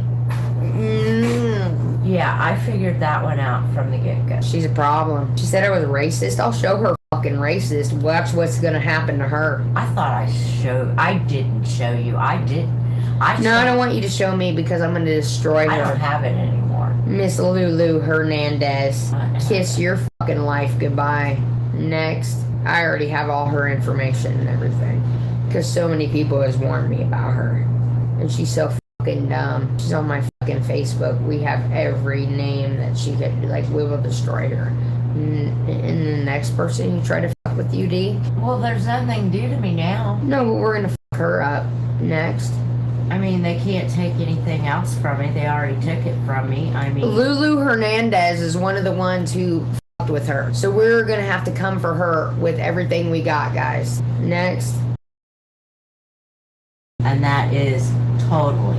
Yeah, I figured that one out from the get-go. She's a problem. She said I was racist. I'll show her fucking racist. Watch what's gonna happen to her. I thought I didn't show you. I don't want you to show me because I'm gonna destroy her. I don't have it anymore. Miss Lulu Hernandez. Kiss your fucking life goodbye. Next. I already have all her information and everything. Because so many people has warned me about her. And she's so fucking dumb. She's on my fucking Facebook. We have every name that she could, like, we will destroy her. And the next person you try to fuck with you, D? Well, there's nothing due to me now. No, but we're gonna fuck her up next. I mean, they can't take anything else from me. They already took it from me. I mean... Lulu Hernandez is one of the ones who fucked with her. So we're gonna have to come for her with everything we got, guys. Next. And that is totally...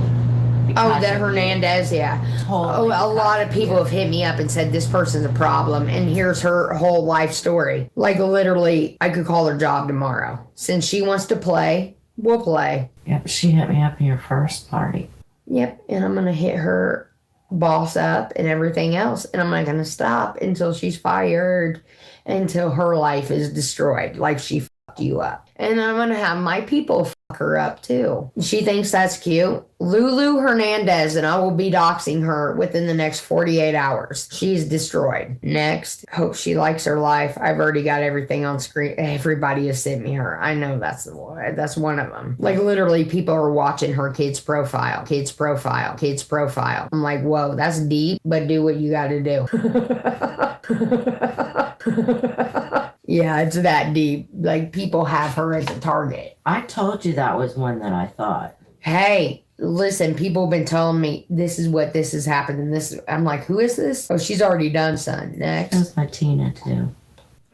Oh, that Hernandez, yeah. Totally. Oh, a lot of people have hit me up and said this person's a problem, and here's her whole life story. Like, literally, I could call her job tomorrow. Since she wants to play, we'll play. Yep, she hit me up in your first party. Yep, and I'm gonna hit her boss up and everything else, and I'm not gonna stop until she's fired, until her life is destroyed, like she fucked you up. And I'm gonna have my people her up too. She thinks that's cute. Lulu Hernandez, and I will be doxing her within the next 48 hours. She's destroyed. Next, hope she likes her life. I've already got everything on screen. Everybody has sent me her. I know that's one of them. Like literally people are watching her kid's profile. I'm like, whoa, that's deep, but do what you gotta do. Yeah, it's that deep. Like people have her as a target. I told you that was one that I thought. Hey, listen, people have been telling me this is what this has happened, and this. I'm like, who is this? Oh, she's already done, son. Next. That's my Tina too.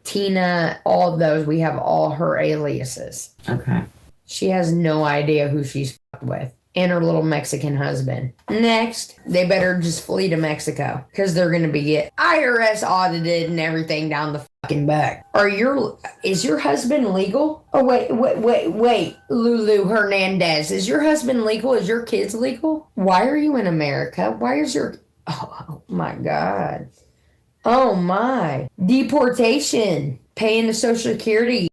Tina, all of those, we have all her aliases. Okay. She has no idea who she's with. And her little Mexican husband. Next, they better just flee to Mexico because they're going to be get IRS audited and everything down the fucking back. Is your husband legal? Oh, wait, Lulu Hernandez. Is your husband legal? Is your kids legal? Why are you in America? Oh my God. Oh my. Deportation. Paying the Social Security.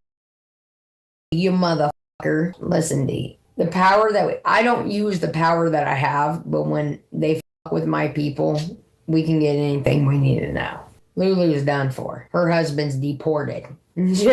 You motherfucker. Listen, D. The power I don't use the power that I have, but when they fuck with my people, we can get anything we need to know. Lulu's done for. Her husband's deported. He's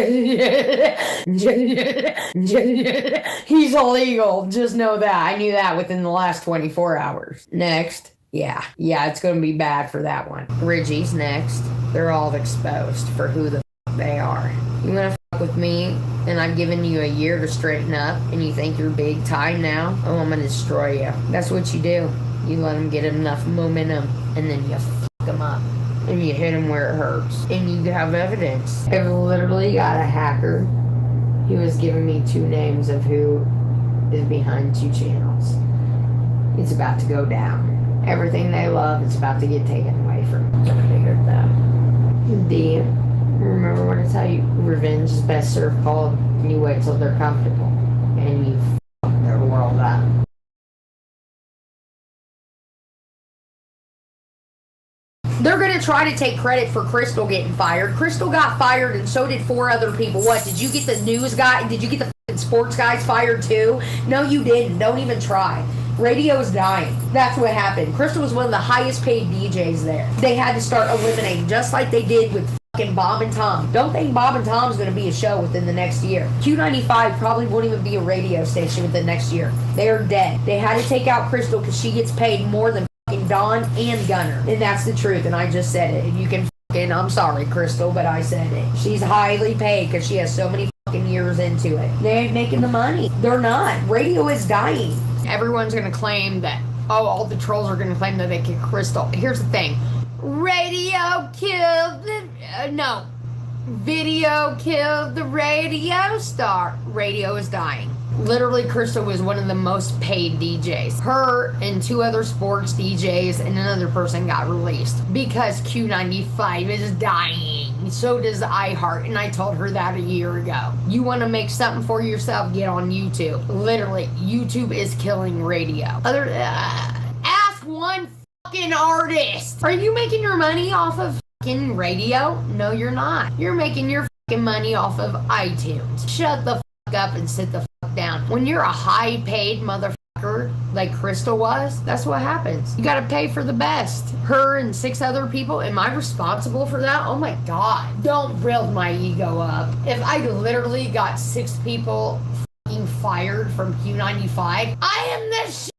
illegal. Just know that. I knew that within the last 24 hours. Next. Yeah, it's going to be bad for that one. Reggie's next. They're all exposed for who the fuck they are. You want to fuck with me? And I've given you a year to straighten up, and you think you're big time now? Oh, I'm gonna destroy you. That's what you do. You let them get enough momentum, and then you fuck them up. And you hit them where it hurts. And you have evidence. I've literally got a hacker who has given me 2 names of who is behind 2 channels. It's about to go down. Everything they love is about to get taken away from them. I figured that. D. Remember when I tell you revenge is best served cold, and you wait till they're comfortable, and you fuck their world up. They're going to try to take credit for Crystal getting fired. Crystal got fired, and so did 4 other people. What, did you get the news guy? Did you get the sports guys fired too? No, you didn't. Don't even try. Radio's dying. That's what happened. Crystal was one of the highest paid DJs there. They had to start eliminating, just like they did with fucking Bob and Tom. Don't think Bob and Tom's going to be a show within the next year. Q95 probably won't even be a radio station within the next year. They are dead. They had to take out Crystal because she gets paid more than fucking Dawn and Gunner. And that's the truth, and I just said it. And you can fucking, I'm sorry, Crystal, but I said it. She's highly paid because she has so many fucking years into it. They ain't making the money. They're not. Radio is dying. Everyone's going to claim that, all the trolls are going to claim that they kicked Crystal. Here's the thing. Radio killed the... no. Video killed the radio star. Radio is dying. Literally, Crystal was one of the most paid DJs. Her and 2 other sports DJs and another person got released because Q95 is dying. So does iHeart, and I told her that a year ago. You want to make something for yourself, get on YouTube. Literally, YouTube is killing radio. Ask one fucking artist. Are you making your money off of fucking radio? No, you're not. You're making your fucking money off of iTunes. Shut the fuck up and sit the fuck down. When you're a high-paid motherfucker like Crystal was, that's what happens. You gotta pay for the best. Her and 6 other people, am I responsible for that? Oh my God. Don't build my ego up. If I literally got 6 people fucking fired from Q95, I am the shit.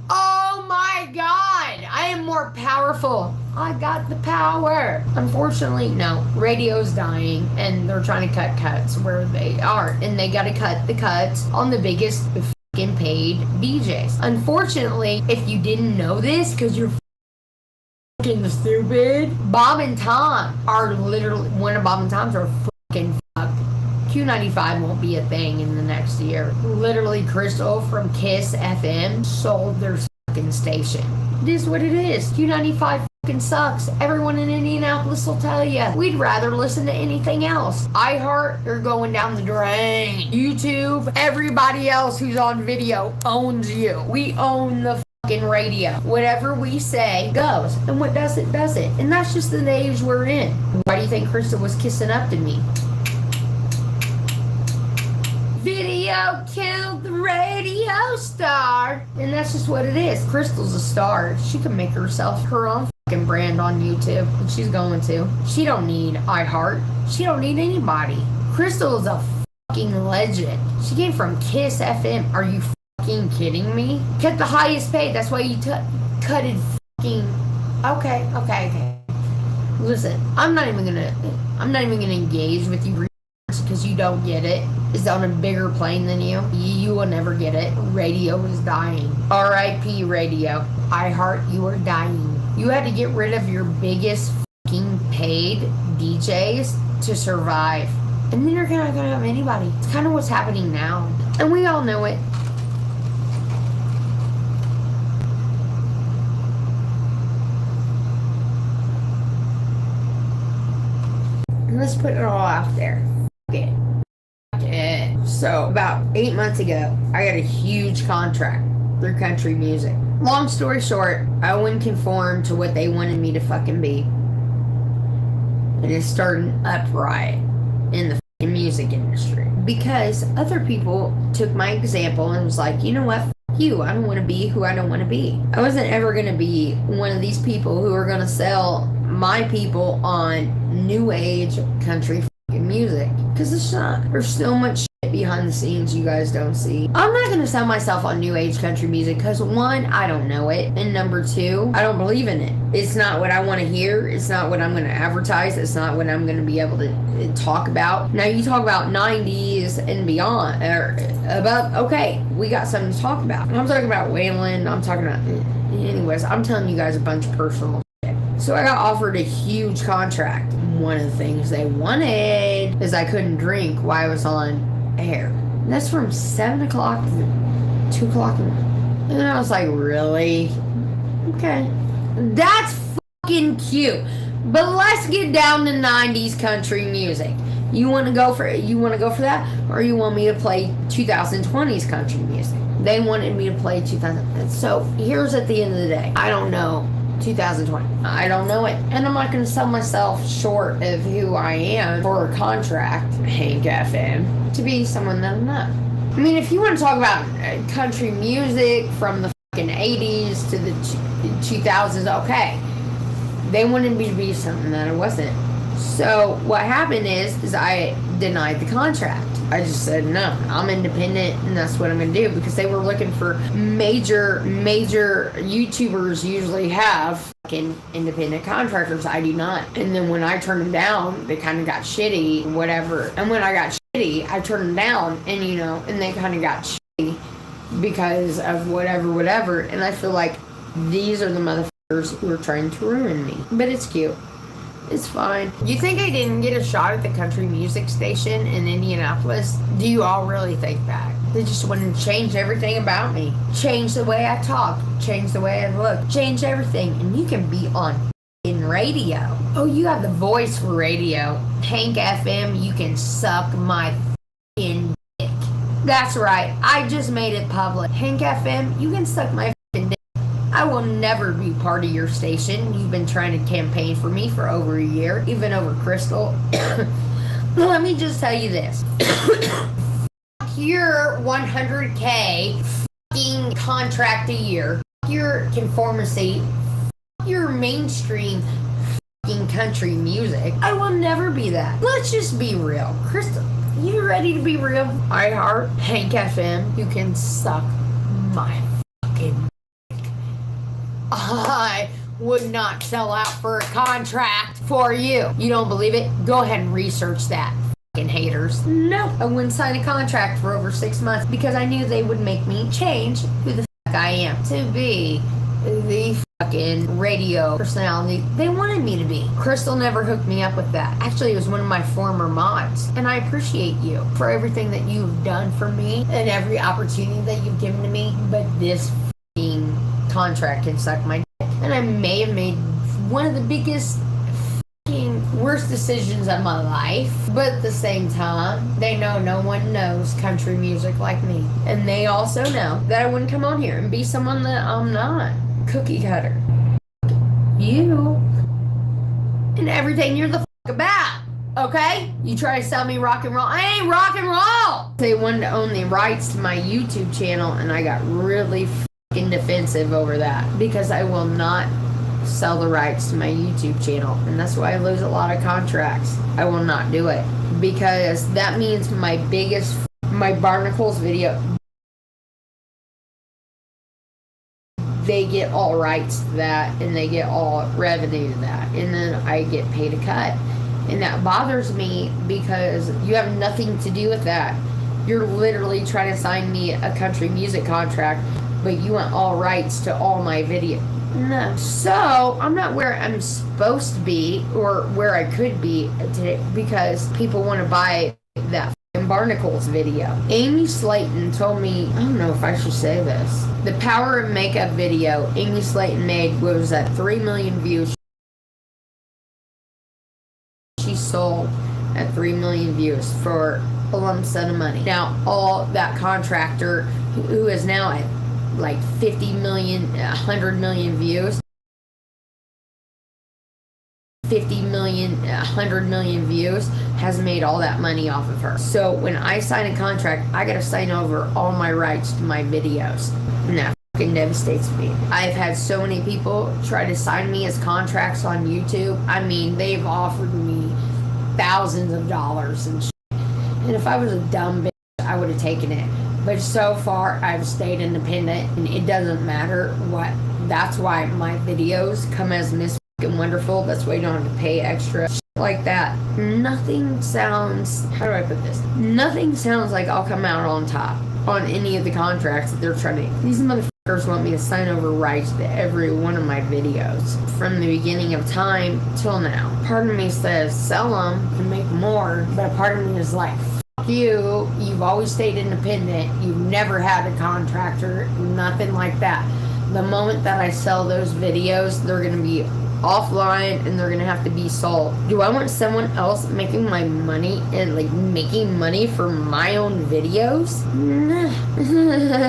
Oh my God. I am more powerful. I got the power. Unfortunately, no. Radio's dying, and they're trying to cut cuts where they are, and they gotta cut the cuts on the biggest fucking paid DJs. Unfortunately, if you didn't know this, because you're fucking stupid, Bob and Tom are literally, one of Bob and Tom's are fucking fucked. Q95 won't be a thing in the next year. Literally, Crystal from Kiss FM sold their fucking station. It is what it is. Q95 fucking sucks. Everyone in Indianapolis will tell you. We'd rather listen to anything else. iHeart, they're going down the drain. YouTube, everybody else who's on video owns you. We own the fucking radio. Whatever we say goes. And what does it, does it. And that's just the age we're in. Why do you think Krista was kissing up to me? Video radio killed the radio star. And that's just what it is. Crystal's a star. She can make herself her own fucking brand on YouTube. And she's going to. She don't need iHeart. She don't need anybody. Crystal is a fucking legend. She came from Kiss FM. Are you fucking kidding me? Cut the highest paid. That's why you cutted fucking. Okay. Listen, I'm not even gonna engage with you because you don't get it. It's on a bigger plane than you. You will never get it. Radio is dying. R.I.P. radio. iHeart, you are dying. You had to get rid of your biggest fucking paid DJs to survive. And then you're not gonna have anybody. It's kind of what's happening now. And we all know it. Let's put it all out there. Yeah. So about 8 months ago, I got a huge contract through country music. Long story short, I wouldn't conform to what they wanted me to fucking be. And it started an upright in the fucking music industry. Because other people took my example and was like, you know what? Fuck you. I don't want to be who I don't want to be. I wasn't ever going to be one of these people who are going to sell my people on new age country fucking music, because it's not. There's so much shit behind the scenes you guys don't see. I'm not gonna sell myself on new age country music because, one, I don't know it, and number two, I don't believe in it. It's not what I want to hear. It's not what I'm gonna advertise. It's not what I'm gonna be able to talk about. Now you talk about 90s and beyond, or above. Okay, we got something to talk about. I'm talking about Waylon. I'm talking about. Anyways, I'm telling you guys a bunch of personal. So I got offered a huge contract. One of the things they wanted is I couldn't drink while I was on air. And that's from 7 o'clock to 2 o'clock. And I was like, really? Okay. That's fucking cute. But let's get down to 90s country music. You want to go for it? You want to go for that? Or you want me to play 2020s country music? They wanted me to play 2000. So here's at the end of the day. I don't know. 2020. I don't know it. And I'm not going to sell myself short of who I am for a contract, Hank FM, to be someone that I'm not. I mean, if you want to talk about country music from the fucking 80s to the 2000s, okay. They wanted me to be something that I wasn't. So what happened is I denied the contract. I just said, no, I'm independent and that's what I'm going to do, because they were looking for major YouTubers usually have fucking independent contractors. I do not. And then when I turned them down, they kind of got shitty, whatever. And when I got shitty, I turned them down and, and they kind of got shitty because of whatever. And I feel like these are the motherfuckers who are trying to ruin me. But it's cute. It's fine. You think I didn't get a shot at the country music station in Indianapolis? Do you all really think that? They just wanted to change everything about me. Change the way I talk. Change the way I look. Change everything. And you can be on in radio. Oh, you have the voice for radio. Hank FM, you can suck my f***ing dick. That's right. I just made it public. Hank FM, you can suck my f***ing dick. I will never be part of your station. You've been trying to campaign for me for over a year, even over Crystal. Let me just tell you this. Your 100K fucking contract a year. Your conformity. Your mainstream fucking country music. I will never be that. Let's just be real. Crystal, you ready to be real? iHeart, Hank FM, you can suck my fucking. I would not sell out for a contract for you. You don't believe it? Go ahead and research that, fucking haters. No, I wouldn't sign a contract for over 6 months because I knew they would make me change who the fuck I am to be the fucking radio personality they wanted me to be. Crystal never hooked me up with that. Actually, it was one of my former mods, and I appreciate you for everything that you've done for me and every opportunity that you've given to me, but this fucking contract can suck my dick. And I may have made one of the biggest fucking worst decisions of my life, but at the same time, they know no one knows country music like me, and they also know that I wouldn't come on here and be someone that I'm not. Cookie cutter. You and everything you're the fuck about. Okay? You try to sell me rock and roll. I ain't rock and roll! They wanted to own the rights to my YouTube channel, and I got really fucking defensive over that because I will not sell the rights to my YouTube channel, and that's why I lose a lot of contracts. I will not do it because that means my barnacles video, they get all rights to that and they get all revenue to that, and then I get paid a cut. And that bothers me because you have nothing to do with that. You're literally trying to sign me a country music contract, but you want all rights to all my videos. No. So I'm not where I'm supposed to be or where I could be today because people want to buy that Barnacles video. Amy Slayton told me, I don't know if I should say this, the Power of Makeup video Amy Slayton made was at 3 million views. She sold at 3 million views for a lump sum of money. Now, all that contractor who is now at like 50 million, 100 million views, 50 million, 100 million views, has made all that money off of her. So when I sign a contract, I gotta sign over all my rights to my videos. And that fucking devastates me. I've had so many people try to sign me as contracts on YouTube. I mean, they've offered me thousands of dollars and shit. And if I was a dumb bitch, I would have taken it. But so far, I've stayed independent, and it doesn't matter what. That's why my videos come as Miss Fucking Wonderful. That's why you don't have to pay extra shit like that. Nothing sounds, how do I put this? Nothing sounds like I'll come out on top on any of the contracts that they're trying to. These motherfuckers want me to sign over rights to every one of my videos from the beginning of time till now. Part of me says sell them and make more, but a part of me is like, you've always stayed independent, you've never had a contractor, nothing like that. The moment that I sell those videos, they're going to be offline and they're going to have to be sold. Do I want someone else making my money and like making money for my own videos? No.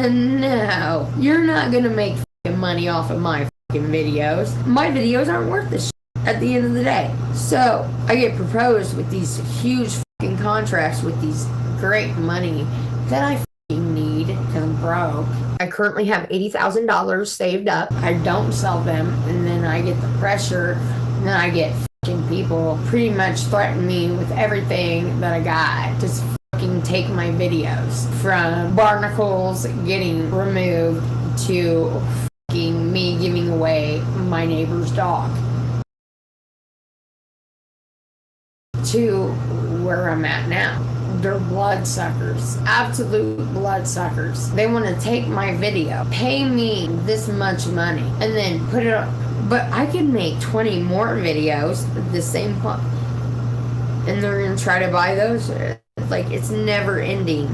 No. You're not going to make fucking money off of my fucking videos. My videos aren't worth the shit at the end of the day. So I get proposed with these huge fucking contracts with these great money that I fucking need because I'm broke. I currently have $80,000 saved up. I don't sell them, and then I get the pressure, and then I get fucking people pretty much threaten me with everything that I got. Just fucking take my videos, from barnacles getting removed to fucking me giving away my neighbor's dog, to where I'm at now. They're bloodsuckers, absolute bloodsuckers. They want to take my video, pay me this much money, and then put it up. But I can make 20 more videos at the same point, and they're gonna try to buy those. Like, it's never ending.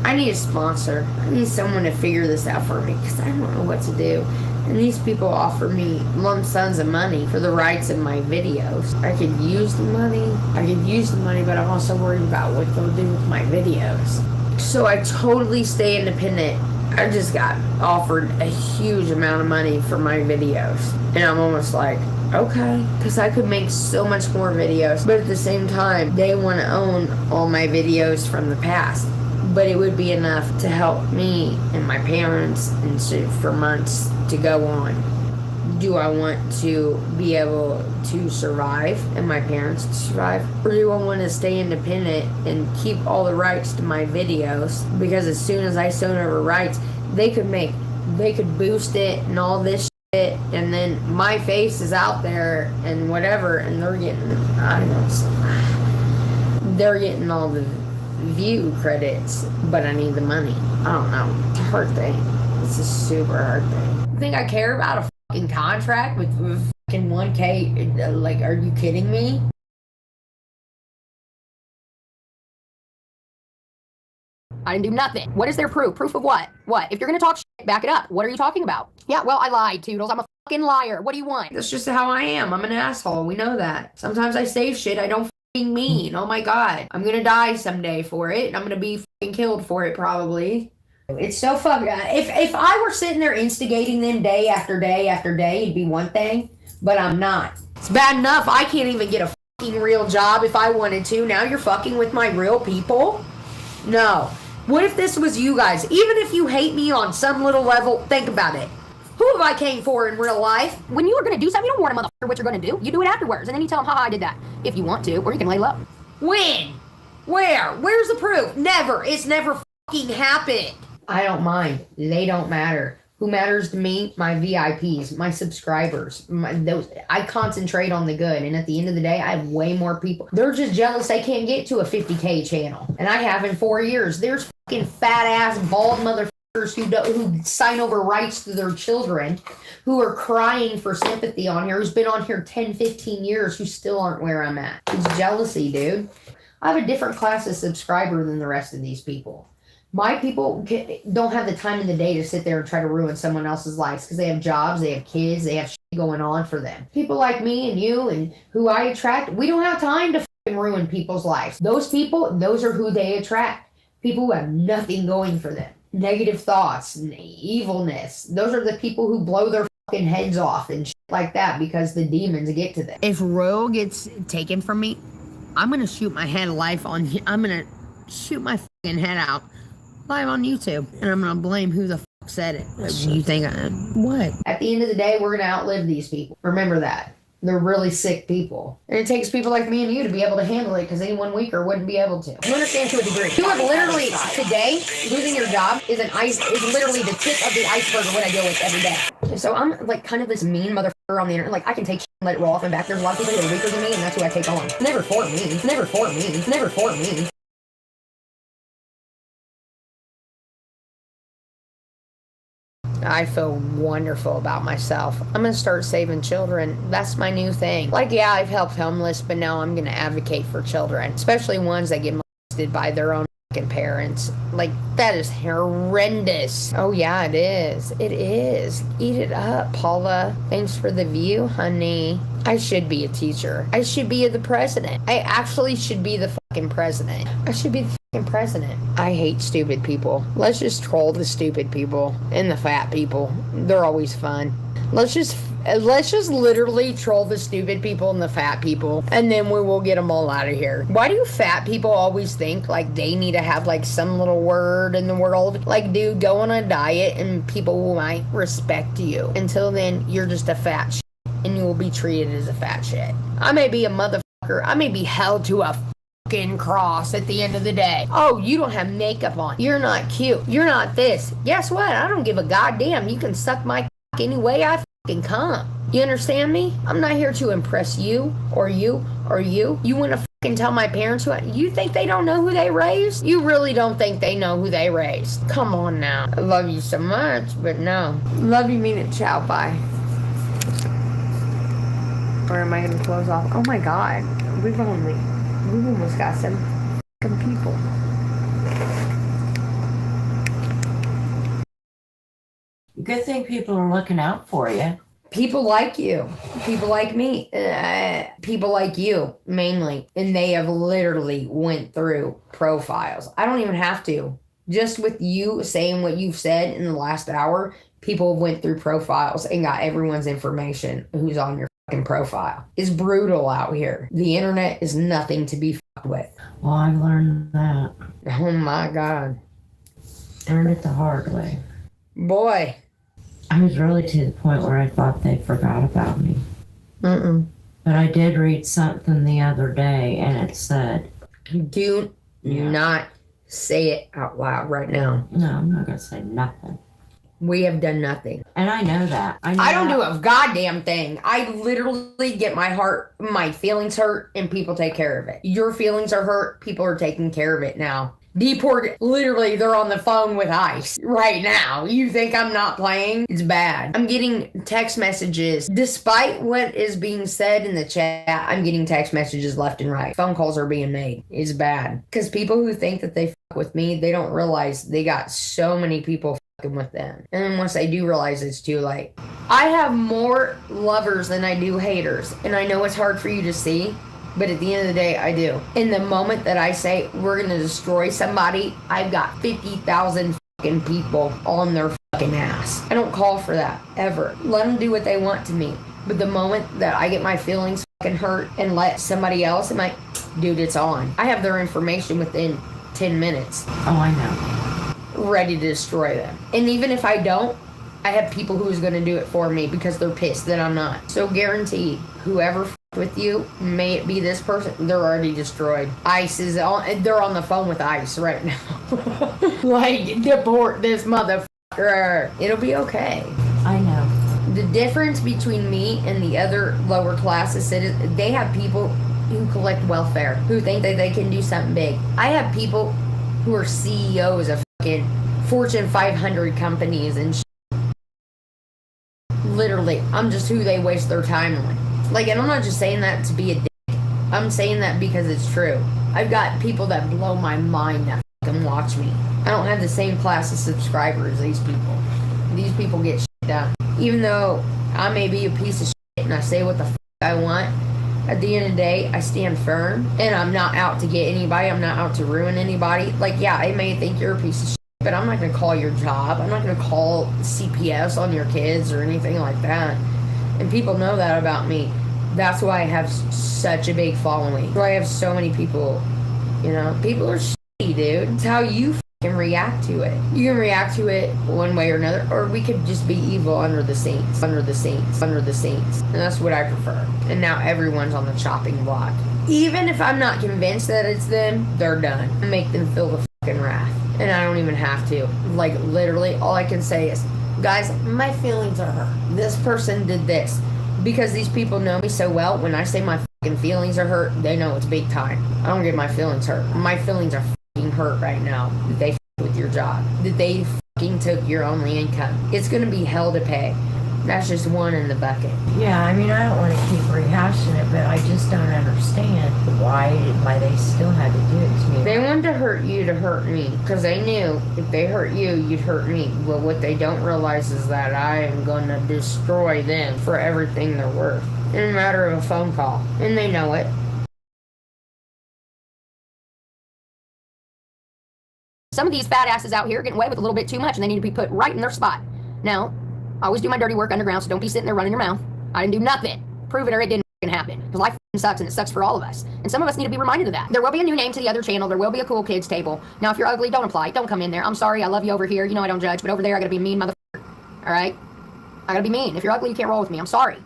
I need a sponsor. I need someone to figure this out for me because I don't know what to do. And these people offer me lump sums of money for the rights of my videos. I could use the money, but I'm also worried about what they'll do with my videos. So I totally stay independent. I just got offered a huge amount of money for my videos. And I'm almost like, okay, because I could make so much more videos. But at the same time, they want to own all my videos from the past. But it would be enough to help me and my parents and for months to go on. Do I want to be able to survive and my parents to survive? Or do I want to stay independent and keep all the rights to my videos? Because as soon as I sign over rights, they could boost it and all this shit, and then my face is out there and whatever, and they're getting, I don't know, they're getting all the view credits, but I need the money. I don't know. It's a hard thing. It's a super hard thing. You think I care about a fucking contract with fucking 1K? Like, are you kidding me? I didn't do nothing. What is their proof? Proof of what? What? If you're gonna talk shit, back it up. What are you talking about? Yeah, well, I lied, Toodles. I'm a fucking liar. What do you want? That's just how I am. I'm an asshole. We know that. Sometimes I say shit I don't fucking mean. Oh my god. I'm gonna die someday for it. I'm gonna be fucking killed for it, probably. It's so fucking... If I were sitting there instigating them day after day after day, it'd be one thing. But I'm not. It's bad enough I can't even get a fucking real job if I wanted to. Now you're fucking with my real people? No. What if this was you guys? Even if you hate me on some little level, think about it. Who have I came for in real life? When you are going to do something, you don't warn a motherfucker what you're going to do. You do it afterwards, and then you tell them, haha, I did that. If you want to, or you can lay low. When? Where? Where's the proof? Never. It's never fucking happened. I don't mind. They don't matter. Who matters to me? My VIPs, my subscribers. I concentrate on the good, and at the end of the day, I have way more people. They're just jealous they can't get to a 50K channel, and I have in 4 years. There's fucking fat ass bald motherfuckers who sign over rights to their children, who are crying for sympathy on here, who's been on here 10, 15 years, who still aren't where I'm at. It's jealousy, dude. I have a different class of subscriber than the rest of these people. My people don't have the time in the day to sit there and try to ruin someone else's lives because they have jobs, they have kids, they have shit going on for them. People like me and you and who I attract, we don't have time to fucking ruin people's lives. Those people, those are who they attract. People who have nothing going for them. Negative thoughts and evilness. Those are the people who blow their fucking heads off and shit like that because the demons get to them. If Royal gets taken from me, I'm gonna shoot my head live on. I'm gonna shoot my fucking head out live on YouTube, and I'm gonna blame who the fuck said it. You think what? At the end of the day, we're gonna outlive these people. Remember that. They're really sick people. And it takes people like me and you to be able to handle it because anyone weaker wouldn't be able to. You understand to a degree. You have literally, today, losing your job is literally the tip of the iceberg of what I deal with every day. So I'm like kind of this mean motherfucker on the internet. Like I can take shit and let it roll off and back. There's a lot of people who are weaker than me and that's who I take on. Never for me. Never for me. Never for me. I feel wonderful about myself. I'm gonna start saving children. That's my new thing. Like, yeah, I've helped homeless, but now I'm gonna advocate for children, especially ones that get molested by their own fucking parents. Like, that is horrendous. Oh yeah, it is. It is. Eat it up, Paula. Thanks for the view, honey. I should be a teacher. I should be the president. I actually should be the fucking president. I should be the fucking president. I hate stupid people. Let's just troll the stupid people and the fat people. They're always fun. Let's just literally troll the stupid people and the fat people, and then we will get them all out of here. Why do fat people always think like they need to have like some little word in the world? Like, dude, go on a diet and people might respect you. Until then, you're just a fat shit, and you will be treated as a fat shit. I may be a motherfucker. I may be held to a fucking cross at the end of the day. Oh, you don't have makeup on. You're not cute. You're not this. Guess what? I don't give a goddamn. You can suck my cock any way I fucking come. You understand me? I'm not here to impress you or you or you. You want to fucking tell my parents you think they don't know who they raised? You really don't think they know who they raised? Come on now. I love you so much, but no. Love you, mean it. Ciao, bye. Or am I going to close off? Oh my god. We've almost got some fucking people. Good thing people are looking out for you. People like you. People like me. People like you, mainly. And they have literally went through profiles. I don't even have to. Just with you saying what you've said in the last hour, people went through profiles and got everyone's information who's on your fucking profile. It's brutal out here. The internet is nothing to be fucked with. Well, I learned that. Oh my god. Learned it the hard way. Boy. I was really to the point where I thought they forgot about me. Mm-mm. But I did read something the other day, and it said... Do not say it out loud right now. No, I'm not going to say nothing. We have done nothing. And I know that. I don't do a goddamn thing. I literally get my feelings hurt, and people take care of it. Your feelings are hurt, people are taking care of it now. Deport, literally, they're on the phone with ICE right now. You think I'm not playing? It's bad. I'm getting text messages. Despite what is being said in the chat, I'm getting text messages left and right. Phone calls are being made. It's bad. Because people who think that they fuck with me, they don't realize they got so many people fucking with them. And then once they do realize it's too late. I have more lovers than I do haters. And I know it's hard for you to see. But at the end of the day, I do. In the moment that I say we're going to destroy somebody, I've got 50,000 fucking people on their fucking ass. I don't call for that, ever. Let them do what they want to me. But the moment that I get my feelings fucking hurt and let somebody else, I'm like, dude, it's on. I have their information within 10 minutes. Oh, I know. Ready to destroy them. And even if I don't, I have people who's going to do it for me because they're pissed that I'm not. So guaranteed, whoever with you, may it be this person, they're already destroyed. ICE is on, they're on the phone with ICE right now. Like, deport this motherfucker. It'll be okay. I know. The difference between me and the other lower classes, they have people who collect welfare, who think that they can do something big. I have people who are CEOs of fucking Fortune 500 companies and shit. Literally, I'm just who they waste their time on. Like, and I'm not just saying that to be a dick. I'm saying that because it's true. I've got people that blow my mind that fucking watch me. I don't have the same class of subscribers as these people. These people get shit done. Even though I may be a piece of shit and I say what the fuck I want, at the end of the day, I stand firm and I'm not out to get anybody. I'm not out to ruin anybody. Like, yeah, I may think you're a piece of shit, but I'm not going to call your job. I'm not going to call CPS on your kids or anything like that. And people know that about me. That's why I have such a big following. That's why I have so many people, you know. People are shitty, dude. It's how you can react to it. You can react to it one way or another, or we could just be evil under the saints. And that's what I prefer. And now everyone's on the chopping block. Even if I'm not convinced that it's them, they're done. I make them feel the fucking wrath. And I don't even have to. Like, literally, all I can say is, guys, my feelings are hurt. This person did this. Because these people know me so well, when I say my fucking feelings are hurt, they know it's big time. I don't get my feelings hurt. My feelings are fucking hurt right now. That they with your job. That they fucking took your only income. It's gonna be hell to pay. That's just one in the bucket. Yeah, I mean, I don't want to keep rehashing it, but I just don't understand why they still had to do it to me. They wanted to hurt you to hurt me, because they knew if they hurt you, you'd hurt me. Well, what they don't realize is that I am going to destroy them for everything they're worth in a matter of a phone call, and they know it. Some of these fat asses out here are getting away with a little bit too much, and they need to be put right in their spot. Now, I always do my dirty work underground, so don't be sitting there running your mouth. I didn't do nothing. Prove it or it didn't happen. Because life sucks, and it sucks for all of us. And some of us need to be reminded of that. There will be a new name to the other channel. There will be a cool kids table. Now, if you're ugly, don't apply. Don't come in there. I'm sorry. I love you over here. You know I don't judge. But over there, I gotta be mean motherfucker. All right? I gotta be mean. If you're ugly, you can't roll with me. I'm sorry.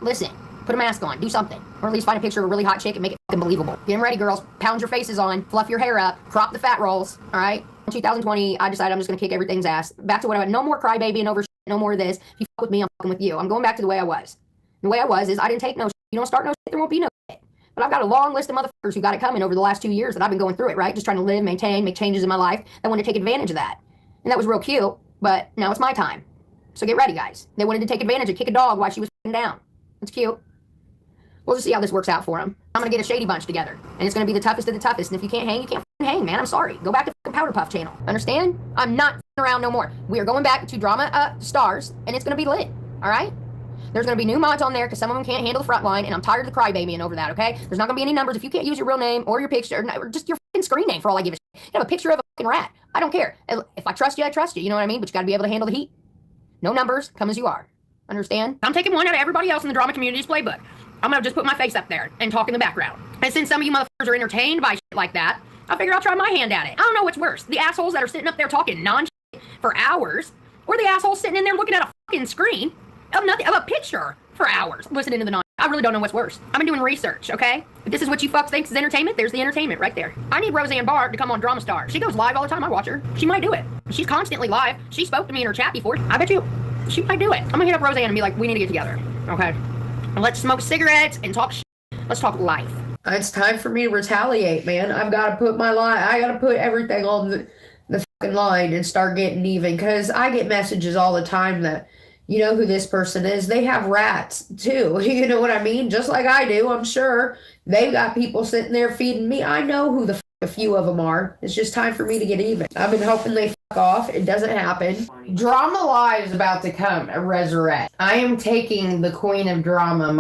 Listen. Put a mask on. Do something. Or at least find a picture of a really hot chick and make it fucking believable. Get them ready, girls. Pound your faces on. Fluff your hair up. Crop the fat rolls. All right? In 2020, I decided I'm just gonna kick everything's ass. Back to what I went. No more crybaby and over shit. No more of this. If you fuck with me, I'm fucking with you. I'm going back to the way I was. The way I was is I didn't take no shit. You don't start no shit, there won't be no shit. But I've got a long list of motherfuckers who got it coming over the last 2 years that I've been going through it, right? Just trying to live, maintain, make changes in my life. That wanted to take advantage of that. And that was real cute, but now it's my time. So get ready, guys. They wanted to take advantage and kick a dog while she was down. That's cute. We'll just see how this works out for them. I'm going to get a shady bunch together. And it's going to be the toughest of the toughest. And if you can't hang, you can't hang, man. I'm sorry. Go back to the Powder Puff channel. Understand? I'm not around no more. We are going back to Drama Stars, and it's going to be lit. All right? There's going to be new mods on there because some of them can't handle the front line, and I'm tired of the crybabying over that, okay? There's not going to be any numbers if you can't use your real name or your picture or just your fucking screen name for all I give a shit. You have a picture of a fucking rat. I don't care. If I trust you, I trust you. You know what I mean? But you got to be able to handle the heat. No numbers. Come as you are. Understand? I'm taking one out of everybody else in the drama community's playbook. I'm going to just put my face up there and talk in the background. And since some of you motherfuckers are entertained by shit like that, I figure I'll try my hand at it. I don't know what's worse. The assholes that are sitting up there talking non-shit for hours, or the assholes sitting in there looking at a fucking screen of nothing, of a picture for hours, listening to the non. I really don't know what's worse. I've been doing research, okay? If this is what you fucks think is entertainment, there's the entertainment right there. I need Roseanne Barr to come on Drama Star. She goes live all the time. I watch her. She might do it. She's constantly live. She spoke to me in her chat before. I bet you she might do it. I'm gonna hit up Roseanne and be like, we need to get together, okay? And let's smoke cigarettes and talk shit. Let's talk life. It's time for me to retaliate, man. I've got to put I got to put everything on the fucking line and start getting even. Because I get messages all the time that, you know who this person is. They have rats, too. You know what I mean? Just like I do, I'm sure. They've got people sitting there feeding me. I know who the a few of them are. It's just time for me to get even. I've been hoping they fuck off. It doesn't happen. Drama Live is about to come, resurrect. I am taking the queen of drama.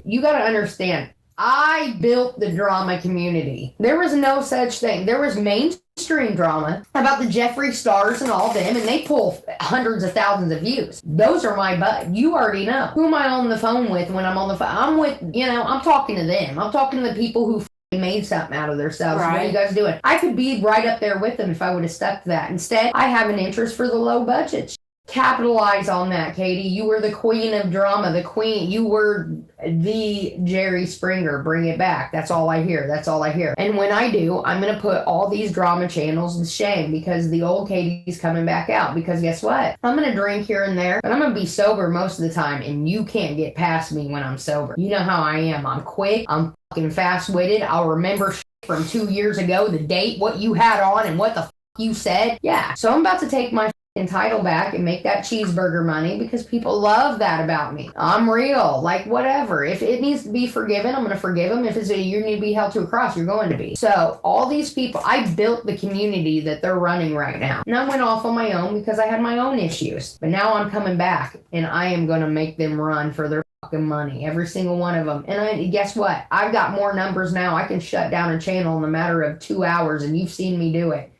You got to understand. I built the drama community. There was no such thing. There was mainstream drama about the Jeffree Stars and all them, and they pull hundreds of thousands of views. Those are my butt. You already know. Who am I on the phone with when I'm on the phone? I'm with, I'm talking to them. I'm talking to the people who made something out of themselves. Right. What are you guys doing? I could be right up there with them if I would have stuck to that. Instead, I have an interest for the low budget. Capitalize on that, Katie. You were the queen of drama, the queen. You were the Jerry Springer. Bring it back. That's all I hear. That's all I hear. And when I do, I'm going to put all these drama channels to shame because the old Katie's coming back out. Because guess what? I'm going to drink here and there, but I'm going to be sober most of the time, and you can't get past me when I'm sober. You know how I am. I'm quick. I'm fucking fast-witted. I'll remember from 2 years ago, the date, what you had on, and what the you said. Yeah. So I'm about to take my title back and make that cheeseburger money because people love that about me. I'm real. Like, whatever. If it needs to be forgiven, I'm going to forgive them. If it's you need to be held to a cross, you're going to be. So all these people, I built the community that they're running right now. And I went off on my own because I had my own issues. But now I'm coming back and I am going to make them run for their fucking money. Every single one of them. And guess what? I've got more numbers now. I can shut down a channel in a matter of 2 hours and you've seen me do it.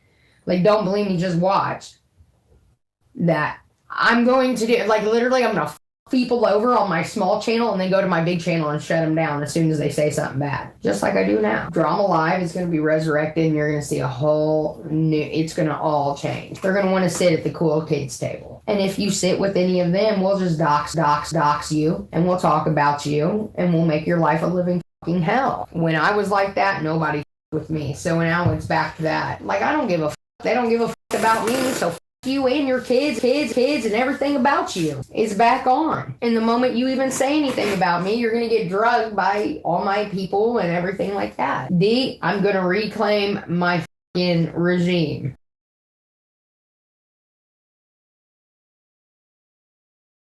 Like, don't believe me, just watch. That I'm going to do, like, literally I'm going to f people over on my small channel and then go to my big channel and shut them down as soon as they say something bad. Just like I do now. Drama Live is going to be resurrected and you're going to see a whole new, it's going to all change. They're going to want to sit at the cool kids table. And if you sit with any of them, we'll just dox you and we'll talk about you and we'll make your life a living fucking hell. When I was like that, nobody with me. So now it's back to that. Like, I don't give a f. They don't give a f about me, so you and your kids, and everything about you is back on. And the moment you even say anything about me, you're going to get drugged by all my people and everything like that. I'm going to reclaim my f***ing regime.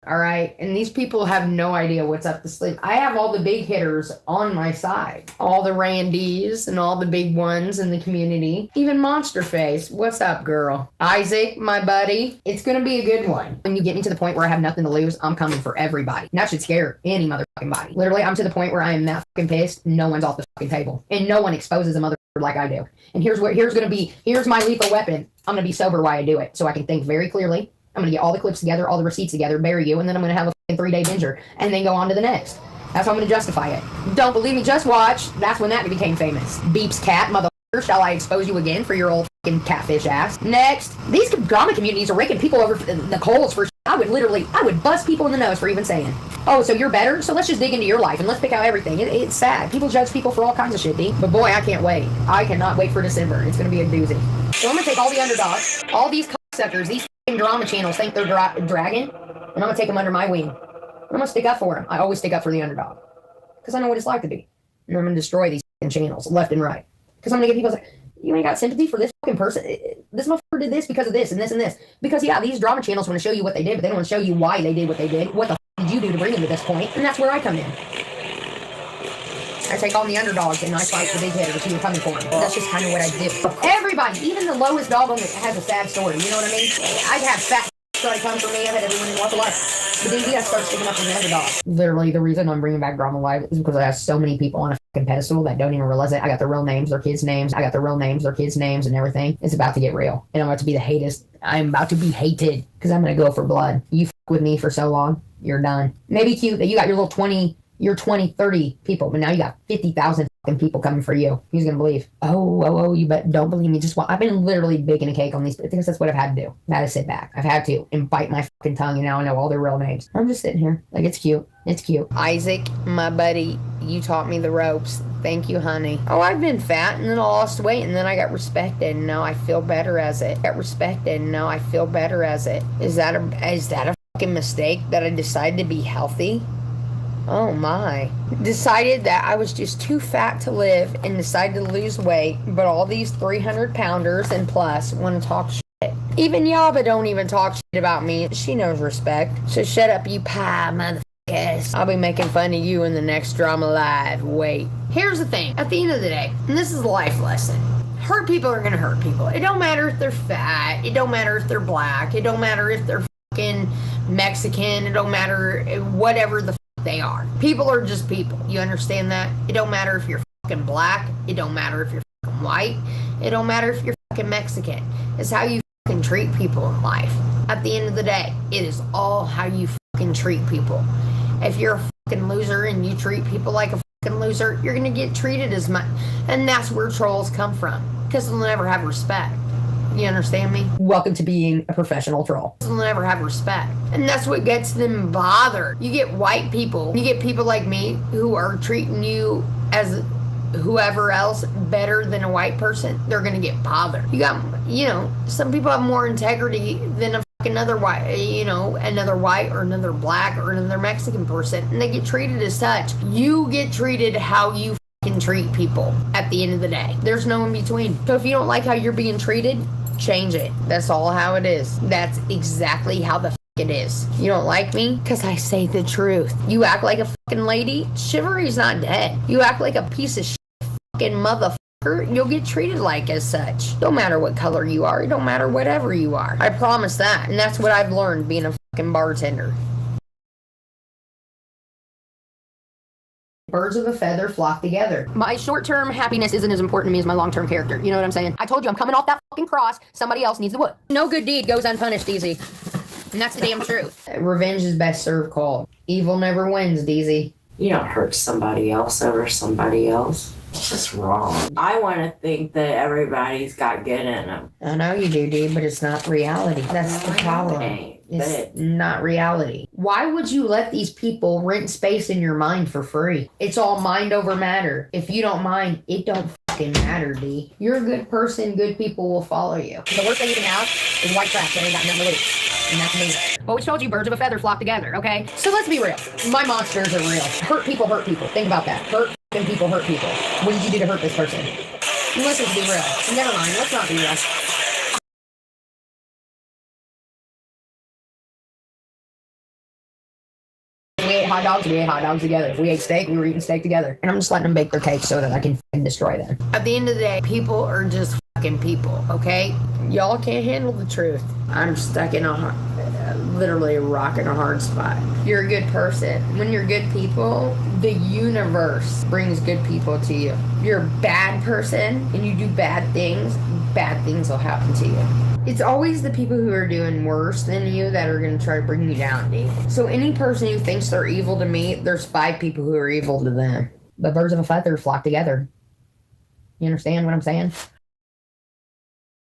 All right. And these people have no idea what's up to sleep. I have all the big hitters on my side. All the Randys and all the big ones in the community. Even Monster Face. What's up, girl? Isaac, my buddy. It's going to be a good one. When you get me to the point where I have nothing to lose, I'm coming for everybody. And that should scare any motherfucking body. Literally, I'm to the point where I am that fucking pissed. No one's off the fucking table. And no one exposes a motherfucker like I do. And here's my lethal weapon. I'm going to be sober while I do it. So I can think very clearly. I'm going to get all the clips together, all the receipts together, bury you, and then I'm going to have a 3-day binger, and then go on to the next. That's how I'm going to justify it. Don't believe me? Just watch. That's when that became famous. Beeps cat, motherfucker, shall I expose you again for your old fucking catfish ass? Next. These drama communities are raking people over the coals for I would bust people in the nose for even saying, oh, so you're better? So let's just dig into your life and let's pick out everything. It's sad. People judge people for all kinds of shit, D. But boy, I can't wait. I cannot wait for December. It's going to be a doozy. So I'm going to take all the underdogs, all these cocksuckers, these drama channels think they're dragging, and I'm going to take them under my wing. I'm going to stick up for them. I always stick up for the underdog. Because I know what it's like to be. And I'm going to destroy these channels left and right. Because I'm going to get people like, you ain't got sympathy for this fucking person. This motherfucker did this because of this and this and this. Because, yeah, these drama channels want to show you what they did, but they don't want to show you why they did what they did. What the did you do to bring them to this point? And that's where I come in. I take on the underdogs and I fight the big hitters who are coming for them. That's just kind of what I do. Everybody, even the lowest dog on it has a sad story. You know what I mean? I have fat try to come for me. I've had everyone in walk of life. But then I start sticking up for the underdog. Literally, the reason I'm bringing back Drama Live is because I have so many people on a fucking pedestal that don't even realize it. I got their real names, their kids' names. I got their real names, their kids' names, and everything. It's about to get real. And I'm about to be the hatest. I'm about to be hated because I'm going to go for blood. You fuck with me for so long, you're done. Maybe cute that you got your little 20, 30 people, but now you got 50,000 fucking people coming for you. Who's gonna believe? Oh, you bet. Don't believe me. Just I've been literally baking a cake on these because that's what I've had to do. I've had to sit back. I've had to and bite my fucking tongue, and now I know all their real names. I'm just sitting here like it's cute. It's cute. Isaac, my buddy, you taught me the ropes. Thank you, honey. Oh, I've been fat and then I lost weight and then I got respected and now I feel better as it. Got respected and now I feel better as it. Is that a fucking mistake that I decided to be healthy? Oh my. Decided that I was just too fat to live and decided to lose weight, but all these 300 pounders and plus want to talk shit. Even Yaba don't even talk shit about me. She knows respect. So shut up, you pie motherfuckers. I'll be making fun of you in the next Drama Live. Wait. Here's the thing. At the end of the day, and this is a life lesson. Hurt people are gonna hurt people. It don't matter if they're fat. It don't matter if they're black. It don't matter if they're fucking Mexican. It don't matter whatever the they are. People are just people. You understand that? It don't matter if you're fucking black. It don't matter if you're fucking white. It don't matter if you're fucking Mexican. It's how you fucking treat people in life. At the end of the day, it is all how you fucking treat people. If you're a fucking loser and you treat people like a fucking loser, you're gonna get treated as much. And that's where trolls come from. Because they'll never have respect. You understand me? Welcome to being a professional troll. They'll never have respect. And that's what gets them bothered. You get white people, you get people like me who are treating you as whoever else better than a white person, they're gonna get bothered. You got, some people have more integrity than another white, another white or another black or another Mexican person, and they get treated as such. You get treated how you fucking treat people at the end of the day. There's no in between. So if you don't like how you're being treated, change it. That's all how it is. That's exactly how the it is. You don't like me? Because I say the truth. You act like a fucking lady? Chivalry's not dead. You act like a piece of shit fucking motherfucker, you'll get treated like as such. Don't matter what color you are. It don't matter whatever you are. I promise that. And that's what I've learned being a fucking bartender. Birds of a feather flock together. My short-term happiness isn't as important to me as my long-term character. You know what I'm saying? I told you I'm coming off that fucking cross. Somebody else needs the wood. No good deed goes unpunished, Easy. And that's the damn truth. Revenge is best served cold. Evil never wins, Deezy. You don't hurt somebody else over somebody else. It's just wrong. I want to think that everybody's got good in them. I know you do, Dee, but it's not reality. That's the problem. It's not reality. Why would you let these people rent space in your mind for free? It's all mind over matter. If you don't mind, it don't fucking matter, D. You're a good person, good people will follow you. The worst thing you can have is white trash that ain't got nothing to lose. And that's me. Well, we told you birds of a feather flock together, okay? So let's be real. My monsters are real. Hurt people hurt people. Think about that. Hurt people hurt people. What did you do to hurt this person? Let's just be real. Never mind. Let's not be real. We ate hot dogs, we ate hot dogs together. If we ate steak, we were eating steak together. And I'm just letting them bake their cake so that I can fucking destroy them. At the end of the day, people are just fucking people, okay? Y'all can't handle the truth. I'm stuck in literally a rock in a hard spot. You're a good person. When you're good people, the universe brings good people to you. You're a bad person and you do bad things will happen to you. It's always the people who are doing worse than you that are going to try to bring you down, D. So any person who thinks they're evil to me, there's 5 people who are evil to them. The birds of a feather flock together. You understand what I'm saying?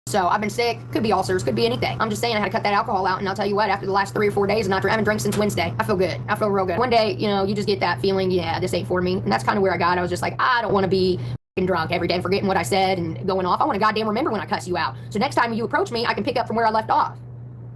So I've been sick, could be ulcers, could be anything. I'm just saying I had to cut that alcohol out, and I'll tell you what, after the last 3 or 4 days, I haven't drank since Wednesday. I feel good. I feel real good. One day, you just get that feeling, yeah, this ain't for me. And that's kind of where I got. I was just like, I don't want to be drunk every day, forgetting what I said and going off. I want to goddamn remember when I cuss you out. So next time you approach me, I can pick up from where I left off.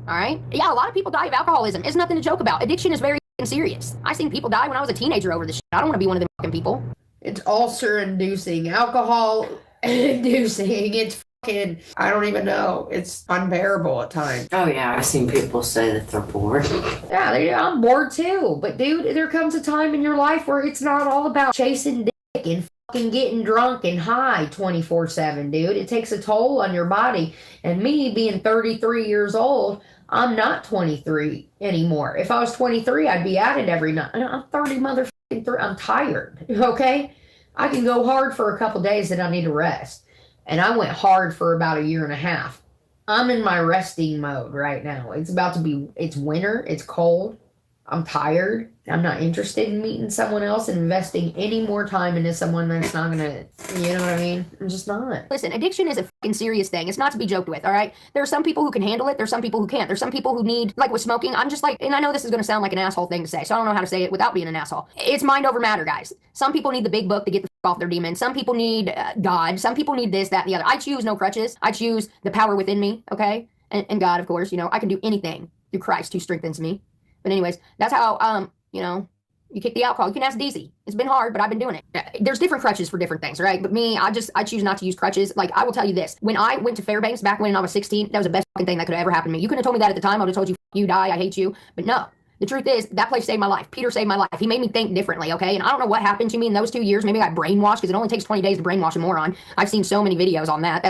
All right? Yeah, a lot of people die of alcoholism. It's nothing to joke about. Addiction is very serious. I seen people die when I was a teenager over this shit. I don't want to be one of them fucking people. It's ulcer-inducing, alcohol-inducing. It's fucking, I don't even know. It's unbearable at times. Oh, yeah, I've seen people say that they're bored. Yeah, I'm bored too. But, dude, there comes a time in your life where it's not all about chasing dick and fucking getting drunk and high 24/7, dude. It takes a toll on your body. And me being 33 years old, I'm not 23 anymore. If I was 23, I'd be at it every night. I'm 30 motherfucking 3. I'm tired, okay? I can go hard for a couple days and I need to rest. And I went hard for about 1.5 years. I'm in my resting mode right now. It's winter. It's cold. I'm tired. I'm not interested in meeting someone else and investing any more time into someone that's not gonna, you know what I mean? I'm just not. Listen, addiction is a fucking serious thing. It's not to be joked with, all right? There are some people who can handle it. There's some people who can't. There's some people who need, like with smoking, I'm just like, and I know this is gonna sound like an asshole thing to say, so I don't know how to say it without being an asshole. It's mind over matter, guys. Some people need the big book to get the off their demons. Some people need God. Some people need this, that, and the other. I choose no crutches. I choose the power within me, okay? And God, of course, I can do anything through Christ who strengthens me. But anyways, that's how, you kick the alcohol. You can ask Deezy. It's been hard, but I've been doing it. There's different crutches for different things, right? But me, I choose not to use crutches. Like, I will tell you this. When I went to Fairbanks back when I was 16, that was the best fucking thing that could have ever happened to me. You couldn't have told me that at the time. I would have told you, you die, I hate you. But no. The truth is, that place saved my life. Peter saved my life. He made me think differently, okay? And I don't know what happened to me in those 2 years. Maybe I got brainwashed, because it only takes 20 days to brainwash a moron. I've seen so many videos on that.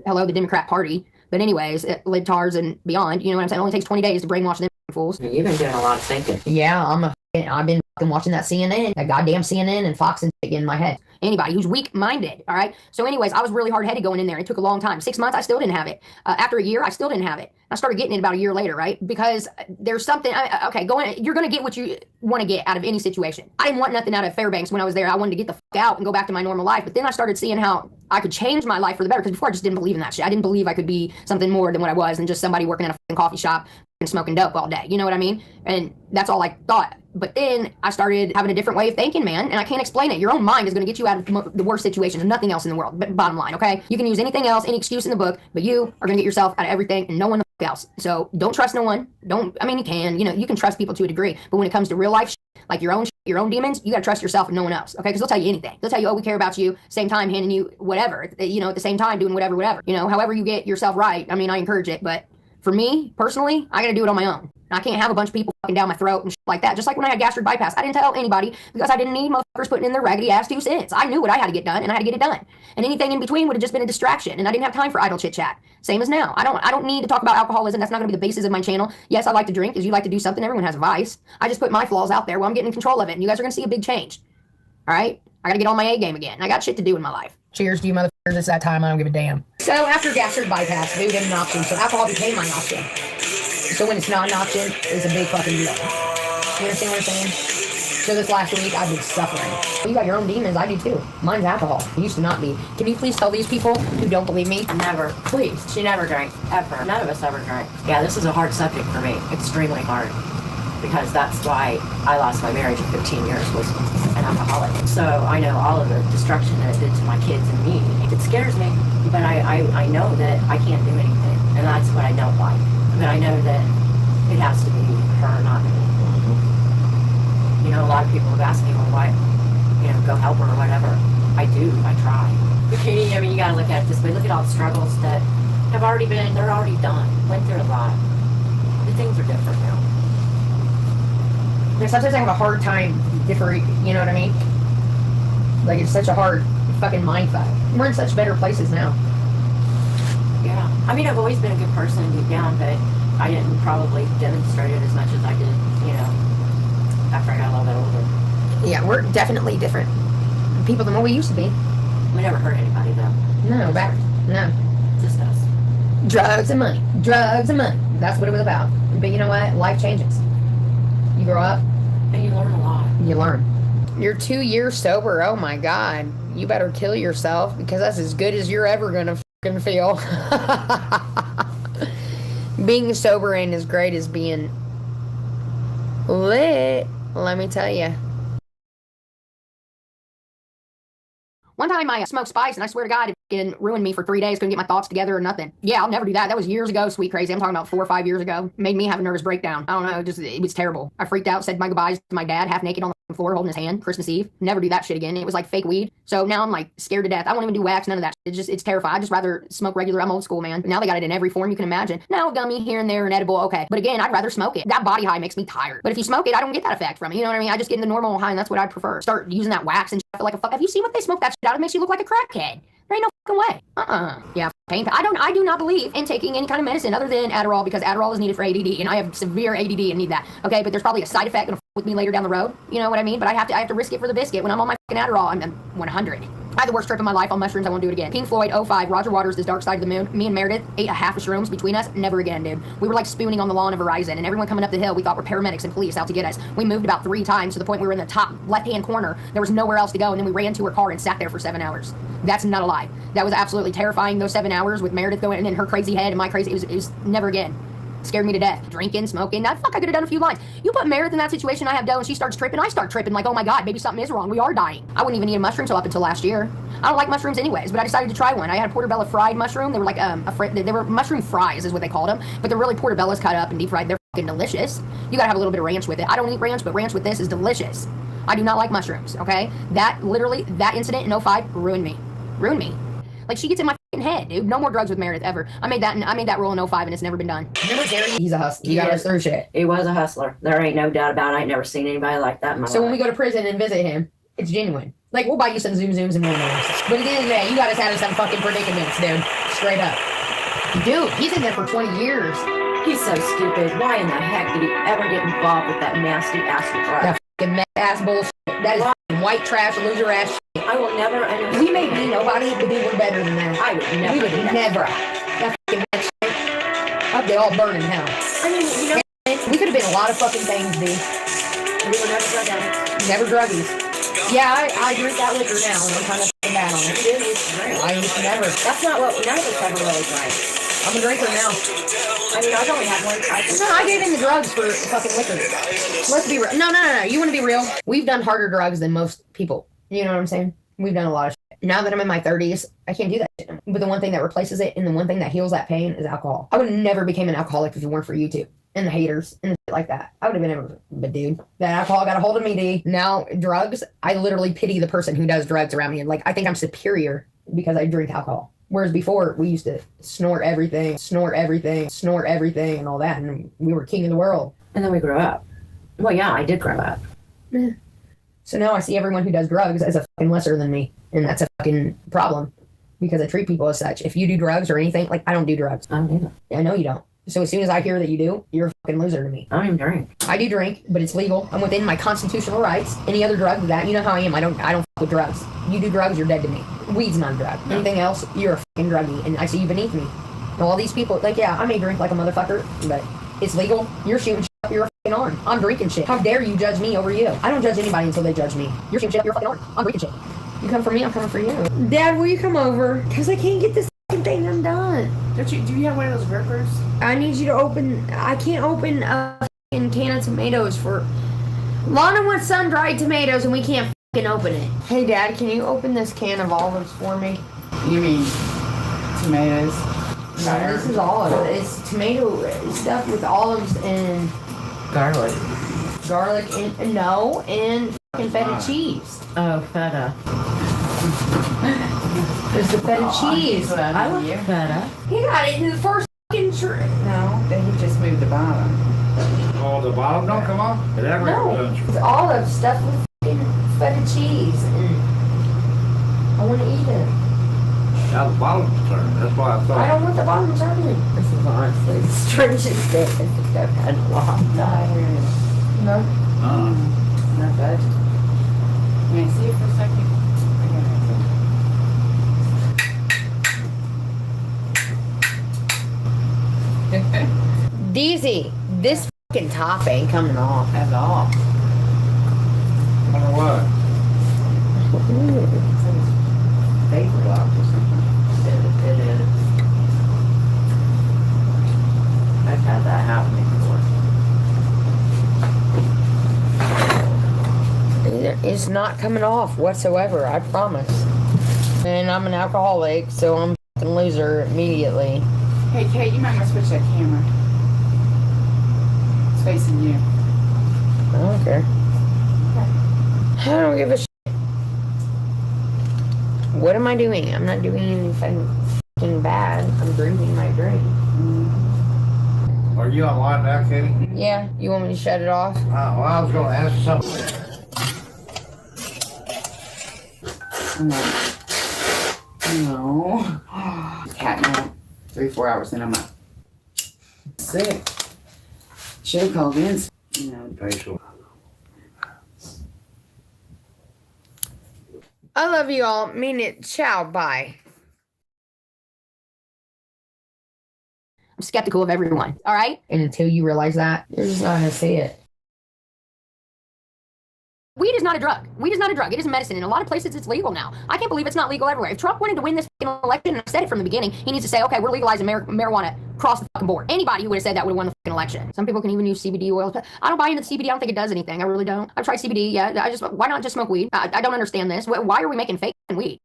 Hello, the Democrat Party. But anyways, libtards and beyond, you know what I'm saying? It only takes 20 days to brainwash them fools. You've been doing a lot of thinking. Yeah, I'm a I've been fucking watching that CNN, that goddamn CNN and Fox and shit in my head. Anybody who's weak-minded, all right? So anyways, I was really hard-headed going in there. It took a long time. 6 months, I still didn't have it. After a year, I still didn't have it. I started getting it about a year later, right? Because there's something, you're going to get what you want to get out of any situation. I didn't want nothing out of Fairbanks when I was there. I wanted to get the fuck out and go back to my normal life. But then I started seeing how I could change my life for the better. Because before, I just didn't believe in that shit. I didn't believe I could be something more than what I was than just somebody working in a fucking coffee shop and smoking dope all day. You know what I mean? And that's all I thought. But then I started having a different way of thinking, man, and I can't explain it. Your own mind is going to get you out of the worst situations. Nothing else in the world. Bottom line, okay? You can use anything else, any excuse in the book, but you are going to get yourself out of everything and no one else. So don't trust no one. You can, you can trust people to a degree, but when it comes to real life shit, like your own demons, you got to trust yourself and no one else, okay? Because they'll tell you anything. They'll tell you, oh, we care about you, same time handing you whatever, at the same time doing whatever. However you get yourself right. I mean, I encourage it, but for me, personally, I got to do it on my own. I can't have a bunch of people fucking down my throat and shit like that. Just like when I had gastric bypass, I didn't tell anybody because I didn't need motherfuckers putting in their raggedy ass 2 cents. I knew what I had to get done, and I had to get it done. And anything in between would have just been a distraction, and I didn't have time for idle chit chat. Same as now. I don't need to talk about alcoholism. That's not going to be the basis of my channel. Yes, I like to drink, because you like to do something. Everyone has a vice. I just put my flaws out there while I'm getting in control of it, and you guys are going to see a big change. All right? I got to get on my A game again. I got shit to do in my life. Cheers to you motherfuckers. It's that time. I don't give a damn. So after gastric bypass, food isn't an option, so alcohol became my option. So when it's not an option, it's a big fucking deal. You understand what I'm saying? So this last week, I've been suffering. You got your own demons. I do too. Mine's alcohol. It used to not be. Can you please tell these people who don't believe me? Never. Please. She never drank, ever. None of us ever drank. Yeah, this is a hard subject for me. Extremely hard. Because that's why I lost my marriage at 15 years, was an alcoholic. So I know all of the destruction that it did to my kids and me. It scares me, but I know that I can't do anything. And that's what I don't like. But I know that it has to be her, not me. A lot of people have asked me, well, why, go help her or whatever. I do. I try. Bikini, you got to look at it this way. Look at all the struggles that have already been, they're already done. Went through a lot. The things are different now. Sometimes I have a hard time differing, you know what I mean? Like, it's such a hard fucking mind fuck. We're in such better places now. Yeah. I've always been a good person deep down, but I didn't probably demonstrate it as much as I did, after I got a little bit older. Yeah, we're definitely different people than what we used to be. We never hurt anybody, though. No. Just us. Drugs and money. Drugs and money. That's what it was about. But you know what? Life changes. You grow up. And you learn a lot. You learn. You're 2 years sober. Oh my God. You better kill yourself, because that's as good as you're ever gonna fucking feel. Being sober ain't as great as being lit. Let me tell you. One time I smoked spice, and I swear to God, it ruined me for 3 days. Couldn't get my thoughts together or nothing. Yeah, I'll never do that. That was years ago, sweet crazy. I'm talking about 4 or 5 years ago. Made me have a nervous breakdown. I don't know, it was terrible. I freaked out, said my goodbyes to my dad, half naked on the floor, holding his hand, Christmas Eve. Never do that shit again. It was like fake weed. So now I'm like scared to death. I won't even do wax, none of that shit. It's terrifying. I'd just rather smoke regular. I'm old school, man. But now they got it in every form you can imagine. Now a gummy here and there, an edible, okay. But again, I'd rather smoke it. That body high makes me tired. But if you smoke it, I don't get that effect from it. You know what I mean? I just get in the normal high, and that's what I prefer. Start using that wax and shit. I feel like a fuck. Have you seen what they smoke that shit out? It makes you look like a crackhead. There ain't no fucking way. Yeah, pain. I do not believe in taking any kind of medicine other than Adderall, because Adderall is needed for ADD, and I have severe ADD and need that. Okay, but there's probably a side effect gonna with me later down the road. You know what I mean? But I have to risk it for the biscuit. When I'm on my fucking Adderall, I'm 100. I had the worst trip of my life on mushrooms. I won't do it again. Pink Floyd, 05, Roger Waters, This Dark Side of the Moon. Me and Meredith ate a half of shrooms between us. Never again, dude. We were like spooning on the lawn of Verizon, and everyone coming up the hill we thought were paramedics and police out to get us. We moved about 3 times to the point we were in the top left-hand corner. There was nowhere else to go, and then we ran to her car and sat there for 7 hours. That's not a lie. That was absolutely terrifying, those 7 hours with Meredith going in her crazy head and my crazy. It was never again. Scared me to death. Drinking, smoking. I could have done a few lines. You put Meredith in that situation I have dough and she starts tripping, I start tripping like, oh my God, maybe something is wrong. We are dying. I wouldn't even eat a mushroom up until last year. I don't like mushrooms anyways, but I decided to try one. I had a portobello fried mushroom. They were like they were mushroom fries is what they called them, but they're really portobellos cut up and deep fried. They're fucking delicious. You gotta have a little bit of ranch with it. I don't eat ranch, but ranch with this is delicious. I do not like mushrooms, okay? That incident in 05 ruined me. Like, she gets in my fucking head, dude. No more drugs with Meredith ever. I made that rule in 05 and it's never been done. Remember Terry? He's a hustler. He got us through shit. He was a hustler. There ain't no doubt about it. I ain't never seen anybody like that in my life. So when we go to prison and visit him, it's genuine. Like, we'll buy you some zooms and more. But at the end of the day, you got us out of some fucking predicaments, dude. Straight up. Dude, he's in there for 20 years. He's so stupid. Why in the heck did he ever get involved with that nasty ass drug? fucking mess ass bullshit. That is fucking white trash, loser ass shit. I will never understand. We may be nobody, but we were better than that. I would never. We would do that. never. That fucking mess shit. Up they all burn in hell. I mean, you know, We could have been a lot of fucking things, dude. we were never drug addicts. Never druggies. Yeah, I drink that liquor now, and I'm kind of fucking bad on it. You used to drink. I used to never. That's not what none of us ever really drank. I'm a drinker now. I mean, I've only had one. No, I gave in the drugs for fucking liquor. Let's be real. No. You want to be real? We've done harder drugs than most people. You know what I'm saying? We've done a lot of shit. Now that I'm in my 30s, I can't do that shit. But the one thing that replaces it and the one thing that heals that pain is alcohol. I would have never became an alcoholic if it weren't for you two and the haters and shit like that. I would have been able to. But dude, that alcohol got a hold of me, D. Now, drugs, I literally pity the person who does drugs around me. Like, I think I'm superior because I drink alcohol. Whereas before, we used to snort everything, and all that, and we were king of the world. And then we grew up. Well, yeah, I did grow up. So now I see everyone who does drugs as a fucking lesser than me, and that's a fucking problem because I treat people as such. If you do drugs or anything, like, I don't do drugs. I don't either. I know you don't. So as soon as I hear that you do, you're a fucking loser to me. I don't even drink. I do drink, but it's legal. I'm within my constitutional rights. Any other drug than that, you know how I am. I don't fuck with drugs. You do drugs, you're dead to me. Weed's not a drug. Anything else, you're a fucking druggie, and I see you beneath me. And all these people, like, yeah, I may drink like a motherfucker, but it's legal. You're shooting shit up your fucking arm. I'm drinking shit. How dare you judge me over you? I don't judge anybody until they judge me. You're shooting shit up your fucking arm. I'm drinking shit. You come for me, I'm coming for you. Dad, will you come over? Because I can't get this fucking thing undone. Do you have one of those grippers? I need you to open. I can't open a fucking can of tomatoes for. Lana wants sun-dried tomatoes and we can't fucking open it. Hey, Dad, can you open this can of olives for me? You mean tomatoes? No, this is olive. It's tomato stuff with olives and Garlic. garlic and and fucking feta cheese. Oh, feta. There's the feta cheese. I love feta. He got it in the first fucking tray. No, then he just moved the bottom. Oh, the bottom don't come off? It ever No, does. it's olive stuff with fucking feta cheese, and I want to eat it. Now the bottom's turned. That's why I I thought. don't want the bottom turning. This is honestly the strangest day I think I've had in a long time. No. Not bad. Can I see it for a second? Deezy, this fucking top ain't coming off at all. Wonder what? Paper block or something. It is. I've had that happen before. It's not coming off whatsoever, I promise. And I'm an alcoholic, so I'm a fucking loser immediately. Hey, Kate, you might want to switch that camera. It's facing you. I don't care. I don't give a shit. What am I doing? I'm not doing anything fucking bad. I'm drinking my drink. Are you online now, Katie? Yeah, you want me to shut it off? Well, I was going to ask you something. No. Cat nap. 3-4 hours and I'm up. Sick. Should have called in. You know. Facial. I love you all. Mean it. Ciao. Bye. I'm skeptical of everyone. All right? And until you realize that, you're just not going to see it. Weed is not a drug. Weed is not a drug. It is medicine. In a lot of places, it's legal now. I can't believe it's not legal everywhere. If Trump wanted to win this election, and I said it from the beginning, he needs to say, okay, we're legalizing marijuana across the fucking board. Anybody who would have said that would have won the fucking election. Some people can even use CBD oil. I don't buy into the CBD. I don't think it does anything. I really don't. I've tried CBD. Yeah, why not just smoke weed? I don't understand this. Why are we making fake weed?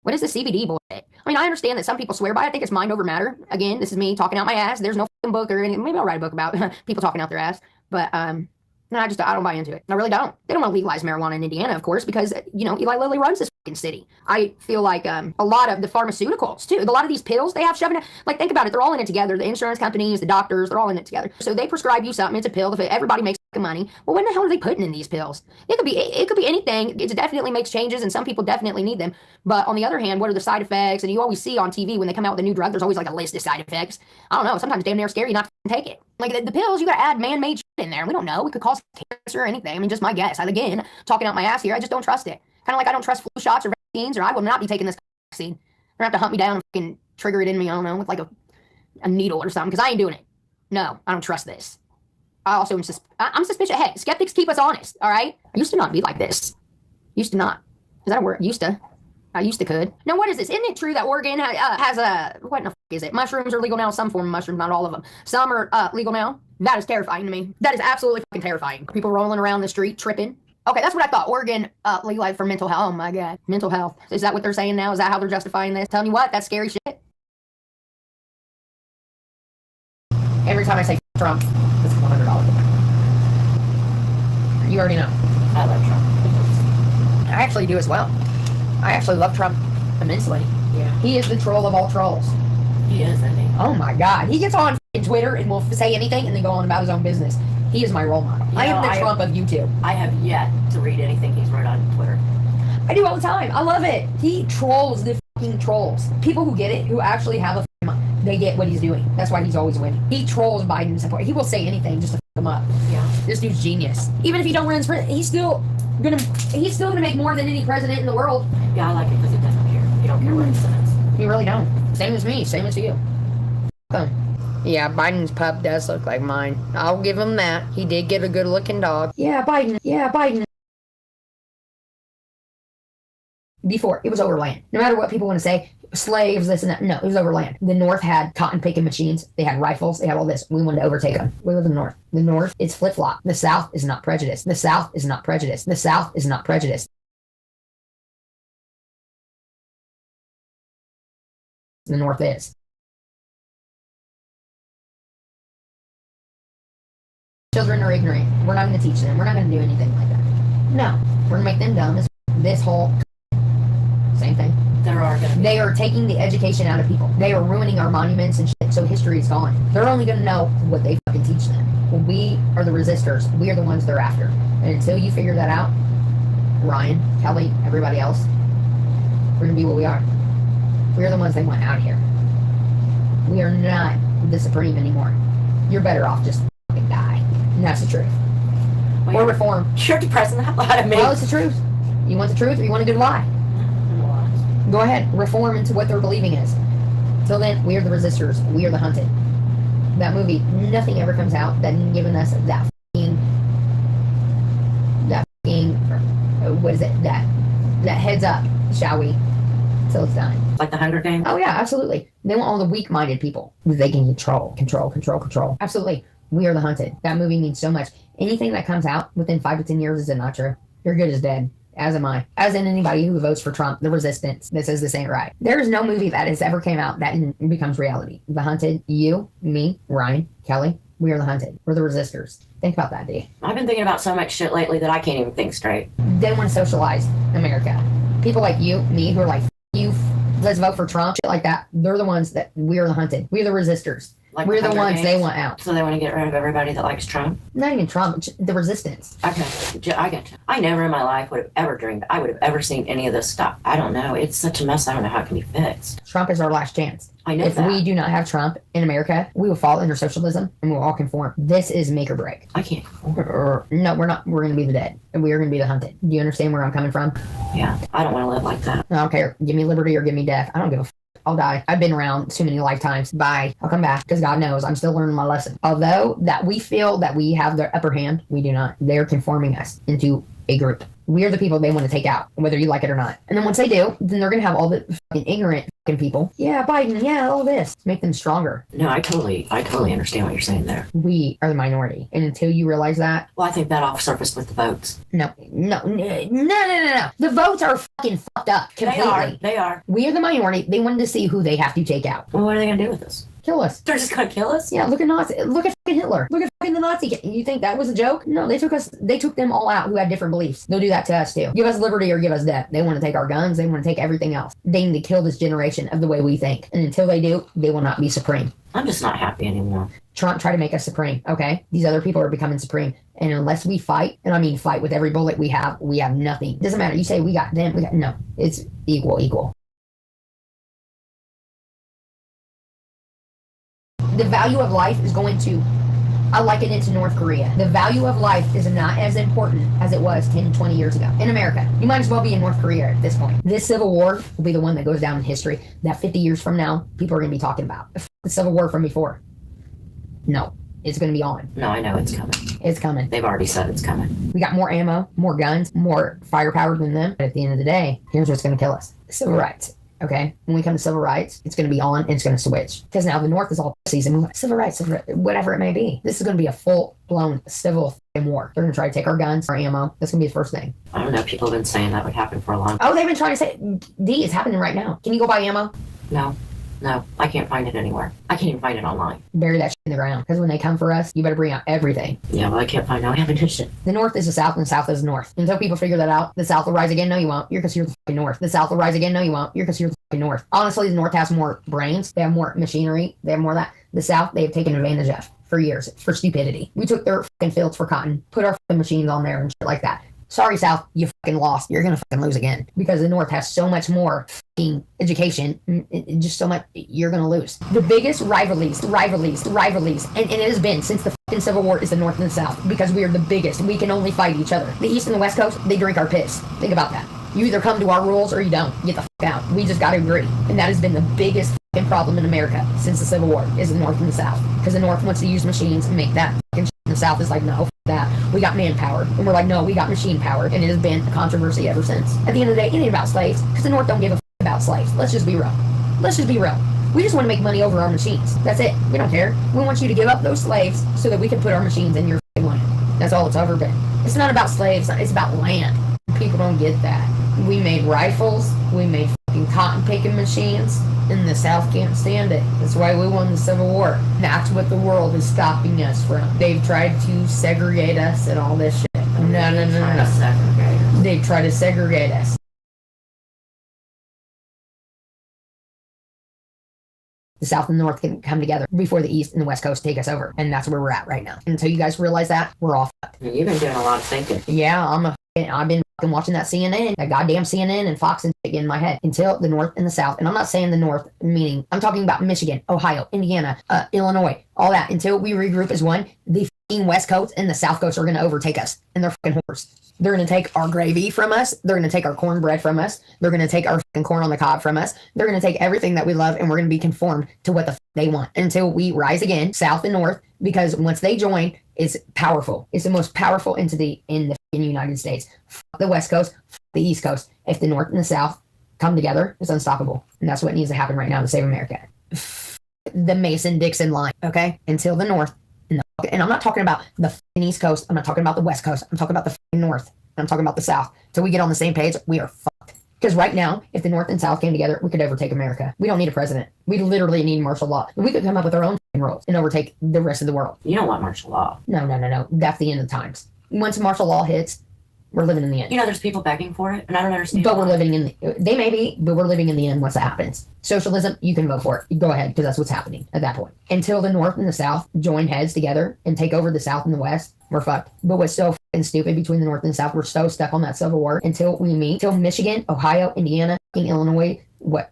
What is the CBD bullshit? I mean, I understand that some people swear by it. I think it's mind over matter. Again, this is me talking out my ass. There's no fucking book or anything. Maybe I'll write a book about people talking out their ass. But, no, I don't buy into it. I really don't. They don't want to legalize marijuana in Indiana, of course, because, Eli Lilly runs this city. I feel like a lot of the pharmaceuticals too, a lot of these pills they have shoving it, like think about it, they're all in it together. The insurance companies, the doctors, they're all in it together. So they prescribe you something, it's a pill, everybody makes money. Well, when the hell are they putting in these pills? It could be anything. It definitely makes changes and some people definitely need them. But on the other hand, what are the side effects? And you always see on TV when they come out with a new drug, there's always like a list of side effects. I don't know, sometimes damn near scary not to take it. Like the pills, you gotta add man-made shit in there. We don't know. It could cause cancer or anything. I mean, just my guess. Again, talking out my ass here, I just don't trust it. Kind of like I don't trust flu shots or vaccines, or I will not be taking this vaccine. They're gonna have to hunt me down and fucking trigger it in me, I don't know, with like a needle or something, because I ain't doing it. No, I don't trust this. I also am I'm suspicious. Hey, skeptics keep us honest, all right? I used to not be like this. Used to not. Is that a word? Used to. I used to could. Now, what is this? Isn't it true that Oregon has a, what in the fuck is it? Mushrooms are legal now, some form of mushrooms, not all of them. Some are legal now. That is terrifying to me. That is absolutely fucking terrifying. People rolling around the street, tripping. Okay, that's what I thought. Oregon legalized for mental health. Oh my God. Mental health. Is that what they're saying now? Is that how they're justifying this? Telling you what? That's scary shit. Every time I say Trump, it's $100. You already know. I love Trump. I actually do as well. I actually love Trump immensely. Yeah. He is the troll of all trolls. He is, isn't he? Oh my God. He gets on Twitter and will say anything and then go on about his own business. He is my role model. I am the Trump of YouTube. I have yet to read anything he's wrote on Twitter. I do all the time. I love it. He trolls the fucking trolls. People who get it, who actually have a fucking mind, they get what he's doing. That's why he's always winning. He trolls Biden support. He will say anything just to fuck him up. Yeah. This dude's genius. Even if he don't run as president, he's still gonna make more than any president in the world. Yeah, I like it because he doesn't care. He don't care what he says. You really don't. Same as me. Same as you. Yeah, Biden's pup does look like mine. I'll give him that. He did get a good-looking dog. Yeah, Biden. Yeah, Biden. Before, it was over land. No matter what people want to say, slaves, this and that. No, it was over land. The North had cotton picking machines. They had rifles. They had all this. We wanted to overtake them. We live in the North. The North, it's flip-flop. The South is not prejudiced. The South is not prejudiced. The South is not prejudiced. The North is. Children are ignorant. We're not going to teach them. We're not going to do anything like that. No. We're going to make them dumb as this whole same thing. They are taking the education out of people. They are ruining our monuments and shit, so history is gone. They're only going to know what they fucking teach them. Well, we are the resistors. We are the ones they're after. And until you figure that out, Ryan, Kelly, everybody else, we're going to be what we are. We are the ones they want out of here. We are not the supreme anymore. You're better off just fucking die. And that's the truth. Well, or reform. You're depressing the hell out of me. Well, it's the truth. You want the truth or you want a good lie? Go ahead. Reform into what their believing is. Till then, we are the resistors. We are the hunted. That movie, nothing ever comes out that ain't giving us that what is it? That heads up, shall we? Till it's done. Like the Hunger Games? Oh yeah, absolutely. They want all the weak-minded people. They can control. Absolutely. We are the hunted. That movie means so much. Anything that comes out within 5 to 10 years is not true. You're good as dead. As am I. As in anybody who votes for Trump, the resistance that says this ain't right. There is no movie that has ever came out that becomes reality. The hunted, you, me, Ryan, Kelly, we are the hunted. We're the resistors. Think about that, D. I've been thinking about so much shit lately that I can't even think straight. They want to socialize America. People like you, me, who are like, you, let's vote for Trump, shit like that. They're the ones that, we are the hunted. We're the resistors. Like we're the Hunger ones Games? they want out. So they want to get rid of everybody that likes Trump? Not even Trump, the resistance. Okay, I get you. I never in my life would have ever dreamed I would have ever seen any of this stuff. I don't know. It's such a mess. I don't know how it can be fixed. Trump is our last chance. I know if that. we do not have Trump in America, we will fall under socialism and we'll all conform. This is make or break. I can't conform. No, we're not. We're going to be the dead. And we are going to be the hunted. Do you understand where I'm coming from? Yeah, I don't want to live like that. I don't care. Give me liberty or give me death. I don't give a I'll die. I've been around too many lifetimes. Bye. I'll come back because God knows I'm still learning my lesson. Although that we feel that we have the upper hand, we do not. They're conforming us into a group. We are the people they want to take out, whether you like it or not. And then once they do, then they're going to have all the fucking ignorant fucking people. Yeah, Biden. Yeah, all this. To make them stronger. No, I totally understand what you're saying there. We are the minority. And until you realize that. Well, I think that all surfaced with the votes. No. The votes are fucking fucked up completely. They are. We are the minority. They wanted to see who they have to take out. Well, what are they going to do with us? Kill us. They're just gonna kill us? Yeah, look at Nazi. Look at fucking Hitler. Look at fucking the Nazi. You think that was a joke? No, they took them all out who had different beliefs. They'll do that to us too. Give us liberty or give us death. They want to take our guns. They want to take everything else. They need to kill this generation of the way we think. And until they do, they will not be supreme. I'm just not happy anymore. Trump tried to make us supreme, okay? These other people are becoming supreme. And unless we fight, and I mean fight with every bullet we have nothing. Doesn't matter. You say we got them, no. It's equal. The value of life is going to, I liken it to North Korea. The value of life is not as important as it was 10, 20 years ago. In America, you might as well be in North Korea at this point. This civil war will be the one that goes down in history that 50 years from now, people are going to be talking about. The civil war from before. No, it's going to be on. No, I know it's coming. It's coming. They've already said it's coming. We got more ammo, more guns, more firepower than them. But at the end of the day, here's what's going to kill us. Civil rights. Okay, when we come to civil rights, it's going to be on and it's going to switch. Because now the North is all season. We want civil rights, whatever it may be. This is going to be a full-blown civil war. They're going to try to take our guns, our ammo. That's going to be the first thing. I don't know. People have been saying that would happen for a long time. Oh, they've been trying to say, D, it's happening right now. Can you go buy ammo? No, I can't find it anywhere. I can't even find it online. Bury that shit in the ground. Because when they come for us, you better bring out everything. Yeah, well, I can't find no ammunition. The North is the South and the South is the North. Until people figure that out, the South will rise again. No, you won't. You're because you're the fucking North. The South will rise again. No, you won't. You're because you're the fucking North. Honestly, the North has more brains. They have more machinery. They have more of that. The South, they have taken advantage of for years for stupidity. We took their fucking fields for cotton, put our fucking machines on there and shit like that. Sorry, South, you fucking lost. You're gonna fucking lose again. Because the North has so much more fucking education, just so much, you're gonna lose. The biggest rivalries, and it has been since the fucking Civil War, is the North and the South. Because we are the biggest. We can only fight each other. The East and the West Coast, they drink our piss. Think about that. You either come to our rules or you don't. Get the fuck out. We just gotta agree. And that has been the biggest fucking problem in America since the Civil War, is the North and the South. Because the North wants to use machines and make that fucking shit. And the South is like, no, that. We got manpower. And we're like, no, we got machine power. And it has been a controversy ever since. At the end of the day, it ain't about slaves. Because the North don't give a about slaves. Let's just be real. We just want to make money over our machines. That's it. We don't care. We want you to give up those slaves so that we can put our machines in your land. That's all it's ever been. It's not about slaves. It's about land. People don't get that. We made rifles. We made fucking cotton picking machines. And the South can't stand it. That's why we won the Civil War. That's what the world is stopping us from. They've tried to segregate us and all this shit. No. They've tried to segregate us. The South and the North can come together before the East and the West Coast take us over. And that's where we're at right now. Until you guys realize that, we're all fucked. You've been doing a lot of thinking. Yeah, I've been watching that CNN, that goddamn CNN and Fox and shit in my head. Until the North and the South, and I'm not saying the North, meaning I'm talking about Michigan, Ohio, Indiana, Illinois, all that. Until we regroup as one, the fucking West Coast and the South Coast are going to overtake us, and they're fucking whores. They're going to take our gravy from us. They're going to take our cornbread from us. They're going to take our fucking corn on the cob from us. They're going to take everything that we love, and we're going to be conformed to what the they want until we rise again, South and North, because once they join, it's powerful. It's the most powerful entity in the United States. Fuck the West Coast, fuck the East Coast. If the North and the South come together, it's unstoppable. And that's what needs to happen right now to save America. The Mason-Dixon line, okay? Until the North, and I'm not talking about the fucking East Coast. I'm not talking about the West Coast. I'm talking about the fucking North. And I'm talking about the South. Till we get on the same page, we are fucked. Because right now, if the North and South came together, we could overtake America. We don't need a president. We literally need martial law. We could come up with our own rules and overtake the rest of the world. You don't want martial law. No. That's the end of the times. Once martial law hits, we're living in the end. You know, there's people begging for it, and I don't understand. But we're living in they may be, but we're living in the end once that happens. Socialism, you can vote for it. Go ahead, because that's what's happening at that point. Until the North and the South join heads together and take over the South and the West, we're fucked. But what's so fucking stupid between the North and the South, we're so stuck on that Civil War until we meet, till Michigan, Ohio, Indiana, Illinois,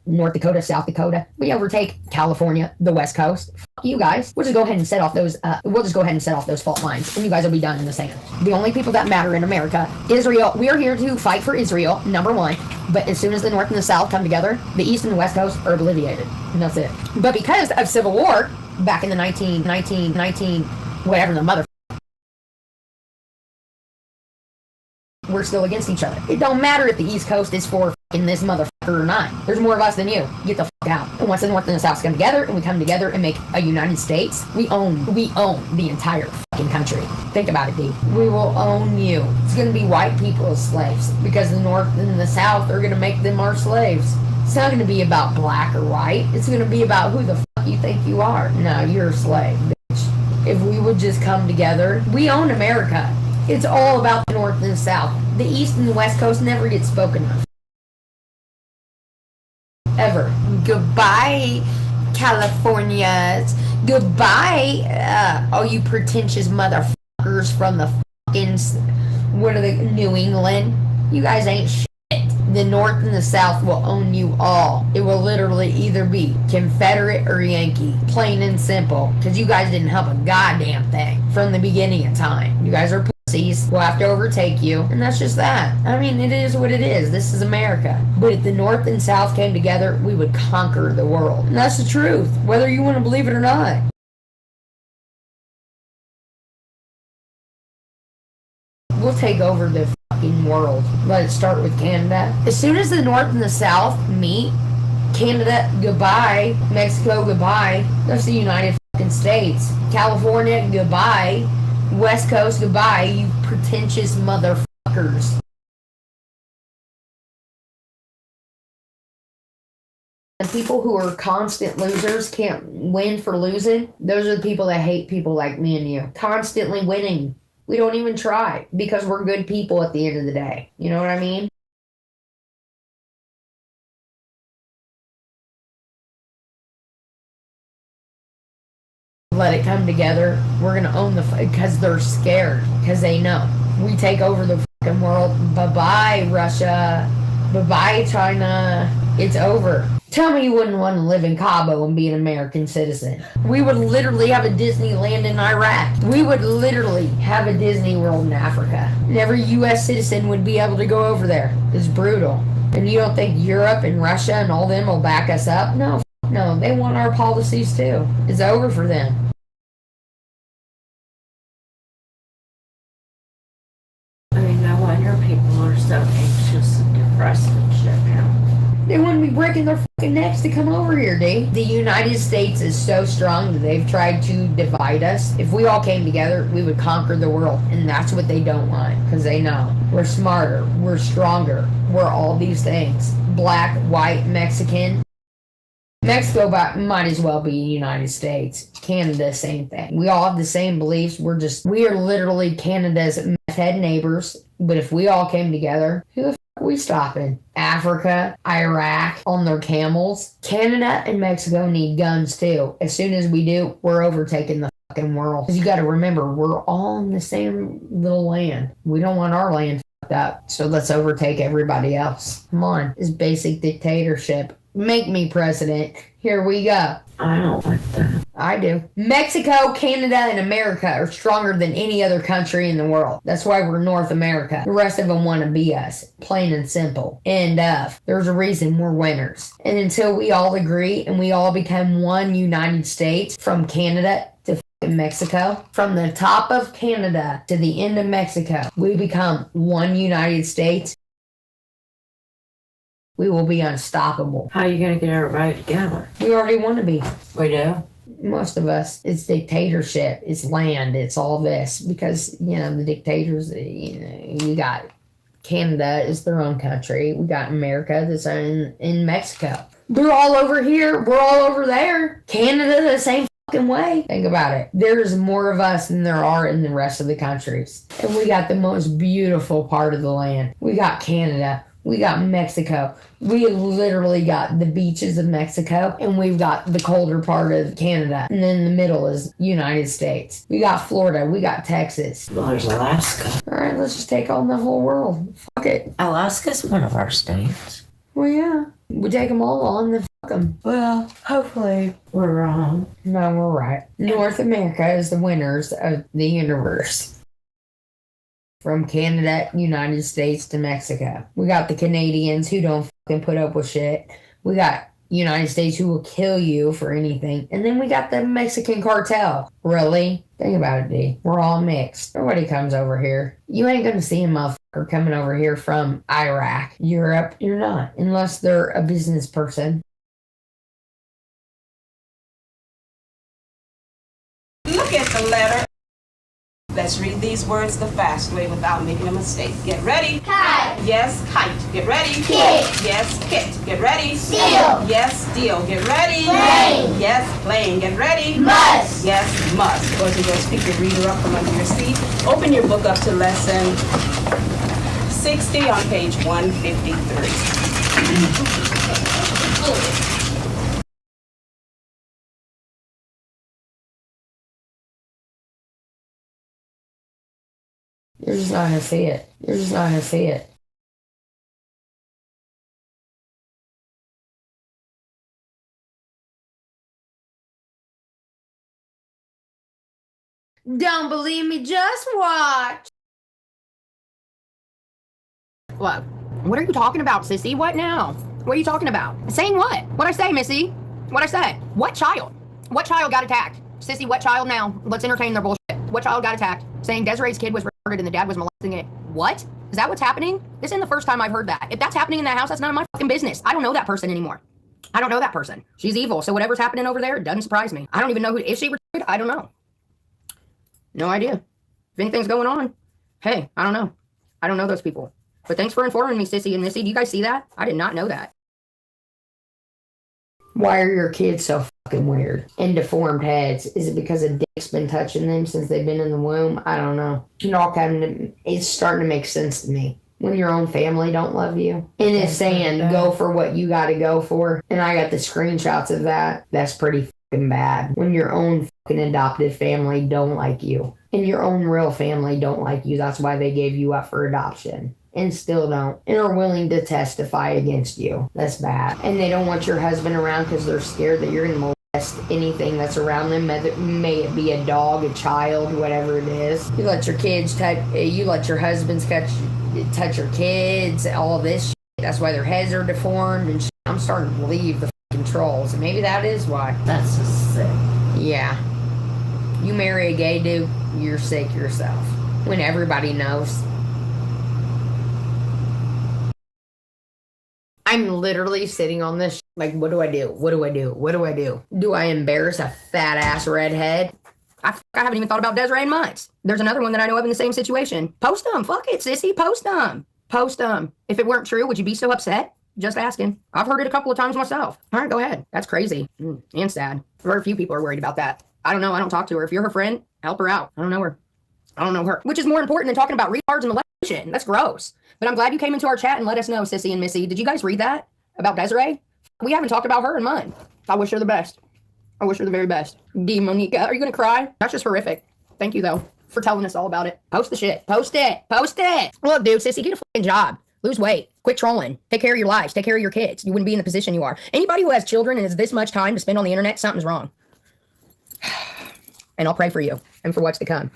North Dakota, South Dakota, we overtake California, the West Coast. Fuck you guys. We'll just go ahead and set off those fault lines, and you guys will be done in the sand. The only people that matter in America, Israel. We are here to fight for Israel, number one. But as soon as the North and the South come together, the East and the West Coast are obliterated, and that's it. But because of Civil War back in the 19 whatever the mother, we're still against each other. It don't matter if the East Coast is for fucking this motherfucker or not. There's more of us than you. Get the fuck out. And once the North and the South come together, and we come together and make a United States, we own the entire fucking country. Think about it, D. We will own you. It's gonna be white people as slaves because the North and the South are gonna make them our slaves. It's not gonna be about black or white. It's gonna be about who the fuck you think you are? No, you're a slave, bitch. If we would just come together, we own America. It's all about the North and the South. The East and the West Coast never get spoken of. Ever. Goodbye, Californias. Goodbye, all you pretentious motherfuckers from the fucking, what are they, New England? You guys ain't shit. The North and the South will own you all. It will literally either be Confederate or Yankee. Plain and simple. Because you guys didn't help a goddamn thing from the beginning of time. You guys are pussies. We'll have to overtake you. And that's just that. I mean, it is what it is. This is America. But if the North and South came together, we would conquer the world. And that's the truth. Whether you want to believe it or not. We'll take over the fucking world. Let it start with Canada. As soon as the North and the South meet, Canada, goodbye. Mexico, goodbye. That's the United fucking States. California, goodbye. West Coast, goodbye, you pretentious motherfuckers. The people who are constant losers, can't win for losing, those are the people that hate people like me and you. Constantly winning. We don't even try because we're good people at the end of the day. You know what I mean? Let it come together. We're gonna own the because they're scared because they know we take over the fucking world. Bye bye Russia. Bye bye China. It's over. Tell me you wouldn't want to live in Cabo and be an American citizen. We would literally have a Disneyland in Iraq. We would literally have a Disney World in Africa. And every U.S. citizen would be able to go over there. It's brutal. And you don't think Europe and Russia and all them will back us up? No, no, they want our policies too. It's over for them. I mean, no wonder people are so anxious and depressed and shit now. They wouldn't be breaking their fucking necks to come over here, D. The United States is so strong that they've tried to divide us. If we all came together, we would conquer the world. And that's what they don't want. Because they know. We're smarter. We're stronger. We're all these things. Black, white, Mexican. Mexico might as well be United States. Canada, same thing. We all have the same beliefs. We are literally Canada's meth head neighbors. But if we all came together, who the fuck are we stopping? Africa, Iraq, on their camels. Canada and Mexico need guns too. As soon as we do, we're overtaking the fucking world. Because you got to remember, we're all in the same little land. We don't want our land fucked up. So let's overtake everybody else. Come on. It's basic dictatorship. Make me president. Here we go. I don't like that. I do. Mexico, Canada, and America are stronger than any other country in the world. That's why we're North America. The rest of them want to be us. Plain and simple. End of. There's a reason we're winners. And until we all agree and we all become one United States from Canada to Mexico, from the top of Canada to the end of Mexico, we become one United States. We will be unstoppable. How are you going to get everybody together? We already want to be. We do? Most of us. It's dictatorship. It's land. It's all this. Because, the dictators, you got Canada is their own country. We got America that's in Mexico. They're all over here. We're all over there. Canada the same fucking way. Think about it. There's more of us than there are in the rest of the countries. And we got the most beautiful part of the land. We got Canada. We got Mexico. We literally got the beaches of Mexico, and we've got the colder part of Canada. And then in the middle is United States. We got Florida. We got Texas. Well, there's Alaska. All right, let's just take on the whole world. Fuck it. Alaska's one of our states. Well, yeah. We take them all on, then fuck them. Well, hopefully we're wrong. No, we're right. North America is the winners of the universe. From Canada, United States to Mexico. We got the Canadians who don't fucking put up with shit. We got United States who will kill you for anything. And then we got the Mexican cartel. Really? Think about it, D. We're all mixed. Nobody comes over here. You ain't gonna see a motherfucker coming over here from Iraq. Europe, you're not. Unless they're a business person. Look at the letter that Let's read these words the fast way without making a mistake. Get ready. Kite. Yes, kite. Get ready. Kit. Yes, kit. Get ready. Steal. Yes, steal. Get ready. Plane. Yes, plane. Get ready. Must. Yes, must. Boys and girls, pick your reader up from under your seat. Open your book up to lesson 60 on page 153. You're just not gonna see it. You're just not gonna see it. Don't believe me? Just watch. What? What are you talking about, sissy? What now? What are you talking about? Saying what? What'd I say, Missy? What'd I say? What child? What child got attacked? Sissy, what child now? Let's entertain their bullshit. What child got attacked? Saying Desiree's kid was retarded and the dad was molesting it. What? Is that what's happening? This isn't the first time I've heard that. If that's happening in that house, that's none of my fucking business. I don't know that person anymore. I don't know that person. She's evil, so whatever's happening over there, it doesn't surprise me. I don't even know who, is she retarded? I don't know. No idea. If anything's going on, hey, I don't know. I don't know those people. But thanks for informing me, Sissy and Missy. Do you guys see that? I did not know that. Why are your kids so fucking weird and deformed heads? Is it because a dick's been touching them since they've been in the womb? I don't know. It's starting to make sense to me. When your own family don't love you. And it's saying go for what you gotta go for. And I got the screenshots of that. That's pretty fucking bad. When your own fucking adopted family don't like you. And your own real family don't like you. That's why they gave you up for adoption. And still don't. And are willing to testify against you. That's bad. And they don't want your husband around because they're scared that you're going to molest anything that's around them. May it be a dog, a child, whatever it is. You let your kids you let your husbands touch your kids, all this shit. That's why their heads are deformed and shit. I'm starting to believe the fucking trolls. And maybe that is why. That's just sick. Yeah. You marry a gay dude, you're sick yourself. When everybody knows. I'm literally sitting on this like, what do I do? What do I do? What do I do? Do I embarrass a fat ass redhead? I haven't even thought about Desiree in months. There's another one that I know of in the same situation. Post them. Fuck it, sissy. Post them. Post them. If it weren't true, would you be so upset? Just asking. I've heard it a couple of times myself. All right, go ahead. That's crazy. And sad. Very few people are worried about that. I don't know. I don't talk to her. If you're her friend, help her out. I don't know her. I don't know her. Which is more important than talking about retards and molestation. That's gross. But I'm glad you came into our chat and let us know, Sissy and Missy. Did you guys read that about Desiree? We haven't talked about her in months. I wish her the best. I wish her the very best. D. Monica, are you going to cry? That's just horrific. Thank you, though, for telling us all about it. Post the shit. Post it. Post it. Look, dude, Sissy, get a fucking job. Lose weight. Quit trolling. Take care of your lives. Take care of your kids. You wouldn't be in the position you are. Anybody who has children and has this much time to spend on the internet, something's wrong. And I'll pray for you and for what's to come.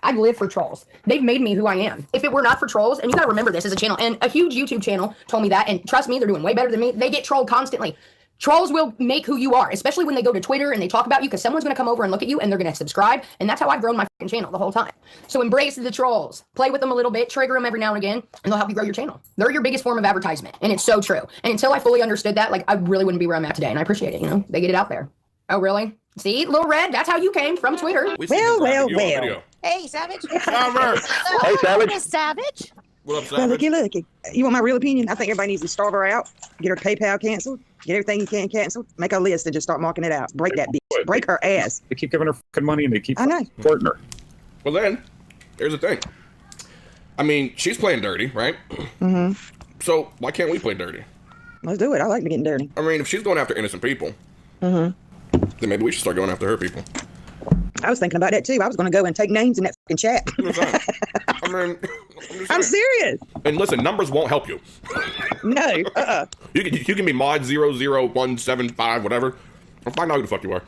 I live for trolls. They've made me who I am. If it were not for trolls, and you gotta remember this as a channel, and a huge YouTube channel told me that, and trust me, they're doing way better than me. They get trolled constantly. Trolls will make who you are, especially when they go to Twitter and they talk about you, because someone's gonna come over and look at you and they're gonna subscribe, and that's how I've grown my fucking channel the whole time. So embrace the trolls. Play with them a little bit, trigger them every now and again, and they'll help you grow your channel. They're your biggest form of advertisement, and it's so true. And until I fully understood that, like, I really wouldn't be where I'm at today, and I appreciate it, you know? They get it out there. Oh, really? See, Lil Red, that's how you came from Twitter. Well. Hey, Savage. Savage. Hey, Savage. Savage. What up, Well, Savage? looky. You want my real opinion? I think everybody needs to start her out, get her PayPal canceled, get everything you can canceled, make a list and just start marking it out. Break that bitch. Break her ass. They keep giving her fucking money and they keep I know. supporting her. Well, then, here's the thing. I mean, she's playing dirty, right? Mm-hmm. So why can't we play dirty? Let's do it. I like getting dirty. I mean, if she's going after innocent people, Mm-hmm. then maybe we should start going after her people. I was thinking about that too. I was going to go and take names in that fucking chat. I mean, I'm serious. And listen, numbers won't help you. No. You can be mod 00175, whatever. I'll find out who the fuck you are.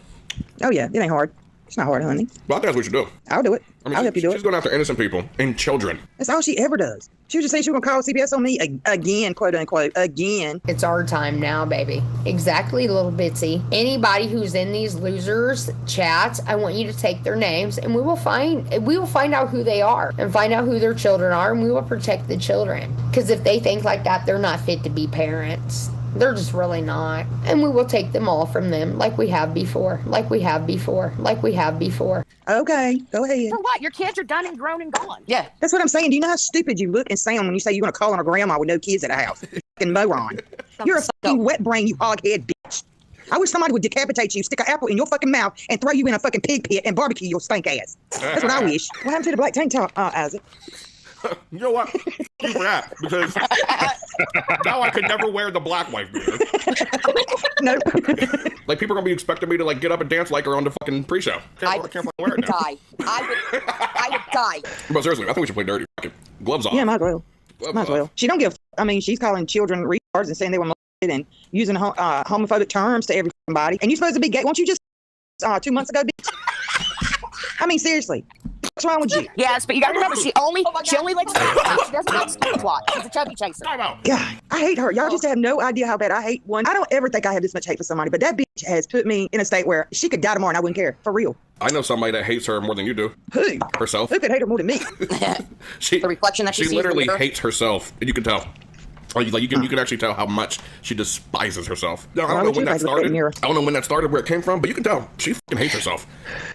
Oh yeah, it ain't hard. It's not hard, honey. Well, I think that's what we should do. I'll do it. I mean, I'll help you do she's it. going after innocent people and children. That's all she ever does. She was just saying she was going to call CPS on me again, quote unquote, again. It's our time now, baby. Exactly, little Bitsy. Anybody who's in these losers chats, I want you to take their names and we will find out who they are and find out who their children are, and we will protect the children. Because if they think like that, they're not fit to be parents. They're just really not. And we will take them all from them like we have before, like we have before, like we have before. Okay, go ahead. For what? Your kids are done and grown and gone. Yeah. That's what I'm saying. Do you know how stupid you look and sound when you say you're going to call on a grandma with no kids at the house? Fucking moron. You're a fucking wet brain, you hog-head bitch. I wish somebody would decapitate you, stick an apple in your fucking mouth, and throw you in a fucking pig pit and barbecue your stink ass. That's what I wish. What happened to the black tank top, Isaac? You know what? Keep that, because now I could never wear the black wife beater. No. Like, people are going to be expecting me to, like, get up and dance like her on the fucking pre-show. I can't fucking wear it now. Die. I would die. But seriously, I think we should play dirty. Fucking gloves off. Yeah, might as well. Gloves Might as well. She don't give I mean, she's calling children retards and saying they were molested and using homophobic terms to everybody. And you're supposed to be gay. Weren't you just 2 months ago, bitch? I mean, seriously. What's wrong with you? Yes, but you gotta remember, she only likes she doesn't like slut. She's a chubby chaser. God, I hate her. Y'all just have no idea how bad I hate one. I don't ever think I have this much hate for somebody, but that bitch has put me in a state where she could die tomorrow and I wouldn't care. For real. I know somebody that hates her more than you do. Who? Herself. Who could hate her more than me? The reflection that she sees literally in the mirror. hates herself, and you can tell. Like you can actually tell how much she despises herself. No, I Why don't know would when you that like look in the started. mirror? I don't know when that started, where it came from, but you can tell she fucking hates herself.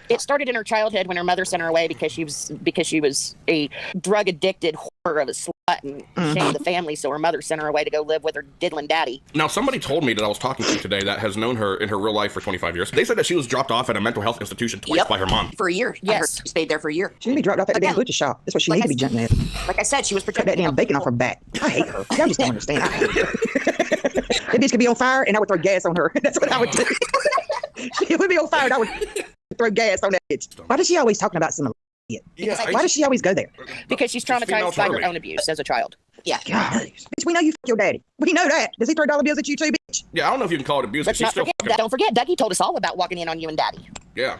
It started in her childhood when her mother sent her away because she was a drug addicted whore of a slut and shamed the family, so her mother sent her away to go live with her diddling daddy. Now, somebody told me that I was talking to today that has known her in her real life for 25 years. They said that she was dropped off at a mental health institution twice by her mom. For a year. Yes. She stayed there for a year. She need to be dropped off at the damn butcher shop. That's what she needs to be jumping at. Like I said, she was Cut protected. that damn bacon off her back. I hate her. Y'all just don't understand. I hate her. That bitch could be on fire and I would throw gas on her. That's what I would do. She would be on fire and I would throw gas on that bitch. Why does she always talking about some shit? Why does she always go there? Because she's traumatized by her own abuse as a child. Yeah. God, bitch, we know you fuck your daddy. We know that. Does he throw dollar bills at you too, bitch? Yeah, I don't know if you can call it abuse, but Let's she's not still forget fucking that. Don't forget, Dougie told us all about walking in on you and daddy. Yeah.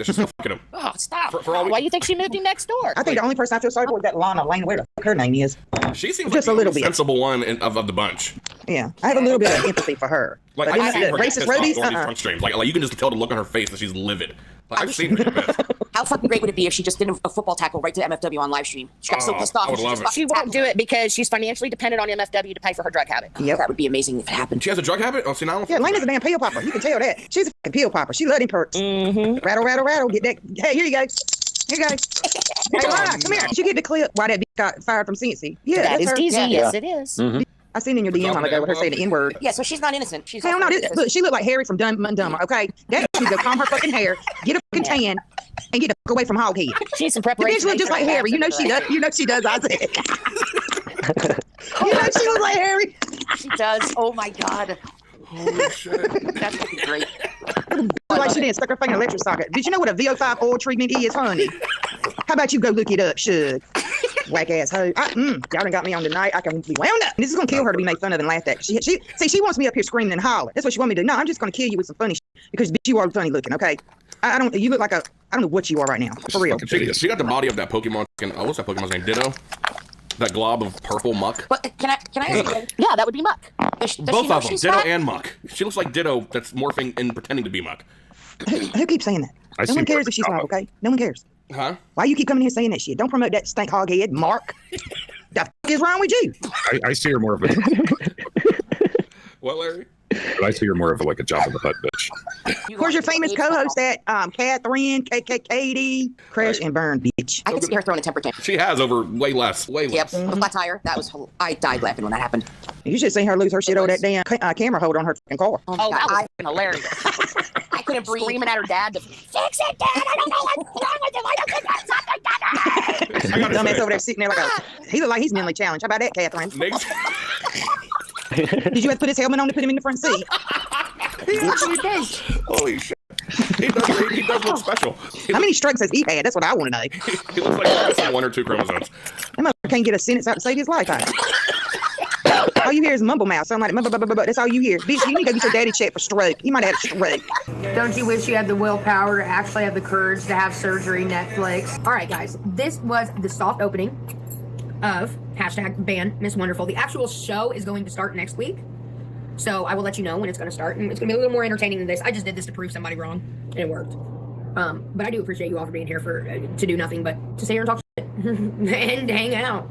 She's still fucking him. Oh, stop. For all we- Why do you think she moved him next door? I think the only person I feel sorry for is that Lana, where the fuck her name is. She seems Just like a little the bit. sensible one of the bunch. Yeah, I have a little bit of empathy for her. Like, But I've seen her get racist pissed off roadies, on these front streams. Like you can just tell the look on her face that she's livid. Like, I've seen her get pissed. How fucking great would it be if she just did a football tackle right to MFW on live stream? She got so pissed off. I would love it. She won't do it because she's financially dependent on MFW to pay for her drug habit. Yep. That would be amazing if it happened. She has a drug habit? Oh, see, now Yeah, Lena's a damn pill popper. You can tell that. She's a fucking pill popper. She love them perks. Rattle, rattle, rattle. Get that. Hey, here you go. Here you go. Hey, Lana, come here. Did you get the clip why that bitch got fired from Scentsy? Yeah, That that's is her. DZ. Yes, it is. I seen in your DM on ago with her saying the N-word. Yeah, so she's not innocent. She's Hell no, look, she looked like Harry from Dumb and Dumber, okay? That needs to comb her fucking hair, get a fucking tan, and get the fuck away from Hoghead. She needs some The preparation. bitch look just like Harry. You know she does. You know she does, Isaac. You know she looks like Harry. She does. Oh my God. Holy shit. That's fucking great. Like she didn't stuck her finger in an electric socket. Did you know what a VO5 oil treatment is, honey? How about you go look it up, Shug? Whack ass hoe. Y'all done got me on tonight. I can be wound up. This is gonna kill her to be made fun of and laughed at. She wants me up here screaming and hollering. That's what she want me to do. No, I'm just gonna kill you with some funny shit because bitch, you are funny looking. Okay, I don't. You look like I don't know what you are right now. For real. She got the body of that Pokemon. What's that Pokemon's name? Ditto. That glob of purple muck. But can I ask you? Yeah, that would be Muck. Both of them, Ditto and Muck. She looks like Ditto that's morphing and pretending to be Muck. Who keeps saying that? No one cares if she's wrong. Okay, no one cares. Huh? Why you keep coming here saying that shit? Don't promote that stink hog head, Mark. The fuck is wrong with you? I see her more of a. What, Larry? I see her more of a, like a job in the butt bitch. Where's your famous co-host at? Catherine, Katie, Crash and Burn, bitch. I could see her throwing a temper tantrum. She has over way less. Yep, with flat tire. That was. I died laughing when that happened. You should have seen her lose her shit over that damn camera holder on her fucking car. Oh, my Oh, God. that was hilarious. I couldn't breathe. Screaming at her dad to fix it, Dad. I don't know what's wrong with you. I don't think that's something. Dumbass over there sitting there like he look like he's mentally challenged. How about that, Catherine? Did you have to put his helmet on to put him in the front seat? Holy shit. He does look special. How many strokes has he had? That's what I want to know. He looks like he's missing 1 or 2 chromosomes. That motherfucker can't get a sentence out to save his life. All you hear is mumble mouth. Sound like that's all you hear. Bitch, you need to go get your daddy checked for stroke. He might have had a stroke. Don't you wish you had the willpower to actually have the courage to have surgery, NeXtfliX? All right, guys. This was the soft opening of #ban Miss Wonderful. The actual show is going to start next week. So I will let you know when it's going to start. And it's going to be a little more entertaining than this. I just did this to prove somebody wrong. And it worked. But I do appreciate you all for being here to do nothing but to sit here and talk shit and hang out.